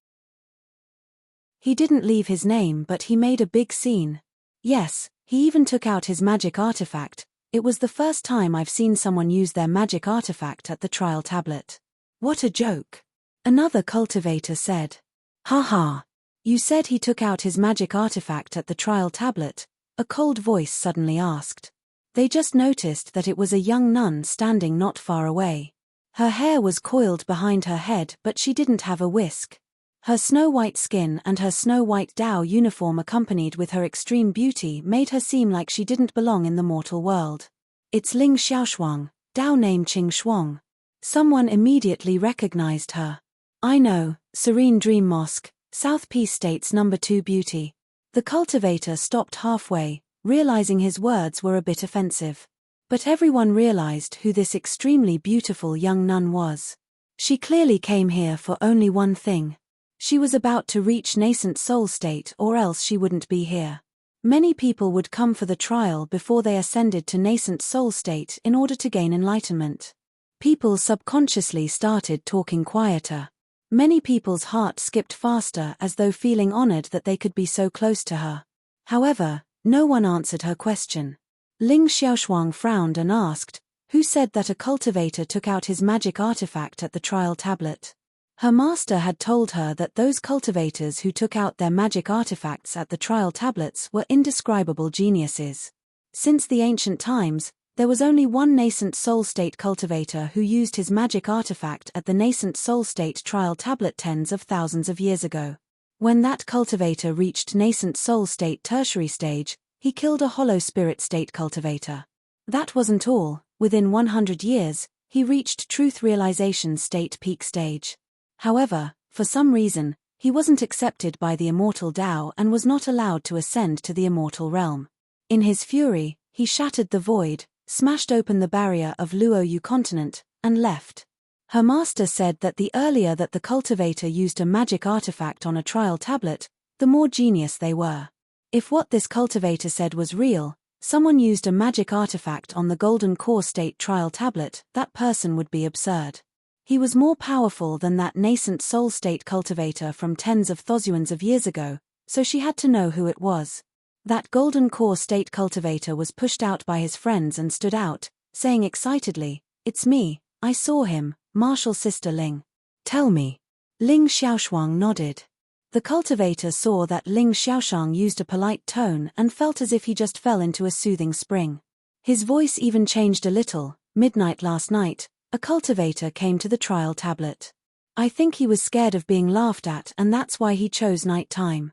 Speaker 1: He didn't leave his name but he made a big scene. Yes, he even took out his magic artifact. It was the first time I've seen someone use their magic artifact at the trial tablet. What a joke. Another cultivator said. Ha. You said he took out his magic artifact at the trial tablet, a cold voice suddenly asked. They just noticed that it was a young nun standing not far away. Her hair was coiled behind her head but she didn't have a whisk. Her snow-white skin and her snow-white Dao uniform accompanied with her extreme beauty made her seem like she didn't belong in the mortal world. It's Ling Xiaoshuang, Dao name Qing Shuang. Someone immediately recognized her. I know, Serene Dream Mosque, South Peace State's number 2 beauty. The cultivator stopped halfway, realizing his words were a bit offensive. But everyone realized who this extremely beautiful young nun was. She clearly came here for only one thing. She was about to reach nascent soul state or else she wouldn't be here. Many people would come for the trial before they ascended to nascent soul state in order to gain enlightenment. People subconsciously started talking quieter. Many people's hearts skipped faster as though feeling honored that they could be so close to her. However, no one answered her question. Ling Xiaoshuang frowned and asked, who said that a cultivator took out his magic artifact at the trial tablet? Her master had told her that those cultivators who took out their magic artifacts at the trial tablets were indescribable geniuses. Since the ancient times, there was only one nascent soul state cultivator who used his magic artifact at the nascent soul state trial tablet tens of thousands of years ago. When that cultivator reached nascent soul state tertiary stage, he killed a hollow spirit state cultivator. That wasn't all. Within 100 years, he reached truth realization state peak stage. However, for some reason, he wasn't accepted by the immortal Dao and was not allowed to ascend to the immortal realm. In his fury, he shattered the void, smashed open the barrier of Luoyu continent, and left. Her master said that the earlier that the cultivator used a magic artifact on a trial tablet, the more genius they were. If what this cultivator said was real, someone used a magic artifact on the golden core state trial tablet, that person would be absurd. He was more powerful than that nascent soul state cultivator from tens of thousands of years ago, so she had to know who it was. That golden core state cultivator was pushed out by his friends and stood out, saying excitedly, "It's me, I saw him, martial sister Ling. Tell me." Ling Xiaoshuang nodded. The cultivator saw that Ling Xiaoshuang used a polite tone and felt as if he just fell into a soothing spring. His voice even changed a little. "Midnight last night, a cultivator came to the trial tablet. I think he was scared of being laughed at and that's why he chose night time."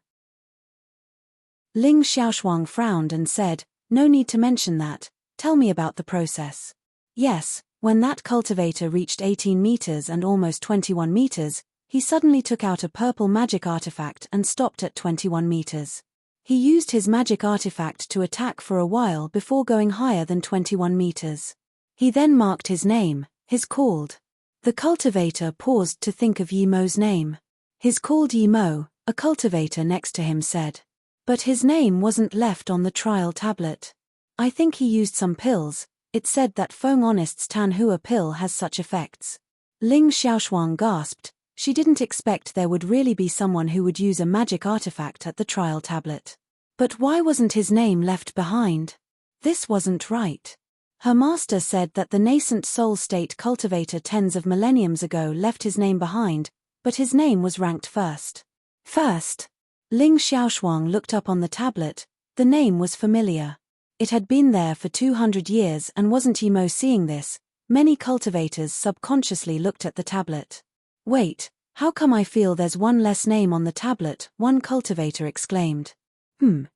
Speaker 1: Ling Xiaoshuang frowned and said, "No need to mention that, tell me about the process." Yes, when that cultivator reached 18 meters and almost 21 meters, he suddenly took out a purple magic artifact and stopped at 21 meters. He used his magic artifact to attack for a while before going higher than 21 meters. He then marked his name, his called. The cultivator paused to think of Yi Mo's name. His called Yi Mo, a cultivator next to him said. But his name wasn't left on the trial tablet. I think he used some pills. It said that Feng Honest's Tan Hua pill has such effects. Ling Xiaoshuang gasped. She didn't expect there would really be someone who would use a magic artifact at the trial tablet. But why wasn't his name left behind? This wasn't right. Her master said that the nascent soul state cultivator tens of millenniums ago left his name behind, but his name was ranked first. First. Ling Xiaoshuang looked up on the tablet. The name was familiar. It had been there for 200 years and wasn't Yi Mo seeing this? Many cultivators subconsciously looked at the tablet. "Wait, how come I feel there's one less name on the tablet?" one cultivator exclaimed.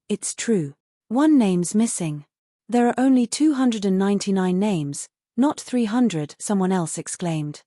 Speaker 1: It's true. One name's missing. There are only 299 names, not 300, someone else exclaimed.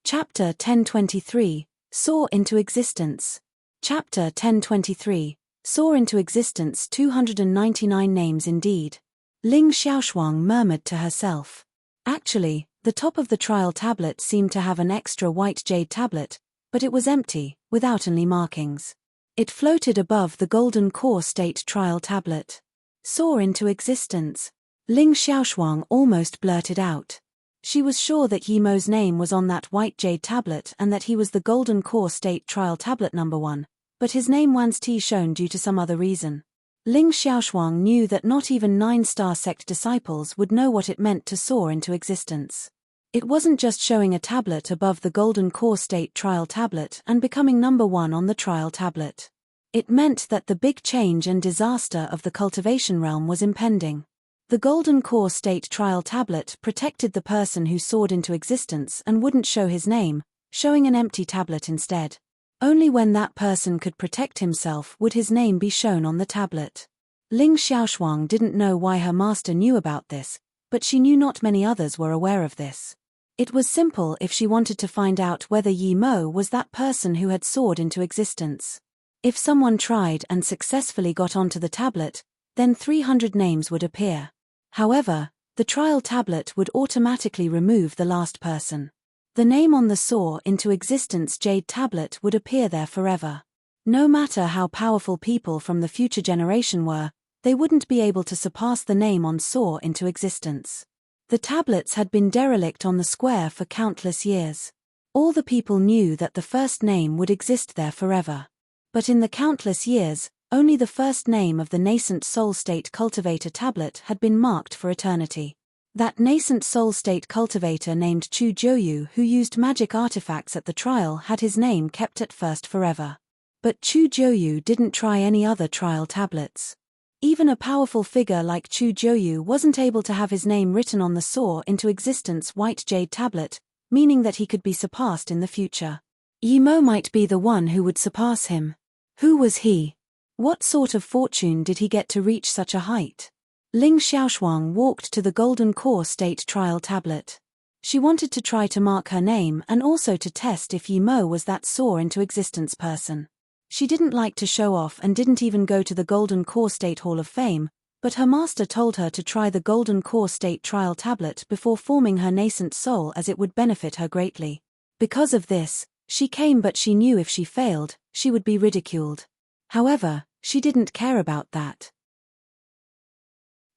Speaker 1: Chapter 1023, Soar into Existence. Chapter 1023, Soar into Existence. 299 names indeed. Ling Xiaoshuang murmured to herself. Actually, the top of the trial tablet seemed to have an extra white jade tablet, but it was empty, without any markings. It floated above the golden core state trial tablet. Soar into existence. Ling Xiaoshuang almost blurted out. She was sure that Yi Mo's name was on that white jade tablet and that he was the golden core state trial tablet number 1, but his name wasn't shown due to some other reason. Ling Xiaoshuang knew that not even 9-star sect disciples would know what it meant to soar into existence. It wasn't just showing a tablet above the golden core state trial tablet and becoming number 1 on the trial tablet. It meant that the big change and disaster of the cultivation realm was impending. The golden core state trial tablet protected the person who soared into existence and wouldn't show his name, showing an empty tablet instead. Only when that person could protect himself would his name be shown on the tablet. Ling Xiaoshuang didn't know why her master knew about this, but she knew not many others were aware of this. It was simple if she wanted to find out whether Yi Mo was that person who had soared into existence. If someone tried and successfully got onto the tablet, then 300 names would appear. However, the trial tablet would automatically remove the last person. The name on the soar into existence jade tablet would appear there forever. No matter how powerful people from the future generation were, they wouldn't be able to surpass the name on soar into existence. The tablets had been derelict on the square for countless years. All the people knew that the first name would exist there forever. But in the countless years, only the first name of the nascent soul state cultivator tablet had been marked for eternity. That nascent soul state cultivator named Chu Jiuyu who used magic artifacts at the trial had his name kept at first forever. But Chu Jiuyu didn't try any other trial tablets. Even a powerful figure like Chu Jiuyu wasn't able to have his name written on the soar into existence white jade tablet, meaning that he could be surpassed in the future. Yi Mo might be the one who would surpass him. Who was he? What sort of fortune did he get to reach such a height? Ling Xiaoshuang walked to the golden core state trial tablet. She wanted to try to mark her name and also to test if Yi Mo was that soar into existence person. She didn't like to show off and didn't even go to the Golden Core State Hall of Fame, but her master told her to try the Golden Core State Trial Tablet before forming her nascent soul, as it would benefit her greatly. Because of this, she came, but she knew if she failed, she would be ridiculed. However, she didn't care about that.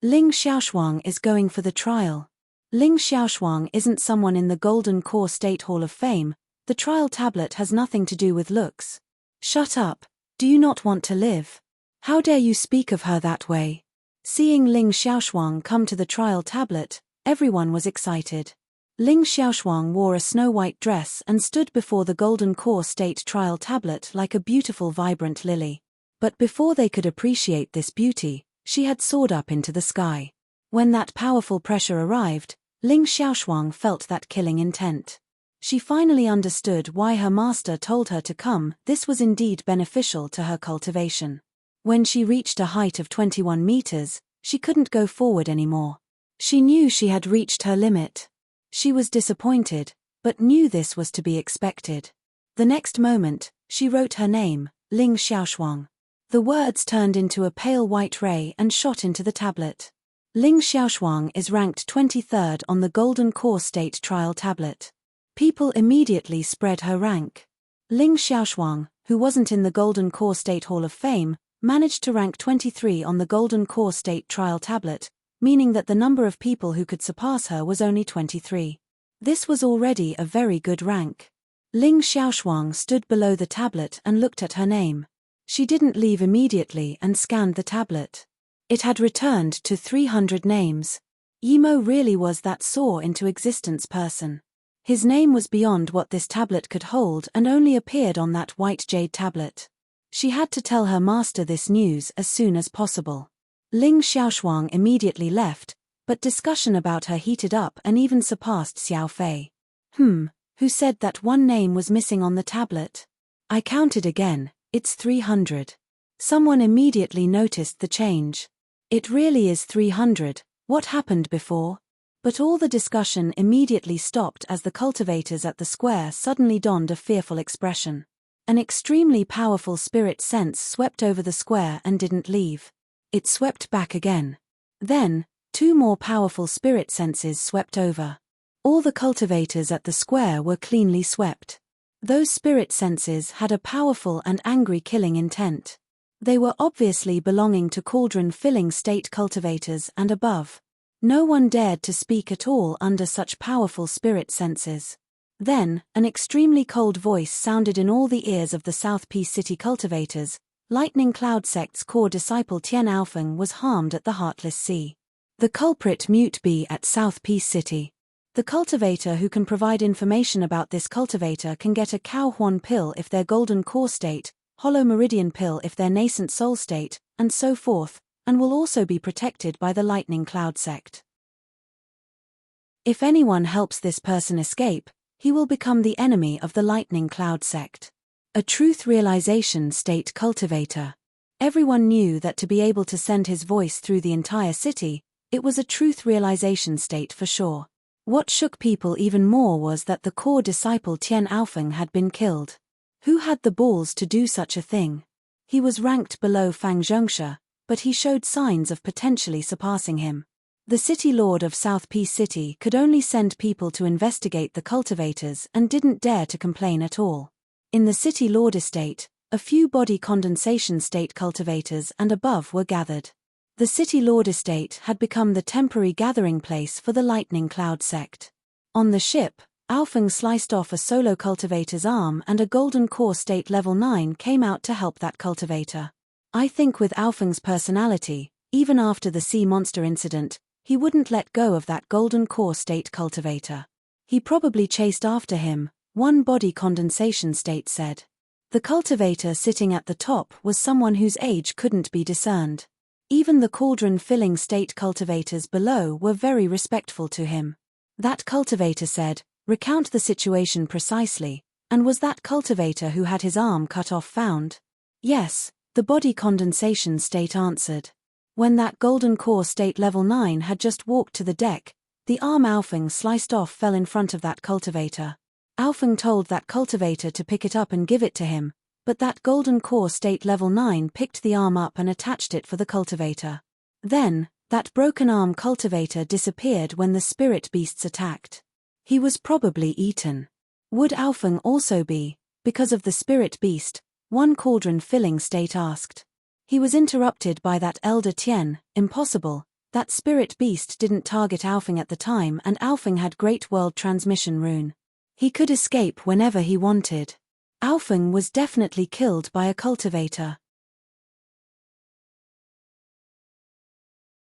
Speaker 1: Ling Xiaoshuang is going for the trial. Ling Xiaoshuang isn't someone in the Golden Core State Hall of Fame. The trial tablet has nothing to do with looks. Shut up. Do you not want to live? How dare you speak of her that way? Seeing Ling Xiaoshuang come to the trial tablet, everyone was excited. Ling Xiaoshuang wore a snow-white dress and stood before the Golden Core State Trial Tablet like a beautiful vibrant lily. But before they could appreciate this beauty, she had soared up into the sky. When that powerful pressure arrived, Ling Xiaoshuang felt that killing intent. She finally understood why her master told her to come. This was indeed beneficial to her cultivation. When she reached a height of 21 meters, she couldn't go forward anymore. She knew she had reached her limit. She was disappointed, but knew this was to be expected. The next moment, she wrote her name, Ling Xiaoshuang. The words turned into a pale white ray and shot into the tablet. Ling Xiaoshuang is ranked 23rd on the Golden Core State Trial Tablet. People immediately spread her rank. Ling Xiaoshuang, who wasn't in the Golden Core State Hall of Fame, managed to rank 23 on the Golden Core State Trial Tablet, meaning that the number of people who could surpass her was only 23. This was already a very good rank. Ling Xiaoshuang stood below the tablet and looked at her name. She didn't leave immediately and scanned the tablet. It had returned to 300 names. Yimo really was that soar into existence person. His name was beyond what this tablet could hold and only appeared on that white jade tablet. She had to tell her master this news as soon as possible. Ling Xiaoshuang immediately left, but discussion about her heated up and even surpassed Xiao Fei. Who said that one name was missing on the tablet? I counted again, it's 300. Someone immediately noticed the change. It really is 300, what happened before? But all the discussion immediately stopped as the cultivators at the square suddenly donned a fearful expression. An extremely powerful spirit sense swept over the square and didn't leave. It swept back again. Then, 2 more powerful spirit senses swept over. All the cultivators at the square were cleanly swept. Those spirit senses had a powerful and angry killing intent. They were obviously belonging to cauldron-filling state cultivators and above. No one dared to speak at all under such powerful spirit senses. Then, an extremely cold voice sounded in all the ears of the South Peace City cultivators. Lightning Cloud Sect's core disciple Tian Aofeng was harmed at the Heartless Sea. The culprit mute be at South Peace City. The cultivator who can provide information about this cultivator can get a Cow Huan pill if their Golden Core State, Hollow Meridian pill if their Nascent Soul State, and so forth, and will also be protected by the Lightning Cloud Sect. If anyone helps this person escape, he will become the enemy of the Lightning Cloud Sect. A truth realization state cultivator. Everyone knew that to be able to send his voice through the entire city, it was a truth realization state for sure. What shook people even more was that the core disciple Tian Aofeng had been killed. Who had the balls to do such a thing? He was ranked below Fang Zhongsha, but he showed signs of potentially surpassing him. The city lord of South Peace City could only send people to investigate the cultivators and didn't dare to complain at all. In the city lord estate, a few body condensation state cultivators and above were gathered. The city lord estate had become the temporary gathering place for the Lightning Cloud Sect. On the ship, Aofeng sliced off a solo cultivator's arm and a Golden Core State Level 9 came out to help that cultivator. I think with Aofeng's personality, even after the sea monster incident, he wouldn't let go of that Golden Core State cultivator. He probably chased after him, one body condensation state said. The cultivator sitting at the top was someone whose age couldn't be discerned. Even the cauldron-filling state cultivators below were very respectful to him. That cultivator said, "Recount the situation precisely, and was that cultivator who had his arm cut off found?" "Yes," the body condensation state answered. When that Golden Core State Level 9 had just walked to the deck, the arm Aofeng sliced off fell in front of that cultivator. Aofeng told that cultivator to pick it up and give it to him, but that golden core state level 9 picked the arm up and attached it for the cultivator. Then, that broken arm cultivator disappeared when the spirit beasts attacked. He was probably eaten. Would Aofeng also be, because of the spirit beast? One cauldron filling state asked. He was interrupted by that elder Tian. Impossible. That spirit beast didn't target Aofeng at the time, and Aofeng had Great World Transmission Rune. He could escape whenever he wanted. Aofeng was definitely killed by a cultivator.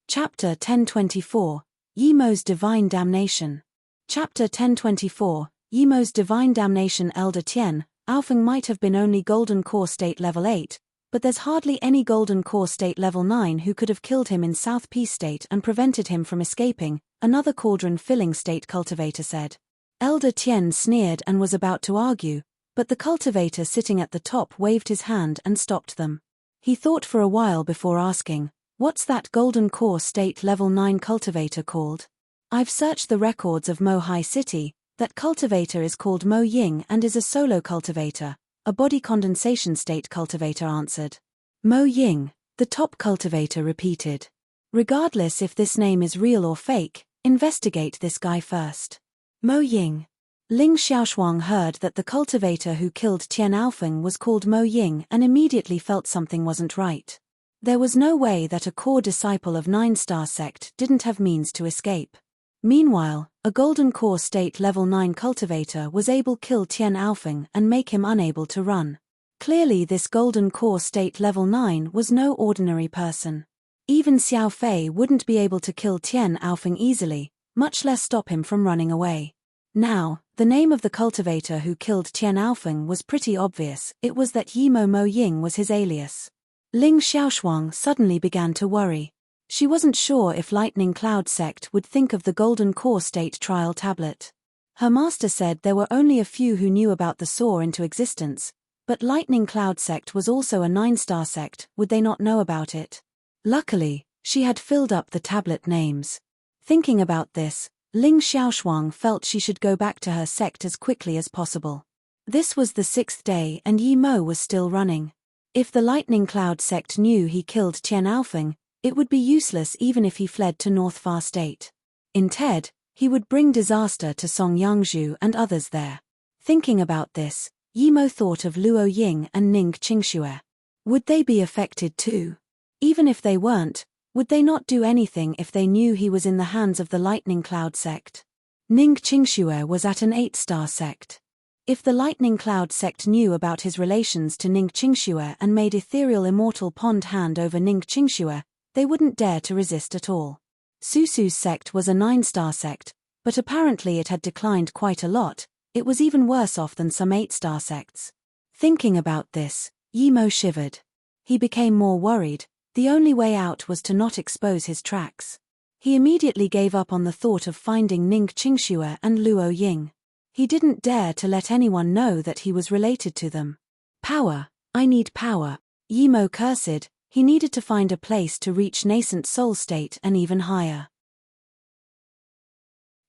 Speaker 1: Chapter 1024, Yimo's Divine Damnation. Chapter 1024, Yimo's Divine Damnation. Elder Tian, Aofeng might have been only Golden Core State Level 8, but there's hardly any Golden Core State Level 9 who could have killed him in South Peace State and prevented him from escaping, another cauldron filling state cultivator said. Elder Tian sneered and was about to argue, but the cultivator sitting at the top waved his hand and stopped them. He thought for a while before asking, "What's that Golden Core State Level 9 cultivator called?" "I've searched the records of Mo High City. That cultivator is called Mo Ying and is a solo cultivator," a body condensation state cultivator answered. "Mo Ying," the top cultivator repeated. "Regardless if this name is real or fake, investigate this guy first." Mo Ying. Ling Xiaoshuang heard that the cultivator who killed Tian Aofeng was called Mo Ying and immediately felt something wasn't right. There was no way that a core disciple of 9-star sect didn't have means to escape. Meanwhile, a Golden Core State Level 9 cultivator was able to kill Tian Aofeng and make him unable to run. Clearly this Golden Core State Level 9 was no ordinary person. Even Xiao Fei wouldn't be able to kill Tian Aofeng easily, much less stop him from running away. Now, the name of the cultivator who killed Tian Aofeng was pretty obvious. It was that Yimo Mo Ying was his alias. Ling Xiaoshuang suddenly began to worry. She wasn't sure if Lightning Cloud Sect would think of the Golden Core State Trial Tablet. Her master said there were only a few who knew about the soar into existence, but Lightning Cloud Sect was also a 9-star sect. Would they not know about it? Luckily, she had filled up the tablet names. Thinking about this, Ling Xiaoshuang felt she should go back to her sect as quickly as possible. This was the 6th day and Yi Mo was still running. If the Lightning Cloud Sect knew he killed Tian Aofeng, it would be useless even if he fled to North Far State. Instead, he would bring disaster to Song Yangzhu and others there. Thinking about this, Yi Mo thought of Luo Ying and Ning Qingxue. Would they be affected too? Even if they weren't, would they not do anything if they knew he was in the hands of the Lightning Cloud Sect? Ning Qingxue was at an 8-star sect. If the Lightning Cloud Sect knew about his relations to Ning Qingxue and made ethereal immortal pond hand over Ning Qingxue, they wouldn't dare to resist at all. Susu's sect was a 9-star sect, but apparently it had declined quite a lot. It was even worse off than some 8-star sects. Thinking about this, Yi Mo shivered. He became more worried. The only way out was to not expose his tracks. He immediately gave up on the thought of finding Ning Qingxue and Luo Ying. He didn't dare to let anyone know that he was related to them. Power. I need power. Yi Mo cursed. He needed to find a place to reach nascent soul state and even higher.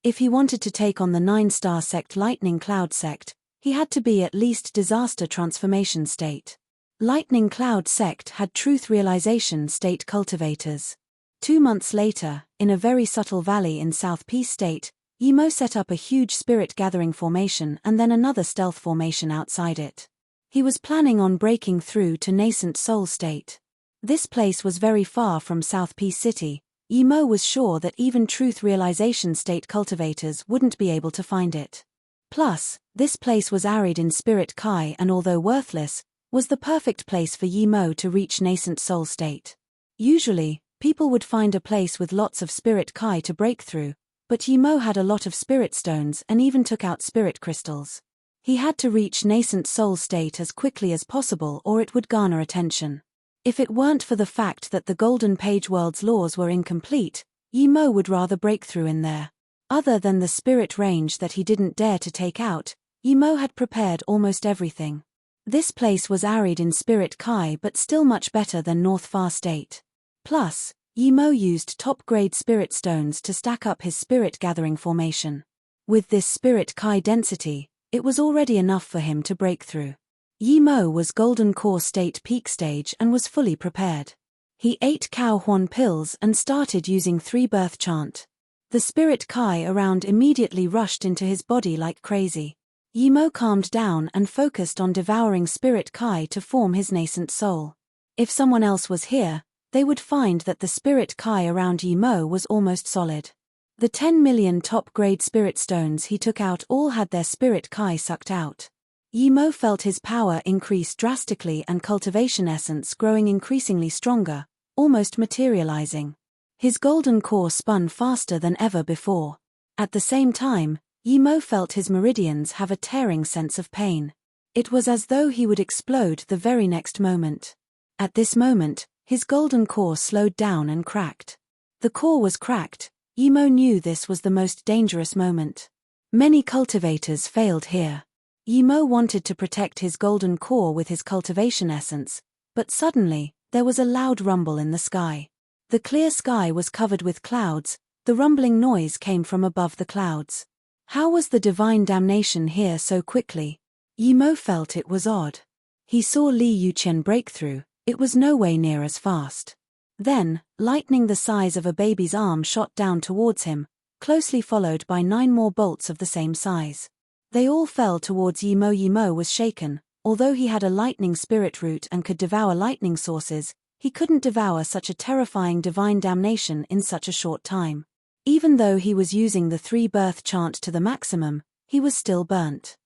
Speaker 1: If he wanted to take on the 9-star sect Lightning Cloud Sect, he had to be at least disaster transformation state. Lightning Cloud Sect had truth realization state cultivators. 2 months later, in a very subtle valley in South Peace State, Yi Mo set up a huge spirit gathering formation and then another stealth formation outside it. He was planning on breaking through to nascent soul state. This place was very far from South Peace City. Yi Mo was sure that even truth realization state cultivators wouldn't be able to find it. Plus, this place was arid in spirit Kai and although worthless, was the perfect place for Yi Mo to reach nascent soul state. Usually, people would find a place with lots of spirit Kai to break through, but Yi Mo had a lot of spirit stones and even took out spirit crystals. He had to reach nascent soul state as quickly as possible or it would garner attention. If it weren't for the fact that the Golden Page World's laws were incomplete, Yi Mo would rather break through in there. Other than the spirit range that he didn't dare to take out, Yi Mo had prepared almost everything. This place was arid in spirit Kai but still much better than North Far State. Plus, Yi Mo used top-grade spirit stones to stack up his spirit gathering formation. With this spirit Kai density, it was already enough for him to break through. Yi-mo was Golden Core State peak stage and was fully prepared. He ate cow horn pills and started using 3-birth chant. The spirit Kai around immediately rushed into his body like crazy. Yi-mo calmed down and focused on devouring spirit Kai to form his nascent soul. If someone else was here, they would find that the spirit Kai around Yi-mo was almost solid. The 10 million top-grade spirit stones he took out all had their spirit Kai sucked out. Yi-mo felt his power increase drastically and cultivation essence growing increasingly stronger, almost materializing. His golden core spun faster than ever before. At the same time, Yi-mo felt his meridians have a tearing sense of pain. It was as though he would explode the very next moment. At this moment, his golden core slowed down and cracked. The core was cracked. Yi-mo knew this was the most dangerous moment. Many cultivators failed here. Yi-mo wanted to protect his golden core with his cultivation essence, but suddenly, there was a loud rumble in the sky. The clear sky was covered with clouds. The rumbling noise came from above the clouds. How was the divine damnation here so quickly? Yi-mo felt it was odd. He saw Li Yuqian break through. It was no way near as fast. Then, lightning the size of a baby's arm shot down towards him, closely followed by 9 more bolts of the same size. They all fell towards Yi-mo. Yi-mo was shaken. Although he had a lightning spirit root and could devour lightning sources, he couldn't devour such a terrifying divine damnation in such a short time. Even though he was using the 3-birth chant to the maximum, he was still burnt.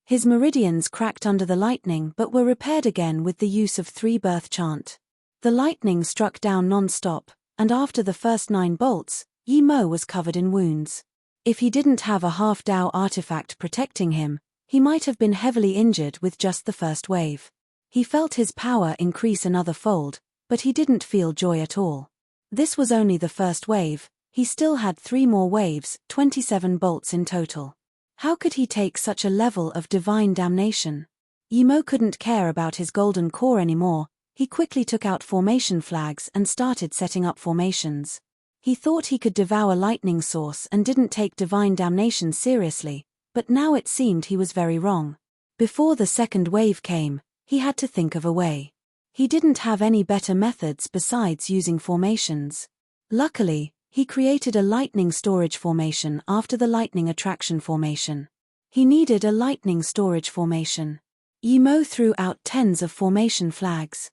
Speaker 1: His meridians cracked under the lightning but were repaired again with the use of 3-birth chant. The lightning struck down non-stop, and after the first 9 bolts, Yi-mo was covered in wounds. If he didn't have a half-Dao artifact protecting him, he might have been heavily injured with just the first wave. He felt his power increase another fold, but he didn't feel joy at all. This was only the first wave. He still had 3 more waves, 27 bolts in total. How could he take such a level of divine damnation? Yi-mo couldn't care about his golden core anymore. He quickly took out formation flags and started setting up formations. He thought he could devour lightning source and didn't take divine damnation seriously, but now it seemed he was very wrong. Before the second wave came, he had to think of a way. He didn't have any better methods besides using formations. Luckily, he created a lightning storage formation after the lightning attraction formation. He needed a lightning storage formation. Yi-mo threw out tens of formation flags.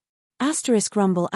Speaker 1: Rumble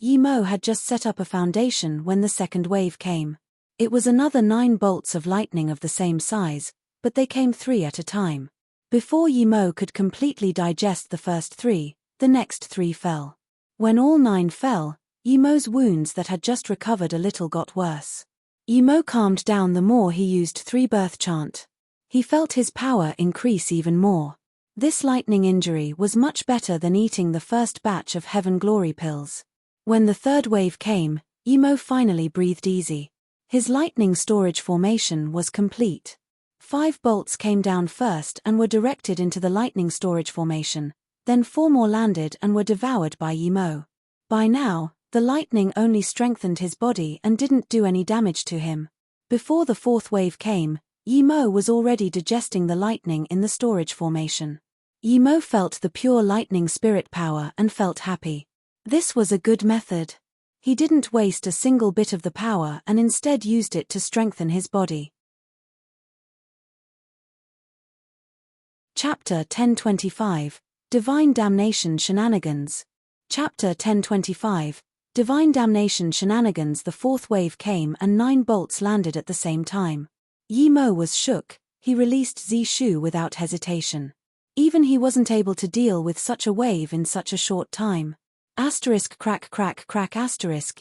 Speaker 1: Yi-mo had just set up a foundation when the second wave came. It was another 9 bolts of lightning of the same size, but they came 3 at a time. Before Yi-mo could completely digest the first 3, the next 3 fell. When all 9 fell, Yi-mo's wounds that had just recovered a little got worse. Yi-mo calmed down the more he used 3-birth chant. He felt his power increase even more. This lightning injury was much better than eating the first batch of Heaven Glory pills. When the third wave came, Yi-mo finally breathed easy. His lightning storage formation was complete. 5 bolts came down first and were directed into the lightning storage formation, then 4 more landed and were devoured by Yi-mo. By now, the lightning only strengthened his body and didn't do any damage to him. Before the 4th wave came, Yi-mo was already digesting the lightning in the storage formation. Yi-mo felt the pure lightning spirit power and felt happy. This was a good method. He didn't waste a single bit of the power and instead used it to strengthen his body. Chapter 1025, Divine Damnation Shenanigans. Chapter 1025, Divine Damnation Shenanigans. The 4th wave came and 9 bolts landed at the same time. Yi-mo was shook. He released Zishu without hesitation. Even he wasn't able to deal with such a wave in such a short time. Crack crack crack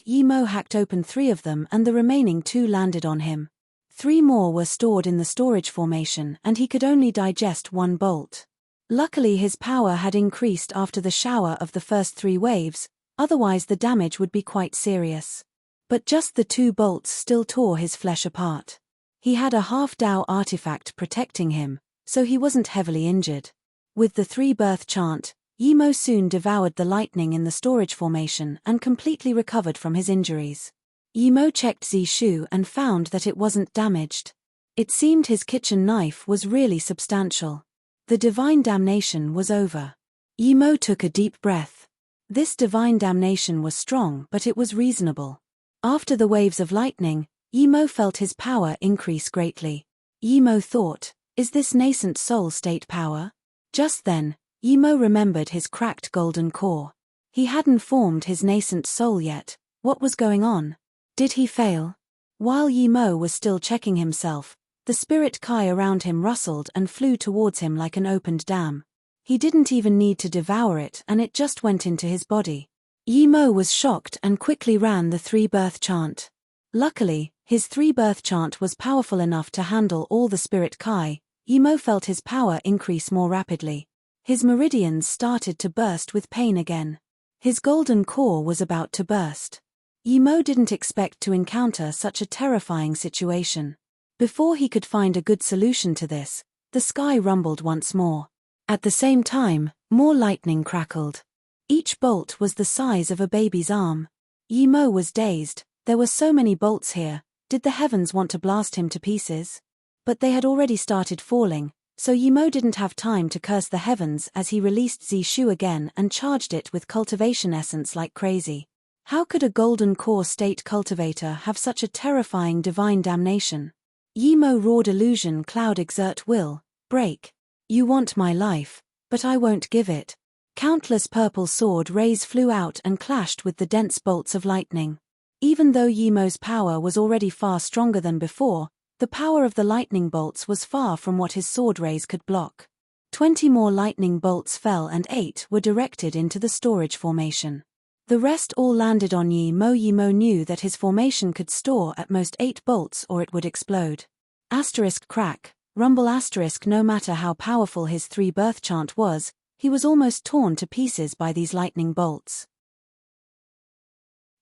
Speaker 1: Yi-mo hacked open 3 of them and the remaining 2 landed on him. 3 more were stored in the storage formation and he could only digest 1 bolt. Luckily his power had increased after the shower of the first 3 waves, otherwise the damage would be quite serious. But just the 2 bolts still tore his flesh apart. He had a half-Dao artifact protecting him, so he wasn't heavily injured. With the 3-birth chant, Yi-mo soon devoured the lightning in the storage formation and completely recovered from his injuries. Yi-mo checked Zishu and found that it wasn't damaged. It seemed his kitchen knife was really substantial. The divine damnation was over. Yimo took a deep breath. This divine damnation was strong, but it was reasonable. After the waves of lightning, Yimo felt his power increase greatly. Yimo thought, is this nascent soul state power? Just then, Yimo remembered his cracked golden core. He hadn't formed his nascent soul yet. What was going on? Did he fail? While Yimo was still checking himself, the spirit Kai around him rustled and flew towards him like an opened dam. He didn't even need to devour it, and it just went into his body. Yimo was shocked and quickly ran the 3-birth chant. Luckily, his 3-birth chant was powerful enough to handle all the spirit Kai. Yimo felt his power increase more rapidly. His meridians started to burst with pain again. His golden core was about to burst. Yimo didn't expect to encounter such a terrifying situation. Before he could find a good solution to this, the sky rumbled once more. At the same time, more lightning crackled. Each bolt was the size of a baby's arm. Yimo was dazed. There were so many bolts here. Did the heavens want to blast him to pieces? But they had already started falling, so Yimo didn't have time to curse the heavens as he released Zishu again and charged it with cultivation essence like crazy. How could a golden core state cultivator have such a terrifying divine damnation? Yimo roared, illusion cloud, exert will, break. You want my life, but I won't give it. Countless purple sword rays flew out and clashed with the dense bolts of lightning. Even though Yimo's power was already far stronger than before, the power of the lightning bolts was far from what his sword rays could block. 20 more lightning bolts fell and 8 were directed into the storage formation. The rest all landed on Yimo. Yimo knew that his formation could store at most 8 bolts or it would explode. Asterisk crack, rumble asterisk. No matter how powerful his 3-birth chant was, he was almost torn to pieces by these lightning bolts.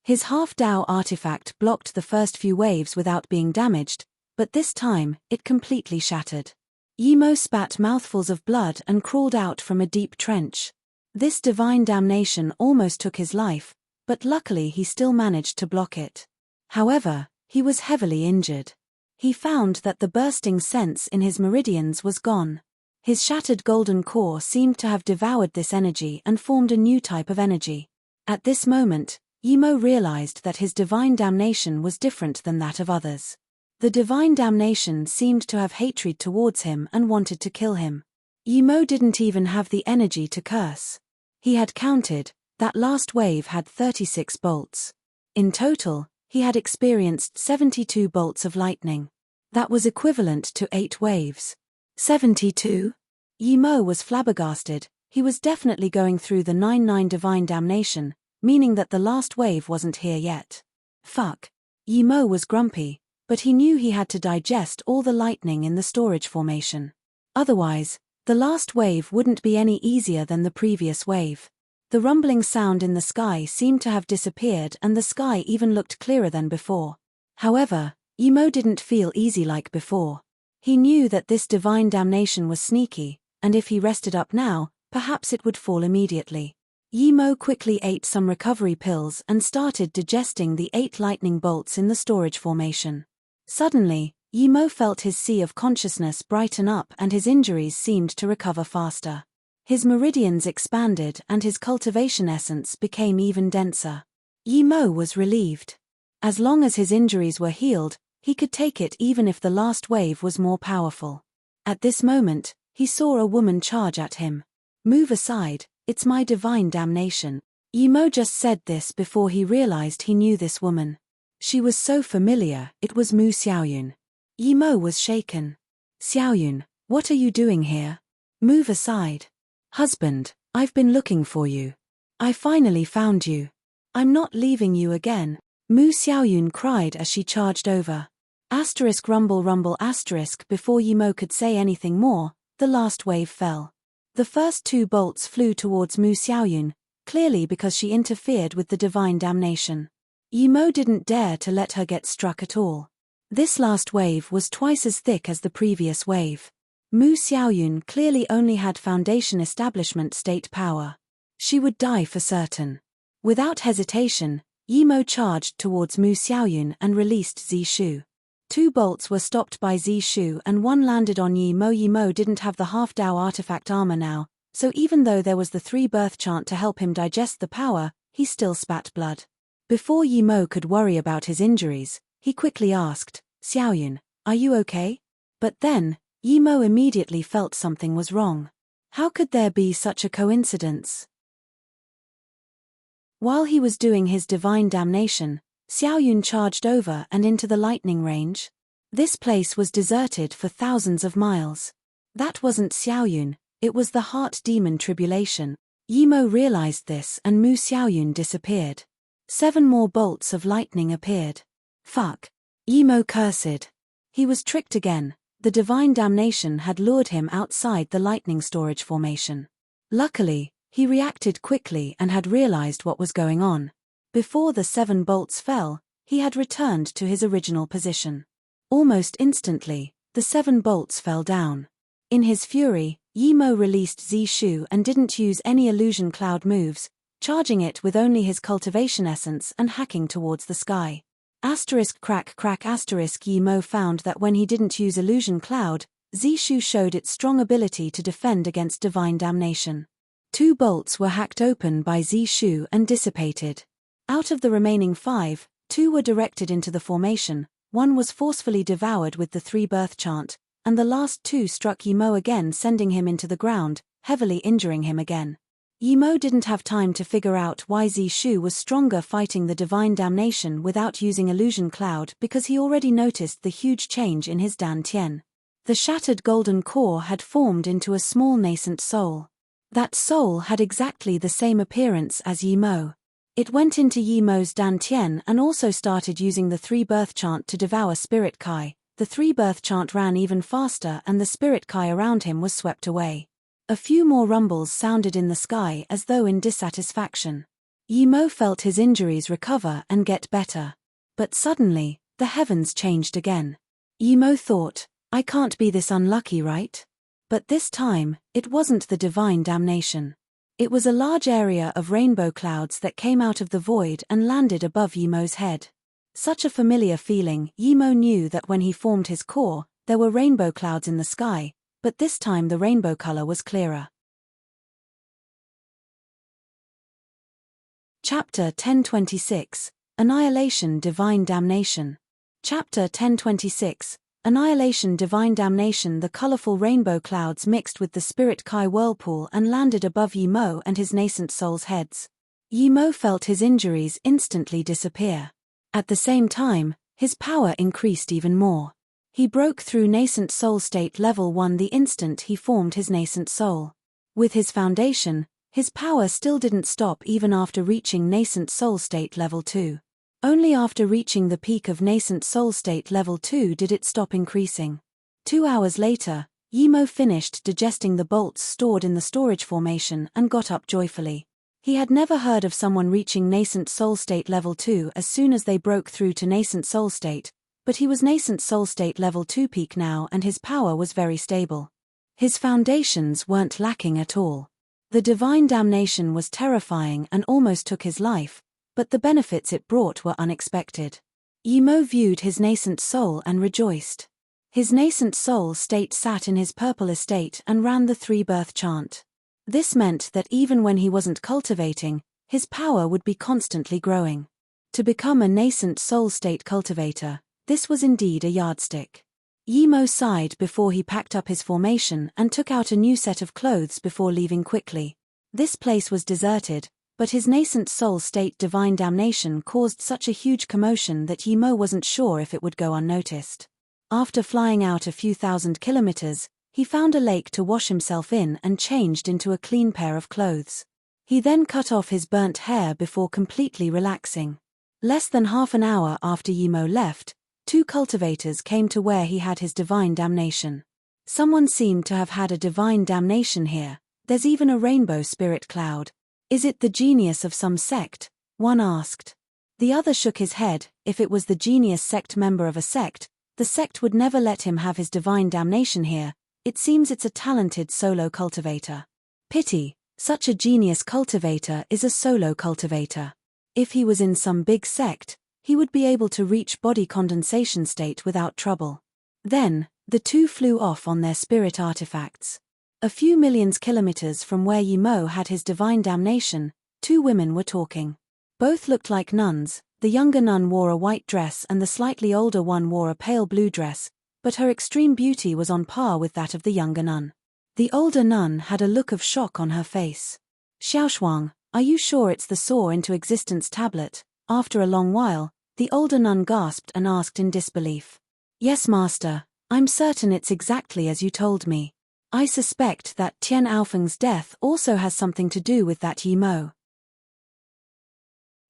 Speaker 1: His half-Dao artifact blocked the first few waves without being damaged, but this time, it completely shattered. Yimo spat mouthfuls of blood and crawled out from a deep trench. This divine damnation almost took his life, but luckily he still managed to block it. However, he was heavily injured. He found that the bursting sense in his meridians was gone. His shattered golden core seemed to have devoured this energy and formed a new type of energy. At this moment, Yimo realized that his divine damnation was different than that of others. The divine damnation seemed to have hatred towards him and wanted to kill him. Yimo didn't even have the energy to curse. He had counted, that last wave had 36 bolts. In total, he had experienced 72 bolts of lightning. That was equivalent to 8 waves. 72? Yimo was flabbergasted. He was definitely going through the 9-9 divine damnation, meaning that the last wave wasn't here yet. Fuck. Yimo was grumpy, but he knew he had to digest all the lightning in the storage formation. Otherwise, the last wave wouldn't be any easier than the previous wave. The rumbling sound in the sky seemed to have disappeared and the sky even looked clearer than before. However, Yimo didn't feel easy like before. He knew that this divine damnation was sneaky, and if he rested up now, perhaps it would fall immediately. Yimo quickly ate some recovery pills and started digesting the 8 lightning bolts in the storage formation. Suddenly, Yimo felt his sea of consciousness brighten up and his injuries seemed to recover faster. His meridians expanded and his cultivation essence became even denser. Yimo was relieved. As long as his injuries were healed, he could take it even if the last wave was more powerful. At this moment, he saw a woman charge at him. Move aside, it's my divine damnation. Yimo just said this before he realized he knew this woman. She was so familiar, it was Mu Xiaoyun. Yimo was shaken. Xiaoyun, what are you doing here? Move aside. Husband, I've been looking for you. I finally found you. I'm not leaving you again. Mu Xiaoyun cried as she charged over. Asterisk rumble rumble asterisk. Before Yimo could say anything more, the last wave fell. The first 2 bolts flew towards Mu Xiaoyun, clearly because she interfered with the divine damnation. Yimo didn't dare to let her get struck at all. This last wave was twice as thick as the previous wave. Mu Xiaoyun clearly only had foundation establishment state power. She would die for certain. Without hesitation, Yimo charged towards Mu Xiaoyun and released Zishu. 2 bolts were stopped by Zishu and 1 landed on Yi Mo. Yi Mo didn't have the half-Dao artifact armor now, so even though there was the 3-birth chant to help him digest the power, he still spat blood. Before Yi Mo could worry about his injuries, he quickly asked, "Xiaoyun, are you okay?" But then, Yi Mo immediately felt something was wrong. How could there be such a coincidence? While he was doing his divine damnation, Xiaoyun charged over and into the lightning range. This place was deserted for thousands of miles. That wasn't Xiaoyun, it was the heart demon tribulation. Yi Mo realized this and Mu Xiaoyun disappeared. 7 more bolts of lightning appeared. Fuck. Yi Mo cursed. He was tricked again. The divine damnation had lured him outside the lightning storage formation. Luckily, he reacted quickly and had realized what was going on. Before the 7 bolts fell, he had returned to his original position. Almost instantly, the 7 bolts fell down. In his fury, Yi Mo released Zishu and didn't use any illusion cloud moves, charging it with only his cultivation essence and hacking towards the sky. Asterisk crack crack asterisk Yi Mo found that when he didn't use illusion cloud, Zishu showed its strong ability to defend against divine damnation. 2 bolts were hacked open by Zishu and dissipated. Out of the remaining 5, 2 were directed into the formation, 1 was forcefully devoured with the 3-birth chant, and the last 2 struck Yi Mo again, sending him into the ground, heavily injuring him again. Yi Mo didn't have time to figure out why Zishu was stronger fighting the divine damnation without using illusion cloud because he already noticed the huge change in his Dantian. The shattered golden core had formed into a small nascent soul. That soul had exactly the same appearance as Yi Mo. It went into Yi Mo's Dantian and also started using the 3-birth chant to devour Spirit Kai. The 3-birth chant ran even faster and the Spirit Kai around him was swept away. A few more rumbles sounded in the sky as though in dissatisfaction. Yi Mo felt his injuries recover and get better. But suddenly, the heavens changed again. Yi Mo thought, I can't be this unlucky, right? But this time, it wasn't the divine damnation. It was a large area of rainbow clouds that came out of the void and landed above Yi Mo's head. Such a familiar feeling. Yi Mo knew that when he formed his core, there were rainbow clouds in the sky, but this time the rainbow color was clearer. Chapter 1026, Annihilation Divine Damnation. Chapter 1026, Annihilation Divine Damnation. The colorful rainbow clouds mixed with the Spirit Kai whirlpool and landed above Yi Mo and his nascent soul's heads. Yi Mo felt his injuries instantly disappear. At the same time, his power increased even more. He broke through nascent soul state level 1 the instant he formed his nascent soul. With his foundation, his power still didn't stop even after reaching nascent soul state level 2. Only after reaching the peak of nascent soul state level 2 did it stop increasing. 2 hours later, Yi Mo finished digesting the bolts stored in the storage formation and got up joyfully. He had never heard of someone reaching nascent soul state level 2 as soon as they broke through to nascent soul state, but he was nascent soul state level 2 peak now and his power was very stable. His foundations weren't lacking at all. The divine damnation was terrifying and almost took his life, but the benefits it brought were unexpected. Yi Mo viewed his nascent soul and rejoiced. His nascent soul state sat in his purple estate and ran the 3-birth chant. This meant that even when he wasn't cultivating, his power would be constantly growing. To become a nascent soul state cultivator, this was indeed a yardstick. Yi Mo sighed before he packed up his formation and took out a new set of clothes before leaving quickly. This place was deserted, but his nascent soul state divine damnation caused such a huge commotion that Yi Mo wasn't sure if it would go unnoticed. After flying out a few thousand kilometers, he found a lake to wash himself in and changed into a clean pair of clothes. He then cut off his burnt hair before completely relaxing. Less than half an hour after Yi Mo left, 2 cultivators came to where he had his divine damnation. Someone seemed to have had a divine damnation here. There's even a rainbow spirit cloud. Is it the genius of some sect? One asked. The other shook his head. If it was the genius sect member of a sect, the sect would never let him have his divine damnation here. It seems it's a talented solo cultivator. Pity, such a genius cultivator is a solo cultivator. If he was in some big sect, he would be able to reach body condensation state without trouble. Then, the two flew off on their spirit artifacts. A few millions kilometers from where Yi Mo had his divine damnation, two women were talking. Both looked like nuns. The younger nun wore a white dress and the slightly older one wore a pale blue dress, but her extreme beauty was on par with that of the younger nun. The older nun had a look of shock on her face. "Xiaoshuang, are you sure it's the Soar into Existence tablet?" After a long while, the older nun gasped and asked in disbelief. "Yes, master, I'm certain it's exactly as you told me. I suspect that Tian Aofeng's death also has something to do with that Yi Mo.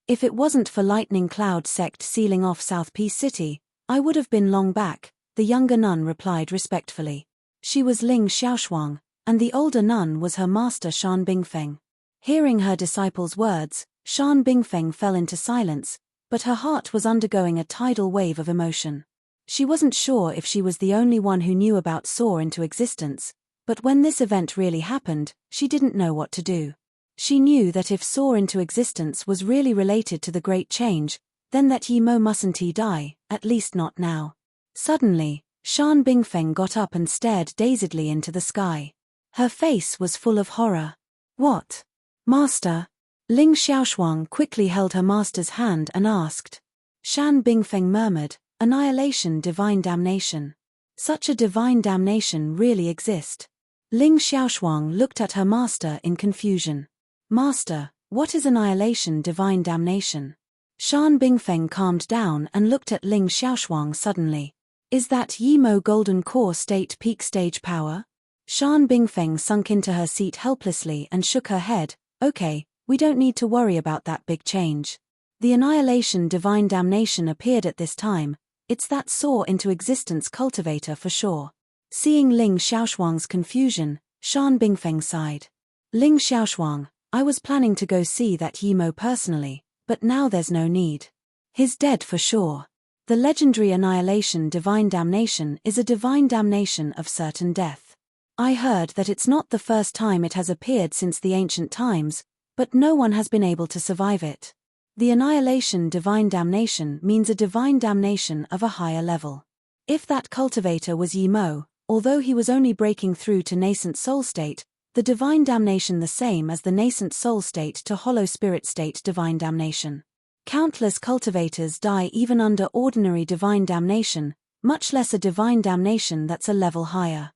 Speaker 1: If it wasn't for Lightning Cloud sect sealing off South Peace City, I would have been long back," the younger nun replied respectfully. She was Ling Xiaoshuang, and the older nun was her master Shan Bingfeng. Hearing her disciple's words, Shan Bingfeng fell into silence, but her heart was undergoing a tidal wave of emotion. She wasn't sure if she was the only one who knew about Soar into Existence, but when this event really happened, she didn't know what to do. She knew that if Soar into Existence was really related to the Great Change, then that Yi Mo mustn't die, at least not now. Suddenly, Shan Bingfeng got up and stared dazedly into the sky. Her face was full of horror. "What? Master?" Ling Xiaoshuang quickly held her master's hand and asked. Shan Bingfeng murmured, "Annihilation, divine damnation. Such a divine damnation really exist?" Ling Xiaoshuang looked at her master in confusion. "Master, what is annihilation, divine damnation?" Shan Bingfeng calmed down and looked at Ling Xiaoshuang suddenly. "Is that Yi Mo golden core state peak stage power?" Shan Bingfeng sunk into her seat helplessly and shook her head. "Okay, we don't need to worry about that big change. The annihilation divine damnation appeared at this time. It's that Soar into Existence cultivator for sure." Seeing Ling Xiaoshuang's confusion, Shan Bingfeng sighed. "Ling Xiaoshuang, I was planning to go see that Yi Mo personally, but now there's no need. He's dead for sure. The legendary annihilation divine damnation is a divine damnation of certain death. I heard that it's not the first time it has appeared since the ancient times, but no one has been able to survive it. The annihilation divine damnation means a divine damnation of a higher level. If that cultivator was Yi Mo, although he was only breaking through to nascent soul state, the divine damnation the same as the nascent soul state to hollow spirit state divine damnation. Countless cultivators die even under ordinary divine damnation, much less a divine damnation that's a level higher.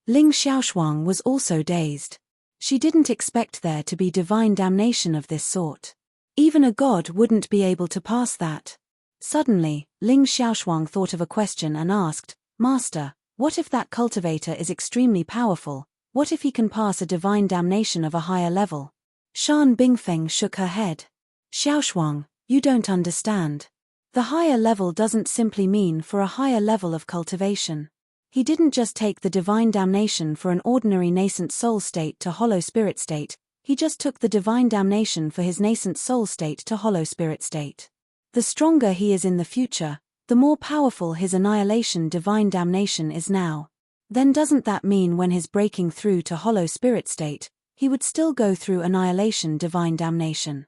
Speaker 1: Ling Xiaoshuang was also dazed. She didn't expect there to be divine damnation of this sort. Even a god wouldn't be able to pass that. Suddenly, Ling Xiaoshuang thought of a question and asked, "Master, what if that cultivator is extremely powerful? What if he can pass a divine damnation of a higher level?" Shan Bingfeng shook her head. "Xiaoshuang, you don't understand. The higher level doesn't simply mean for a higher level of cultivation. He didn't just take the divine damnation for an ordinary nascent soul state to hollow spirit state, he just took the divine damnation for his nascent soul state to hollow spirit state. The stronger he is in the future, the more powerful his annihilation divine damnation is now. Then doesn't that mean when his breaking through to hollow spirit state, he would still go through annihilation divine damnation?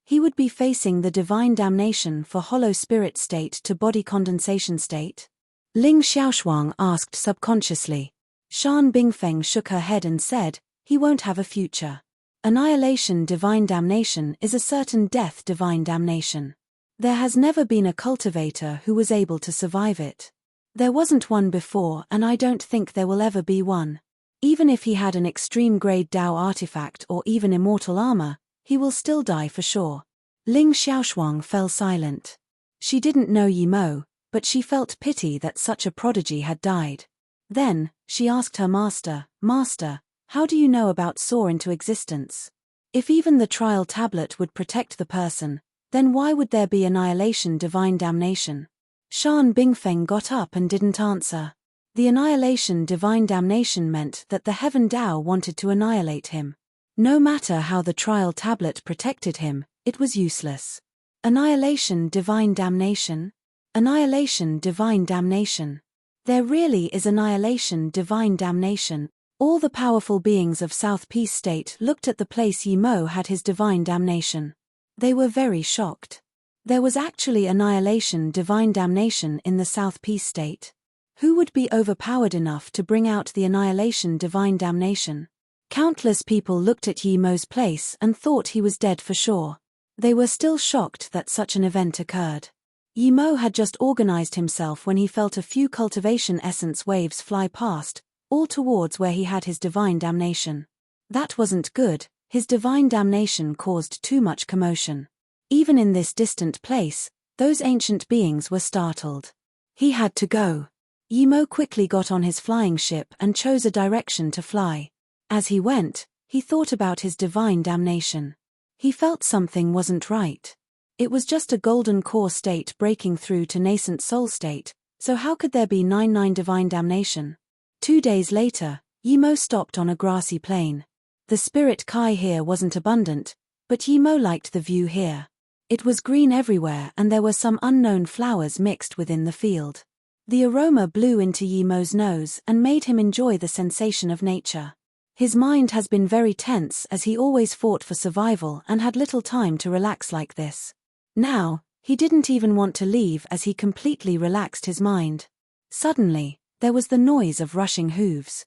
Speaker 1: He would be facing the divine damnation for hollow spirit state to body condensation state? Ling Xiaoshuang asked subconsciously. Shan Bingfeng shook her head and said, "He won't have a future. Annihilation divine damnation is a certain death divine damnation. There has never been a cultivator who was able to survive it. There wasn't one before and I don't think there will ever be one. Even if he had an extreme grade Dao artifact or even immortal armor, he will still die for sure." Ling Xiaoshuang fell silent. She didn't know Yi Mo, but she felt pity that such a prodigy had died. Then, she asked her master, "Master, how do you know about Soar into Existence? If even the trial tablet would protect the person, then why would there be annihilation divine damnation?" Shan Bingfeng got up and didn't answer. The annihilation divine damnation meant that the Heaven Dao wanted to annihilate him. No matter how the trial tablet protected him, it was useless. Annihilation divine damnation? Annihilation divine damnation. There really is annihilation divine damnation. All the powerful beings of South Peace State looked at the place Yi Mo had his divine damnation. They were very shocked. There was actually annihilation, divine damnation in the South Peace state. Who would be overpowered enough to bring out the annihilation, divine damnation? Countless people looked at Yi Mo's place and thought he was dead for sure. They were still shocked that such an event occurred. Yi Mo had just organized himself when he felt a few cultivation essence waves fly past, all towards where he had his divine damnation. That wasn't good. His divine damnation caused too much commotion. Even in this distant place, those ancient beings were startled. He had to go. Yi Mo quickly got on his flying ship and chose a direction to fly. As he went, he thought about his divine damnation. He felt something wasn't right. It was just a golden core state breaking through to nascent soul state, so how could there be 99 divine damnation? 2 days later, Yi Mo stopped on a grassy plain. The spirit Kai here wasn't abundant, but Yi Mo liked the view here. It was green everywhere and there were some unknown flowers mixed within the field. The aroma blew into Yi Mo's nose and made him enjoy the sensation of nature. His mind has been very tense as he always fought for survival and had little time to relax like this. Now, he didn't even want to leave as he completely relaxed his mind. Suddenly, there was the noise of rushing hooves.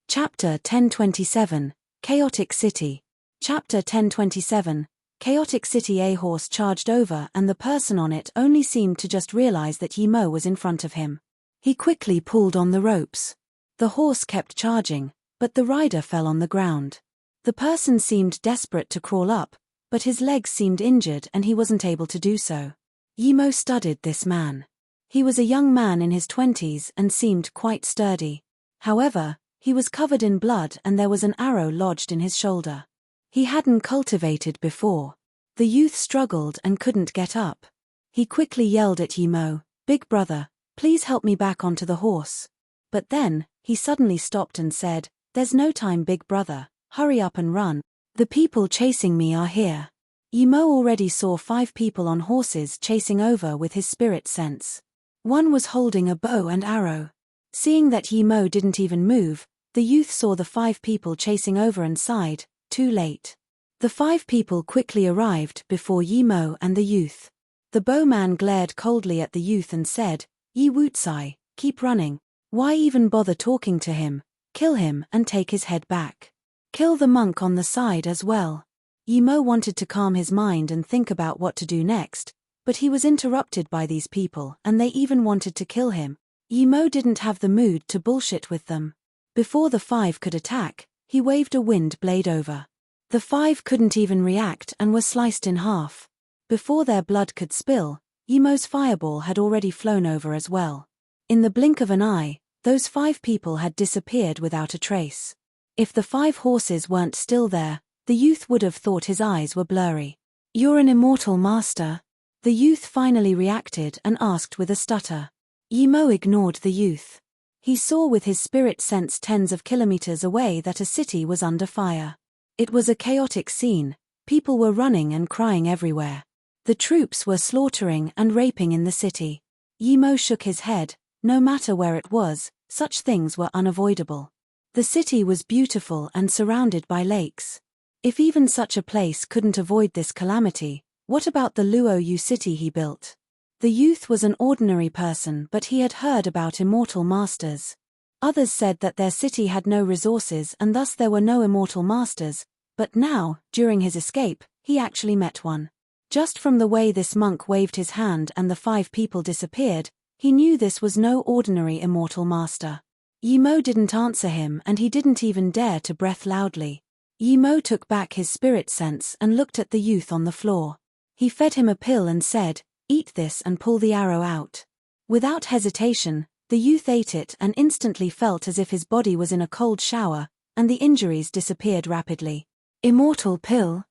Speaker 1: Chapter 1027, Chaotic City. Chapter 1027, Chaotic City. A horse charged over and the person on it only seemed to just realize that Yi Mo was in front of him. He quickly pulled on the ropes. The horse kept charging, but the rider fell on the ground. The person seemed desperate to crawl up, but his legs seemed injured and he wasn't able to do so. Yi Mo studied this man. He was a young man in his 20s and seemed quite sturdy. However, he was covered in blood and there was an arrow lodged in his shoulder. He hadn't cultivated before. The youth struggled and couldn't get up. He quickly yelled at Yi Mo, "Big brother, please help me back onto the horse." But then, he suddenly stopped and said, "There's no time, big brother, hurry up and run. The people chasing me are here." Yi Mo already saw 5 people on horses chasing over with his spirit sense. One was holding a bow and arrow. Seeing that Yi Mo didn't even move, the youth saw the 5 people chasing over and sighed, too late. The 5 people quickly arrived before Yi Mo and the youth. The bowman glared coldly at the youth and said, "Yi Wutsai, keep running. Why even bother talking to him? Kill him and take his head back. Kill the monk on the side as well." Yi Mo wanted to calm his mind and think about what to do next, but he was interrupted by these people and they even wanted to kill him. Yi Mo didn't have the mood to bullshit with them. Before the 5 could attack, he waved a wind blade over. The 5 couldn't even react and were sliced in half. Before their blood could spill, Yi Mo's fireball had already flown over as well. In the blink of an eye, those 5 people had disappeared without a trace. If the 5 horses weren't still there, the youth would have thought his eyes were blurry. "You're an immortal master?" The youth finally reacted and asked with a stutter. Yi Mo ignored the youth. He saw with his spirit sense tens of kilometers away that a city was under fire. It was a chaotic scene. People were running and crying everywhere. The troops were slaughtering and raping in the city. Yi Mo shook his head. No matter where it was, such things were unavoidable. The city was beautiful and surrounded by lakes. If even such a place couldn't avoid this calamity, what about the Luo Yu city he built? The youth was an ordinary person, but he had heard about immortal masters. Others said that their city had no resources and thus there were no immortal masters, but now, during his escape, he actually met one. Just from the way this monk waved his hand and the 5 people disappeared, he knew this was no ordinary immortal master. Yi Mo didn't answer him and he didn't even dare to breath loudly. Yi Mo took back his spirit sense and looked at the youth on the floor. He fed him a pill and said, "Eat this and pull the arrow out." Without hesitation, the youth ate it and instantly felt as if his body was in a cold shower, and the injuries disappeared rapidly. "Immortal pill?"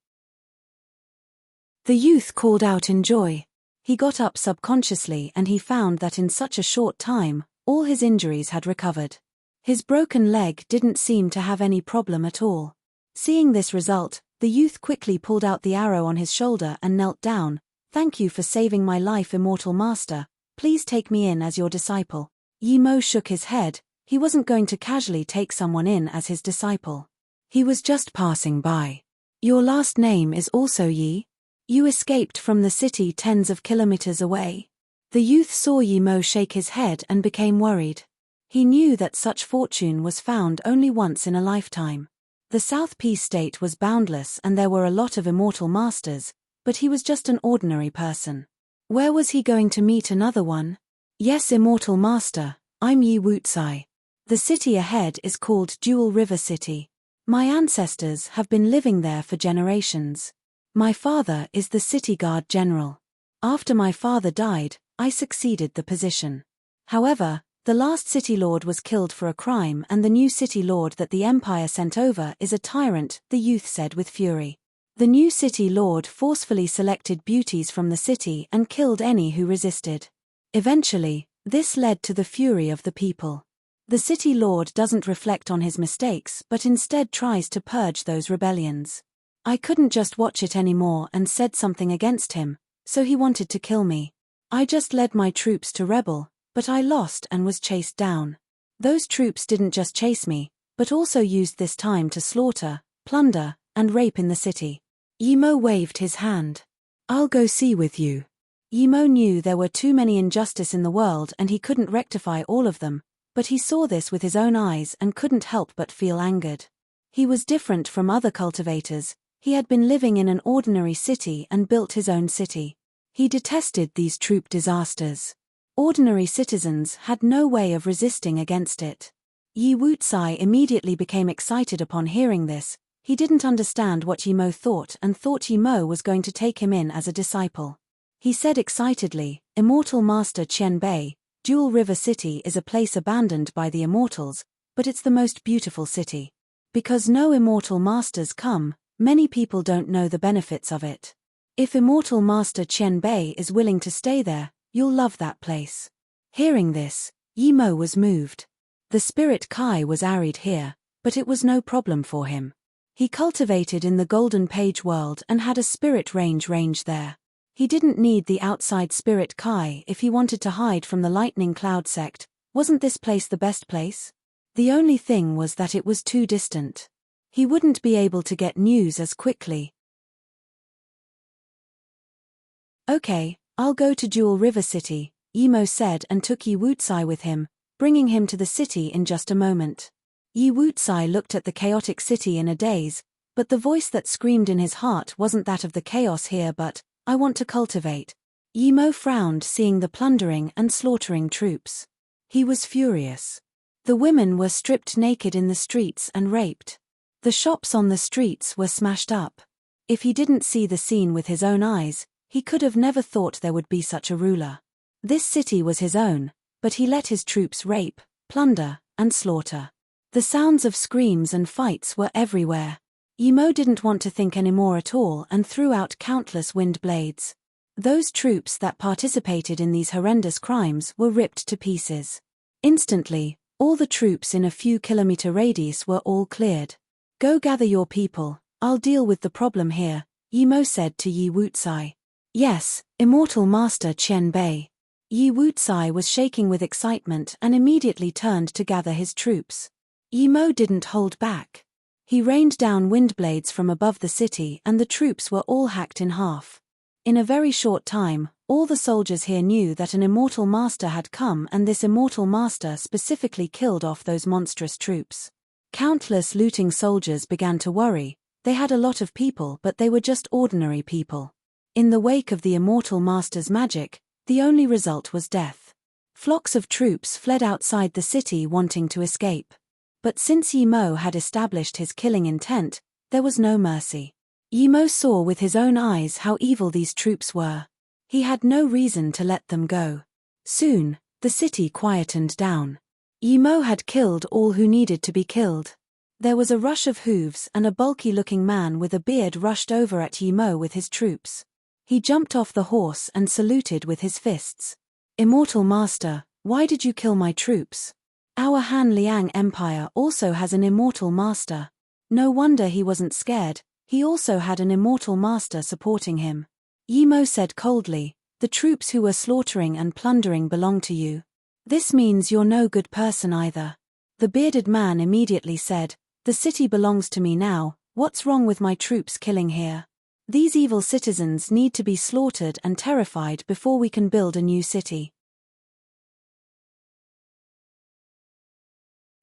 Speaker 1: The youth called out in joy. He got up subconsciously and he found that in such a short time, all his injuries had recovered. His broken leg didn't seem to have any problem at all. Seeing this result, the youth quickly pulled out the arrow on his shoulder and knelt down. "Thank you for saving my life, immortal master. Please take me in as your disciple." Yi Mo shook his head. He wasn't going to casually take someone in as his disciple. He was just passing by. Your last name is also Yi? You escaped from the city tens of kilometers away. The youth saw Yi Mo shake his head and became worried. He knew that such fortune was found only once in a lifetime. The South Peace State was boundless and there were a lot of immortal masters, but he was just an ordinary person. Where was he going to meet another one? Yes, immortal master, I'm Yi Wutsai. The city ahead is called Jewel River City. My ancestors have been living there for generations. My father is the city guard general. After my father died, I succeeded the position. However, the last city lord was killed for a crime and the new city lord that the empire sent over is a tyrant, the youth said with fury. The new city lord forcefully selected beauties from the city and killed any who resisted. Eventually, this led to the fury of the people. The city lord doesn't reflect on his mistakes but instead tries to purge those rebellions. I couldn't just watch it anymore and said something against him, so he wanted to kill me. I just led my troops to rebel, but I lost and was chased down. Those troops didn't just chase me, but also used this time to slaughter, plunder, and rape in the city. Yi Mo waved his hand. I'll go see with you. Yi Mo knew there were too many injustice in the world and he couldn't rectify all of them, but he saw this with his own eyes and couldn't help but feel angered. He was different from other cultivators. He had been living in an ordinary city and built his own city. He detested these troop disasters. Ordinary citizens had no way of resisting against it. Yi Wutsai immediately became excited upon hearing this. He didn't understand what Yi Mo thought and thought Yi Mo was going to take him in as a disciple. He said excitedly, Immortal Master Qian Bei, Jewel River City is a place abandoned by the immortals, but it's the most beautiful city. Because no immortal masters come, many people don't know the benefits of it. If Immortal Master Qian Bei is willing to stay there, you'll love that place. Hearing this, Yi Mo was moved. The spirit Kai was arid here, but it was no problem for him. He cultivated in the Golden Page world and had a spirit range there. He didn't need the outside spirit Kai if he wanted to hide from the Lightning Cloud sect. Wasn't this place the best place? The only thing was that it was too distant. He wouldn't be able to get news as quickly. Okay, I'll go to Jewel River City, Yi Mo said and took Yi Wutsai with him, bringing him to the city in just a moment. Yi Wutsai looked at the chaotic city in a daze, but the voice that screamed in his heart wasn't that of the chaos here but, I want to cultivate. Yi Mo frowned seeing the plundering and slaughtering troops. He was furious. The women were stripped naked in the streets and raped. The shops on the streets were smashed up. If he didn't see the scene with his own eyes, he could have never thought there would be such a ruler. This city was his own, but he let his troops rape, plunder, and slaughter. The sounds of screams and fights were everywhere. Yi Mo didn't want to think anymore at all and threw out countless wind blades. Those troops that participated in these horrendous crimes were ripped to pieces. Instantly, all the troops in a few kilometer radius were all cleared. Go gather your people, I'll deal with the problem here, Yi Mo said to Yi Wutsai. Yes, Immortal Master Qian Bei. Yi Wutsai was shaking with excitement and immediately turned to gather his troops. Yi Mo didn't hold back. He rained down wind blades from above the city and the troops were all hacked in half. In a very short time, all the soldiers here knew that an immortal master had come and this immortal master specifically killed off those monstrous troops. Countless looting soldiers began to worry. They had a lot of people but they were just ordinary people. In the wake of the immortal master's magic, the only result was death. Flocks of troops fled outside the city wanting to escape. But since Yi Mo had established his killing intent, there was no mercy. Yi Mo saw with his own eyes how evil these troops were. He had no reason to let them go. Soon, the city quietened down. Yi Mo had killed all who needed to be killed. There was a rush of hooves and a bulky-looking man with a beard rushed over at Yi Mo with his troops. He jumped off the horse and saluted with his fists. Immortal Master, why did you kill my troops? Our Han Liang Empire also has an immortal master. No wonder he wasn't scared, he also had an immortal master supporting him. Yi Mo said coldly, the troops who were slaughtering and plundering belong to you. This means you're no good person either. The bearded man immediately said, The city belongs to me now. What's wrong with my troops killing here? These evil citizens need to be slaughtered and terrified before we can build a new city.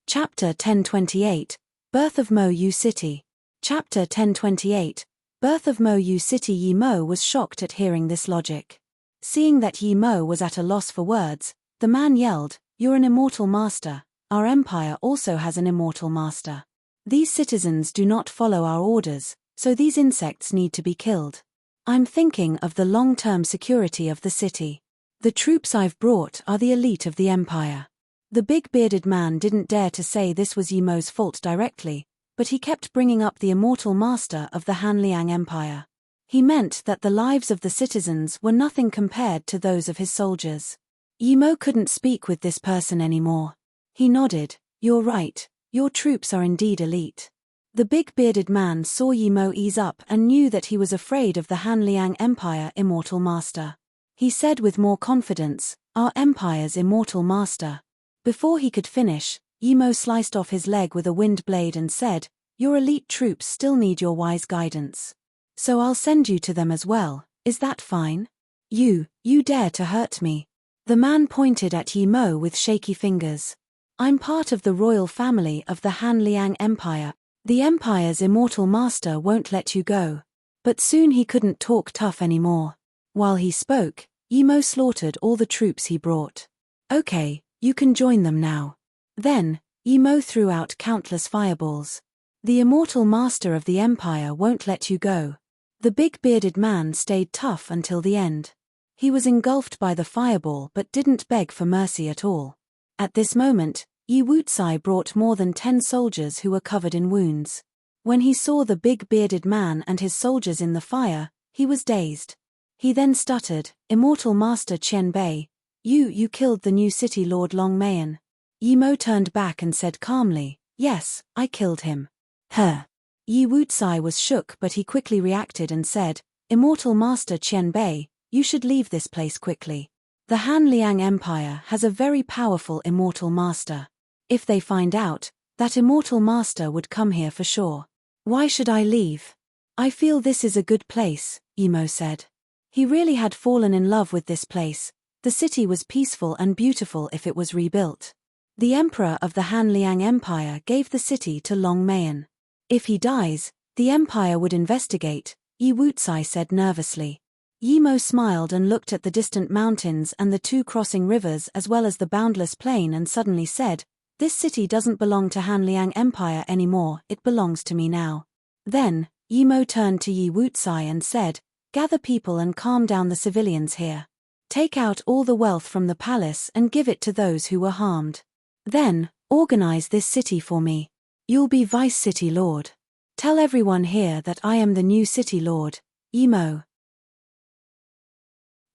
Speaker 1: Chapter 1028, Birth of Mo Yu City. Chapter 1028, Birth of Mo Yu City. Yi Mo was shocked at hearing this logic. Seeing that Yi Mo was at a loss for words, the man yelled, "You're an immortal master. Our empire also has an immortal master. These citizens do not follow our orders, so these insects need to be killed. I'm thinking of the long-term security of the city. The troops I've brought are the elite of the empire." The big bearded man didn't dare to say this was Yi Mo's fault directly, but he kept bringing up the immortal master of the Hanliang Empire. He meant that the lives of the citizens were nothing compared to those of his soldiers. Yi Mo couldn't speak with this person anymore. He nodded. "You're right, your troops are indeed elite." The big bearded man saw Yi Mo ease up and knew that he was afraid of the Hanliang Empire immortal master. He said with more confidence, "Our empire's immortal master." Before he could finish, Yi Mo sliced off his leg with a wind blade and said, "Your elite troops still need your wise guidance. So I'll send you to them as well, is that fine? You dare to hurt me." The man pointed at Yi Mo with shaky fingers. "I'm part of the royal family of the Hanliang Empire. The empire's immortal master won't let you go." But soon he couldn't talk tough anymore. While he spoke, Yi Mo slaughtered all the troops he brought. "Okay, you can join them now." Then, Yi Mo threw out countless fireballs. "The immortal master of the empire won't let you go." The big bearded man stayed tough until the end. He was engulfed by the fireball but didn't beg for mercy at all. At this moment, Yi Wucai brought more than 10 soldiers who were covered in wounds. When he saw the big bearded man and his soldiers in the fire, he was dazed. He then stuttered, "Immortal Master Qian Bei, you killed the new city lord Long Mayan." Yi Mo turned back and said calmly, "Yes, I killed him." "Huh." Yi Wucai was shook but he quickly reacted and said, "Immortal Master Qian Bei, you should leave this place quickly. The Hanliang Empire has a very powerful immortal master. If they find out, that immortal master would come here for sure." "Why should I leave? I feel this is a good place," Yi Mo said. He really had fallen in love with this place. The city was peaceful and beautiful if it was rebuilt. The emperor of the Hanliang Empire gave the city to Long Mayan. If he dies, the empire would investigate, Yi Wucai said nervously. Yi Mo smiled and looked at the distant mountains and the 2 crossing rivers as well as the boundless plain and suddenly said, "This city doesn't belong to Hanliang Empire anymore, it belongs to me now." Then, Yi Mo turned to Yi Wucai and said, "Gather people and calm down the civilians here. Take out all the wealth from the palace and give it to those who were harmed. Then, organize this city for me. You'll be vice city lord. Tell everyone here that I am the new city lord, Yi Mo."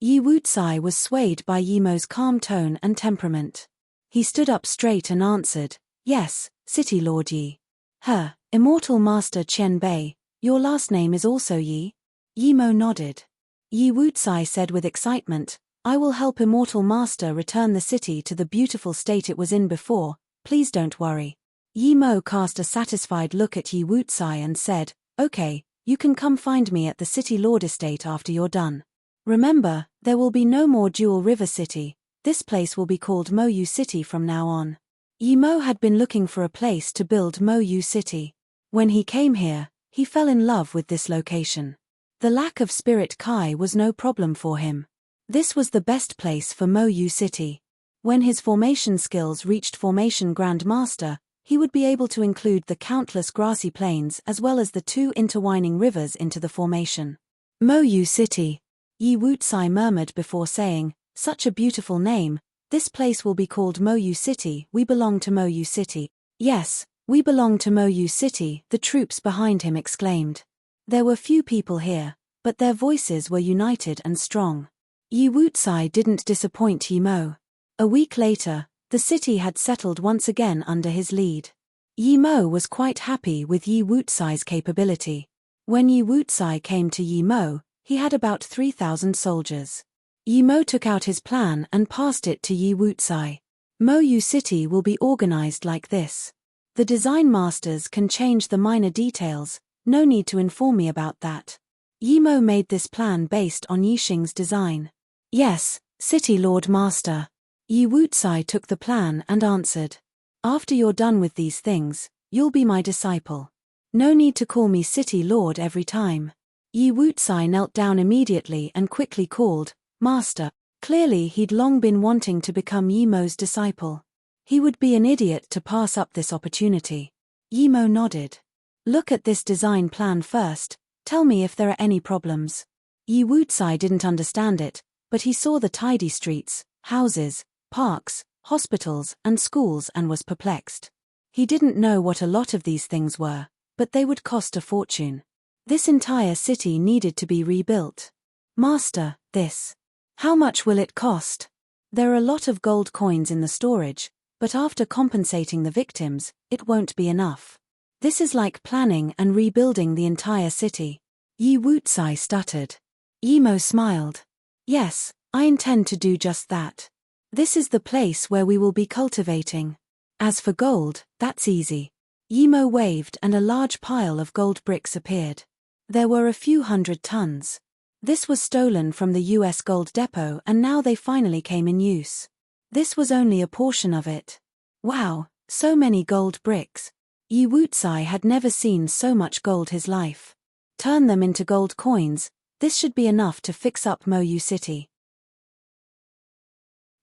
Speaker 1: Yi Wucai was swayed by Yi Mo's calm tone and temperament. He stood up straight and answered, "Yes, City Lord Yi." "Immortal Master Qian Bei, your last name is also Yi?" Yi Mo nodded. Yi Wucai said with excitement, "I will help Immortal Master return the city to the beautiful state it was in before, please don't worry." Yi Mo cast a satisfied look at Yi Wucai and said, "Okay, you can come find me at the City Lord Estate after you're done. Remember, there will be no more Jewel River City, this place will be called Mo Yu City from now on." Yi Mo had been looking for a place to build Mo Yu City. When he came here, he fell in love with this location. The lack of Spirit Kai was no problem for him. This was the best place for Mo Yu City. When his formation skills reached Formation Grand Master, he would be able to include the countless grassy plains as well as the 2 intertwining rivers into the formation. Mo Yu City. Yi Wucai murmured before saying, "Such a beautiful name, this place will be called Mo Yu City, we belong to Mo Yu City." "Yes, we belong to Mo Yu City," the troops behind him exclaimed. There were few people here, but their voices were united and strong. Yi Wucai didn't disappoint Yi Mo. A week later, the city had settled once again under his lead. Yi Mo was quite happy with Yi Wucai's capability. When Yi Wucai came to Yi Mo, he had about 3,000 soldiers. Yi Mo took out his plan and passed it to Yi Wucai. "Mo Yu City will be organized like this. The design masters can change the minor details, no need to inform me about that. Yimo made this plan based on Yixing's design. Yes, City Lord Master. Yi Wucai took the plan and answered. After you're done with these things, you'll be my disciple. No need to call me City Lord every time. Yi Wucai knelt down immediately and quickly called, Master. Clearly he'd long been wanting to become Yimo's disciple. He would be an idiot to pass up this opportunity. Yimo nodded. Look at this design plan first, tell me if there are any problems. Yi Wucai didn't understand it, but he saw the tidy streets, houses, parks, hospitals, and schools and was perplexed. He didn't know what a lot of these things were, but they would cost a fortune. This entire city needed to be rebuilt. Master, this. How much will it cost? There are a lot of gold coins in the storage, but after compensating the victims, it won't be enough. This is like planning and rebuilding the entire city. Yi Wucai stuttered. Yimo smiled. Yes, I intend to do just that. This is the place where we will be cultivating. As for gold, that's easy. Yimo waved and a large pile of gold bricks appeared. There were a few 100 tons. This was stolen from the US gold depot and now they finally came in use. This was only a portion of it. Wow, so many gold bricks. Yi Wucai had never seen so much gold his life. Turn them into gold coins, this should be enough to fix up Moyu City.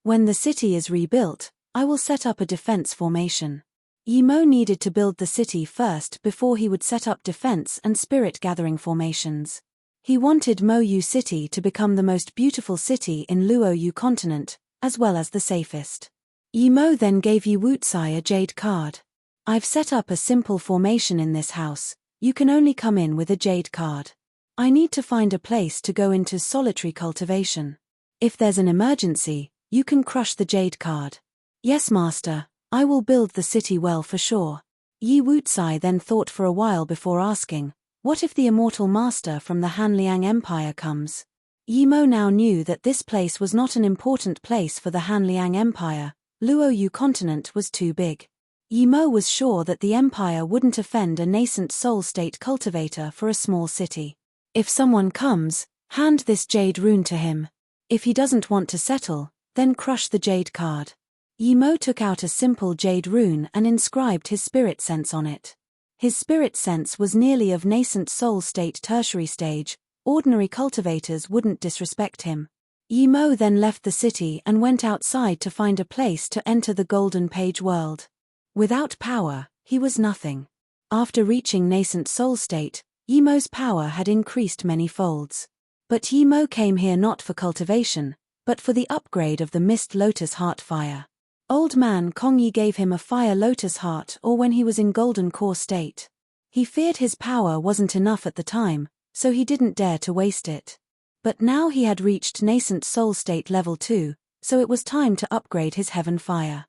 Speaker 1: When the city is rebuilt, I will set up a defense formation. Yimo needed to build the city first before he would set up defense and spirit-gathering formations. He wanted Moyu City to become the most beautiful city in Luoyu continent, as well as the safest. Yimo then gave Yi Wucai a jade card. I've set up a simple formation in this house, you can only come in with a jade card. I need to find a place to go into solitary cultivation. If there's an emergency, you can crush the jade card. Yes, master, I will build the city well for sure. Yi Wucai then thought for a while before asking, what if the immortal master from the Hanliang Empire comes? Yimo now knew that this place was not an important place for the Hanliang Empire, Luoyu continent was too big. Yimo was sure that the empire wouldn't offend a nascent soul state cultivator for a small city. If someone comes, hand this jade rune to him. If he doesn't want to settle, then crush the jade card. Yimo took out a simple jade rune and inscribed his spirit sense on it. His spirit sense was nearly of nascent soul state tertiary stage, ordinary cultivators wouldn't disrespect him. Yimo then left the city and went outside to find a place to enter the Golden Page world. Without power, he was nothing. After reaching nascent soul state, Yimo's power had increased many folds. But Yimo came here not for cultivation, but for the upgrade of the Mist Lotus Heart Fire. Old man Kongyi gave him a Fire Lotus Heart or when he was in Golden Core state. He feared his power wasn't enough at the time, so he didn't dare to waste it. But now he had reached nascent soul state level 2, so it was time to upgrade his Heaven Fire.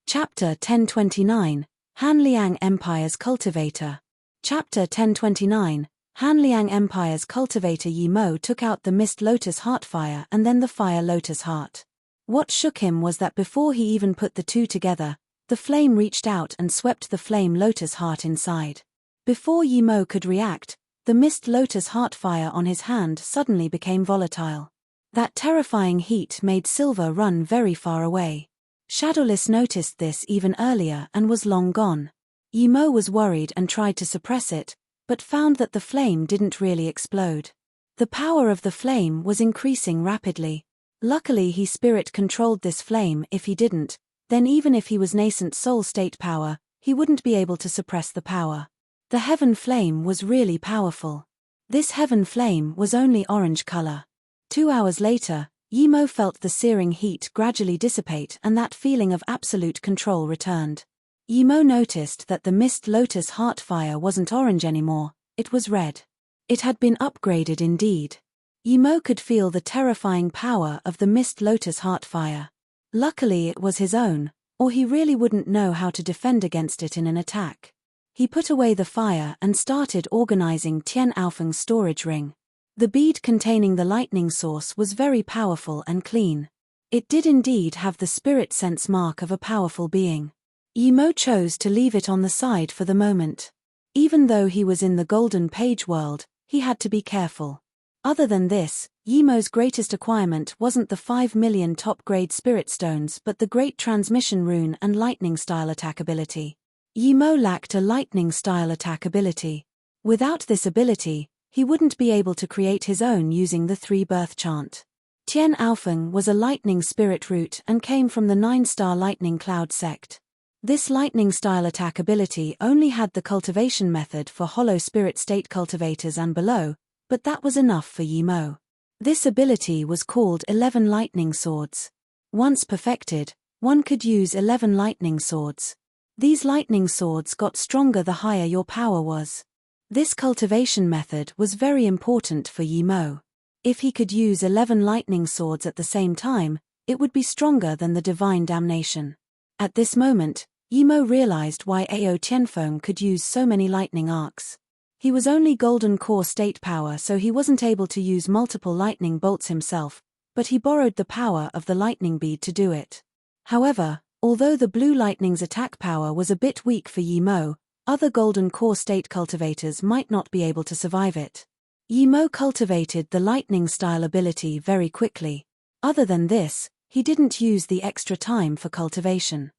Speaker 1: Chapter 1029, Hanliang Empire's Cultivator. Chapter 1029, Hanliang Empire's Cultivator. Yimo took out the Mist Lotus Heart Fire and then the Fire Lotus Heart. What shook him was that before he even put the two together, the flame reached out and swept the Flame Lotus Heart inside. Before Yimo could react, the Mist Lotus Heart Fire on his hand suddenly became volatile. That terrifying heat made Silver run very far away. Shadowless noticed this even earlier and was long gone. Yimo was worried and tried to suppress it, but found that the flame didn't really explode. The power of the flame was increasing rapidly. Luckily he spirit-controlled this flame. If he didn't, then even if he was nascent soul state power, he wouldn't be able to suppress the power. The heaven flame was really powerful. This heaven flame was only orange color. 2 hours later, Yimo felt the searing heat gradually dissipate and that feeling of absolute control returned. Yimo noticed that the Mist Lotus Heart Fire wasn't orange anymore, it was red. It had been upgraded indeed. Yimo could feel the terrifying power of the Mist Lotus Heart Fire. Luckily it was his own, or he really wouldn't know how to defend against it in an attack. He put away the fire and started organizing Tian Aofeng's storage ring. The bead containing the lightning source was very powerful and clean. It did indeed have the spirit sense mark of a powerful being. Yi Mo chose to leave it on the side for the moment. Even though he was in the Golden Page world, he had to be careful. Other than this, Yi Mo's greatest acquirement wasn't the 5 million top-grade spirit stones but the Great Transmission Rune and lightning-style attack ability. Yi Mo lacked a lightning-style attack ability. Without this ability, he wouldn't be able to create his own using the 3-birth chant. Tian Aofeng was a lightning spirit root and came from the 9-star lightning cloud sect. This lightning-style attack ability only had the cultivation method for hollow spirit state cultivators and below, but that was enough for Yi Mo. This ability was called 11 lightning swords. Once perfected, one could use 11 lightning swords. These lightning swords got stronger the higher your power was. This cultivation method was very important for Yi Mo. If he could use 11 lightning swords at the same time, it would be stronger than the divine damnation. At this moment, Yi Mo realized why Ao Tianfeng could use so many lightning arcs. He was only golden core state power, so he wasn't able to use multiple lightning bolts himself, but he borrowed the power of the lightning bead to do it. However, although the blue lightning's attack power was a bit weak for Yi Mo, other golden core state cultivators might not be able to survive it. Yi Mo cultivated the lightning style ability very quickly. Other than this, he didn't use the extra time for cultivation.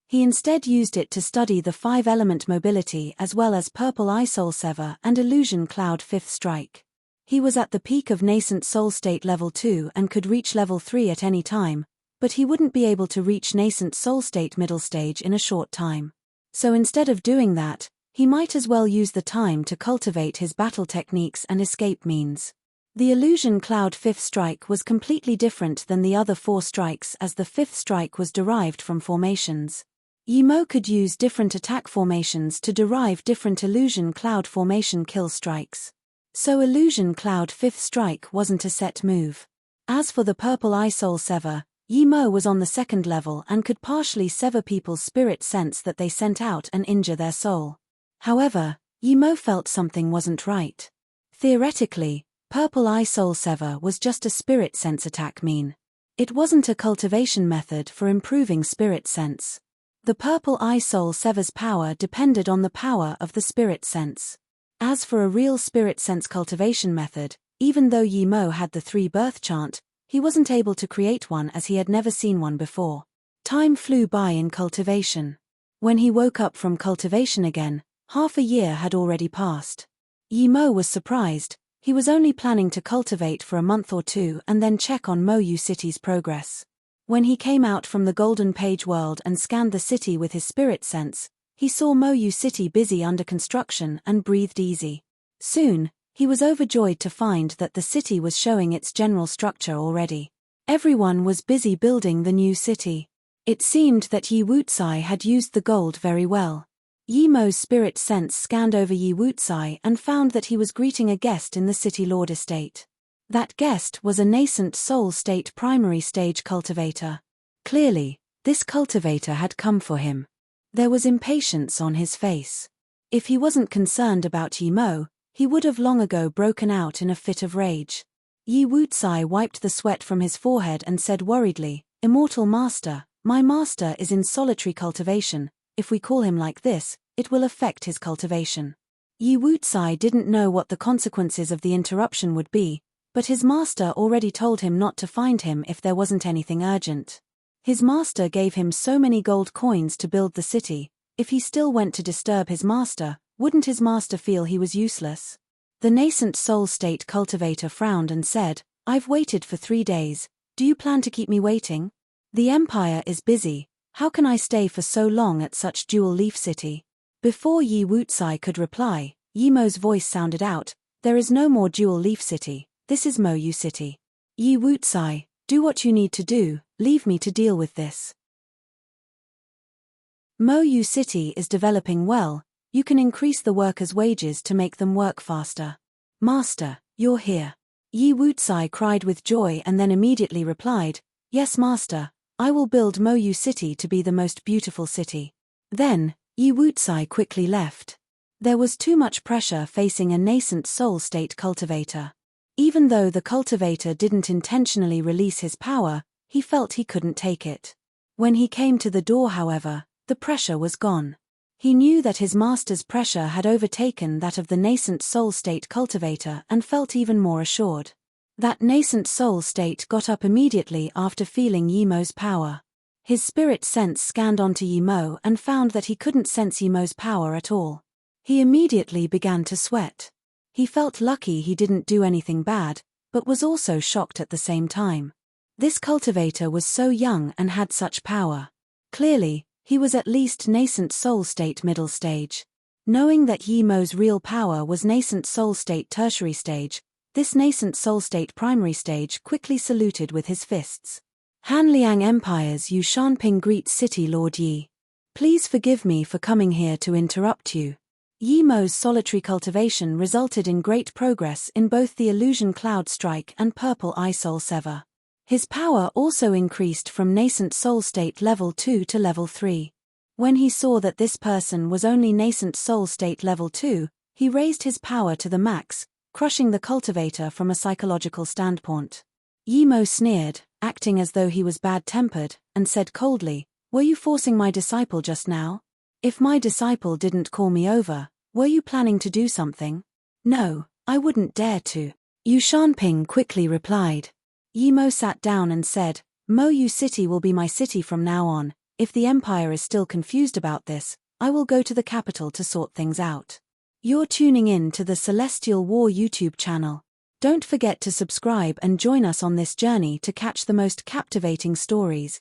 Speaker 1: He instead used it to study the 5-element mobility as well as Purple Eye Soul Sever and Illusion Cloud 5th Strike. He was at the peak of Nascent Soul State level 2 and could reach level 3 at any time, but he wouldn't be able to reach Nascent Soul State middle stage in a short time. So instead of doing that, he might as well use the time to cultivate his battle techniques and escape means. The Illusion Cloud 5th Strike was completely different than the other 4 strikes as the 5th strike was derived from formations. Yi Mo could use different attack formations to derive different Illusion Cloud formation kill strikes. So Illusion Cloud 5th Strike wasn't a set move. As for the Purple Eye Soul Sever, Yi Mo was on the 2nd level and could partially sever people's spirit sense that they sent out and injure their soul. However, Yi Mo felt something wasn't right. Theoretically, Purple Eye Soul Sever was just a spirit sense attack mean. It wasn't a cultivation method for improving spirit sense. The Purple Eye Soul Sever's power depended on the power of the spirit sense. As for a real spirit sense cultivation method, even though Yi Mo had the 3-birth chant, he wasn't able to create one as he had never seen one before. Time flew by in cultivation. When he woke up from cultivation again, half a year had already passed. Yi Mo was surprised. He was only planning to cultivate for a month or two and then check on Mo Yu City's progress. When he came out from the Golden Page world and scanned the city with his spirit sense, he saw Mo Yu City busy under construction and breathed easy. Soon, he was overjoyed to find that the city was showing its general structure already. Everyone was busy building the new city. It seemed that Yi Wucai had used the gold very well. Yi Mo's spirit sense scanned over Yi Wucai and found that he was greeting a guest in the City Lord estate. That guest was a nascent soul state primary stage cultivator. Clearly, this cultivator had come for him. There was impatience on his face. If he wasn't concerned about Yi Mo, he would have long ago broken out in a fit of rage. Yi Wucai wiped the sweat from his forehead and said worriedly, "Immortal Master, my master is in solitary cultivation. If we call him like this, it will affect his cultivation." Yi Wucai didn't know what the consequences of the interruption would be, but his master already told him not to find him if there wasn't anything urgent. His master gave him so many gold coins to build the city. If he still went to disturb his master, wouldn't his master feel he was useless? The nascent soul state cultivator frowned and said, "I've waited for 3 days. Do you plan to keep me waiting? The empire is busy. How can I stay for so long at such jewel leaf city?" Before Yi Wucai could reply, Yi Mo's voice sounded out, "There is no more jewel leaf city. This is Mo Yu City. Yi Wucai, do what you need to do, leave me to deal with this." Mo Yu City is developing well. You can increase the workers' wages to make them work faster. "Master, you're here." Yi Wucai cried with joy and then immediately replied, "Yes, Master, I will build Mo Yu City to be the most beautiful city." Then, Yi Wucai quickly left. There was too much pressure facing a nascent soul state cultivator. Even though the cultivator didn't intentionally release his power, he felt he couldn't take it. When he came to the door, however, the pressure was gone. He knew that his master's pressure had overtaken that of the nascent soul state cultivator and felt even more assured. That nascent soul state got up immediately after feeling Yimo's power. His spirit sense scanned onto Yimo and found that he couldn't sense Yimo's power at all. He immediately began to sweat. He felt lucky he didn't do anything bad, but was also shocked at the same time. This cultivator was so young and had such power. Clearly, he was at least nascent soul state middle stage. Knowing that Yimo's real power was nascent soul state tertiary stage, this nascent soul state primary stage quickly saluted with his fists. Hanliang Empire's Yu Shanping greets City Lord Yi. Please forgive me for coming here to interrupt you. Yimo's solitary cultivation resulted in great progress in both the illusion Cloud Strike and Purple Eye Soul Sever. His power also increased from nascent soul state level 2 to level 3. When he saw that this person was only nascent soul state level 2, he raised his power to the max, crushing the cultivator from a psychological standpoint. Yimo sneered, acting as though he was bad-tempered, and said coldly, "Were you forcing my disciple just now? If my disciple didn't call me over, were you planning to do something?" "No, I wouldn't dare to," Yu Shanping quickly replied. Yimo sat down and said, "Mo Yu City will be my city from now on. If the Empire is still confused about this, I will go to the capital to sort things out." You're tuning in to the Celestial War YouTube channel. Don't forget to subscribe and join us on this journey to catch the most captivating stories,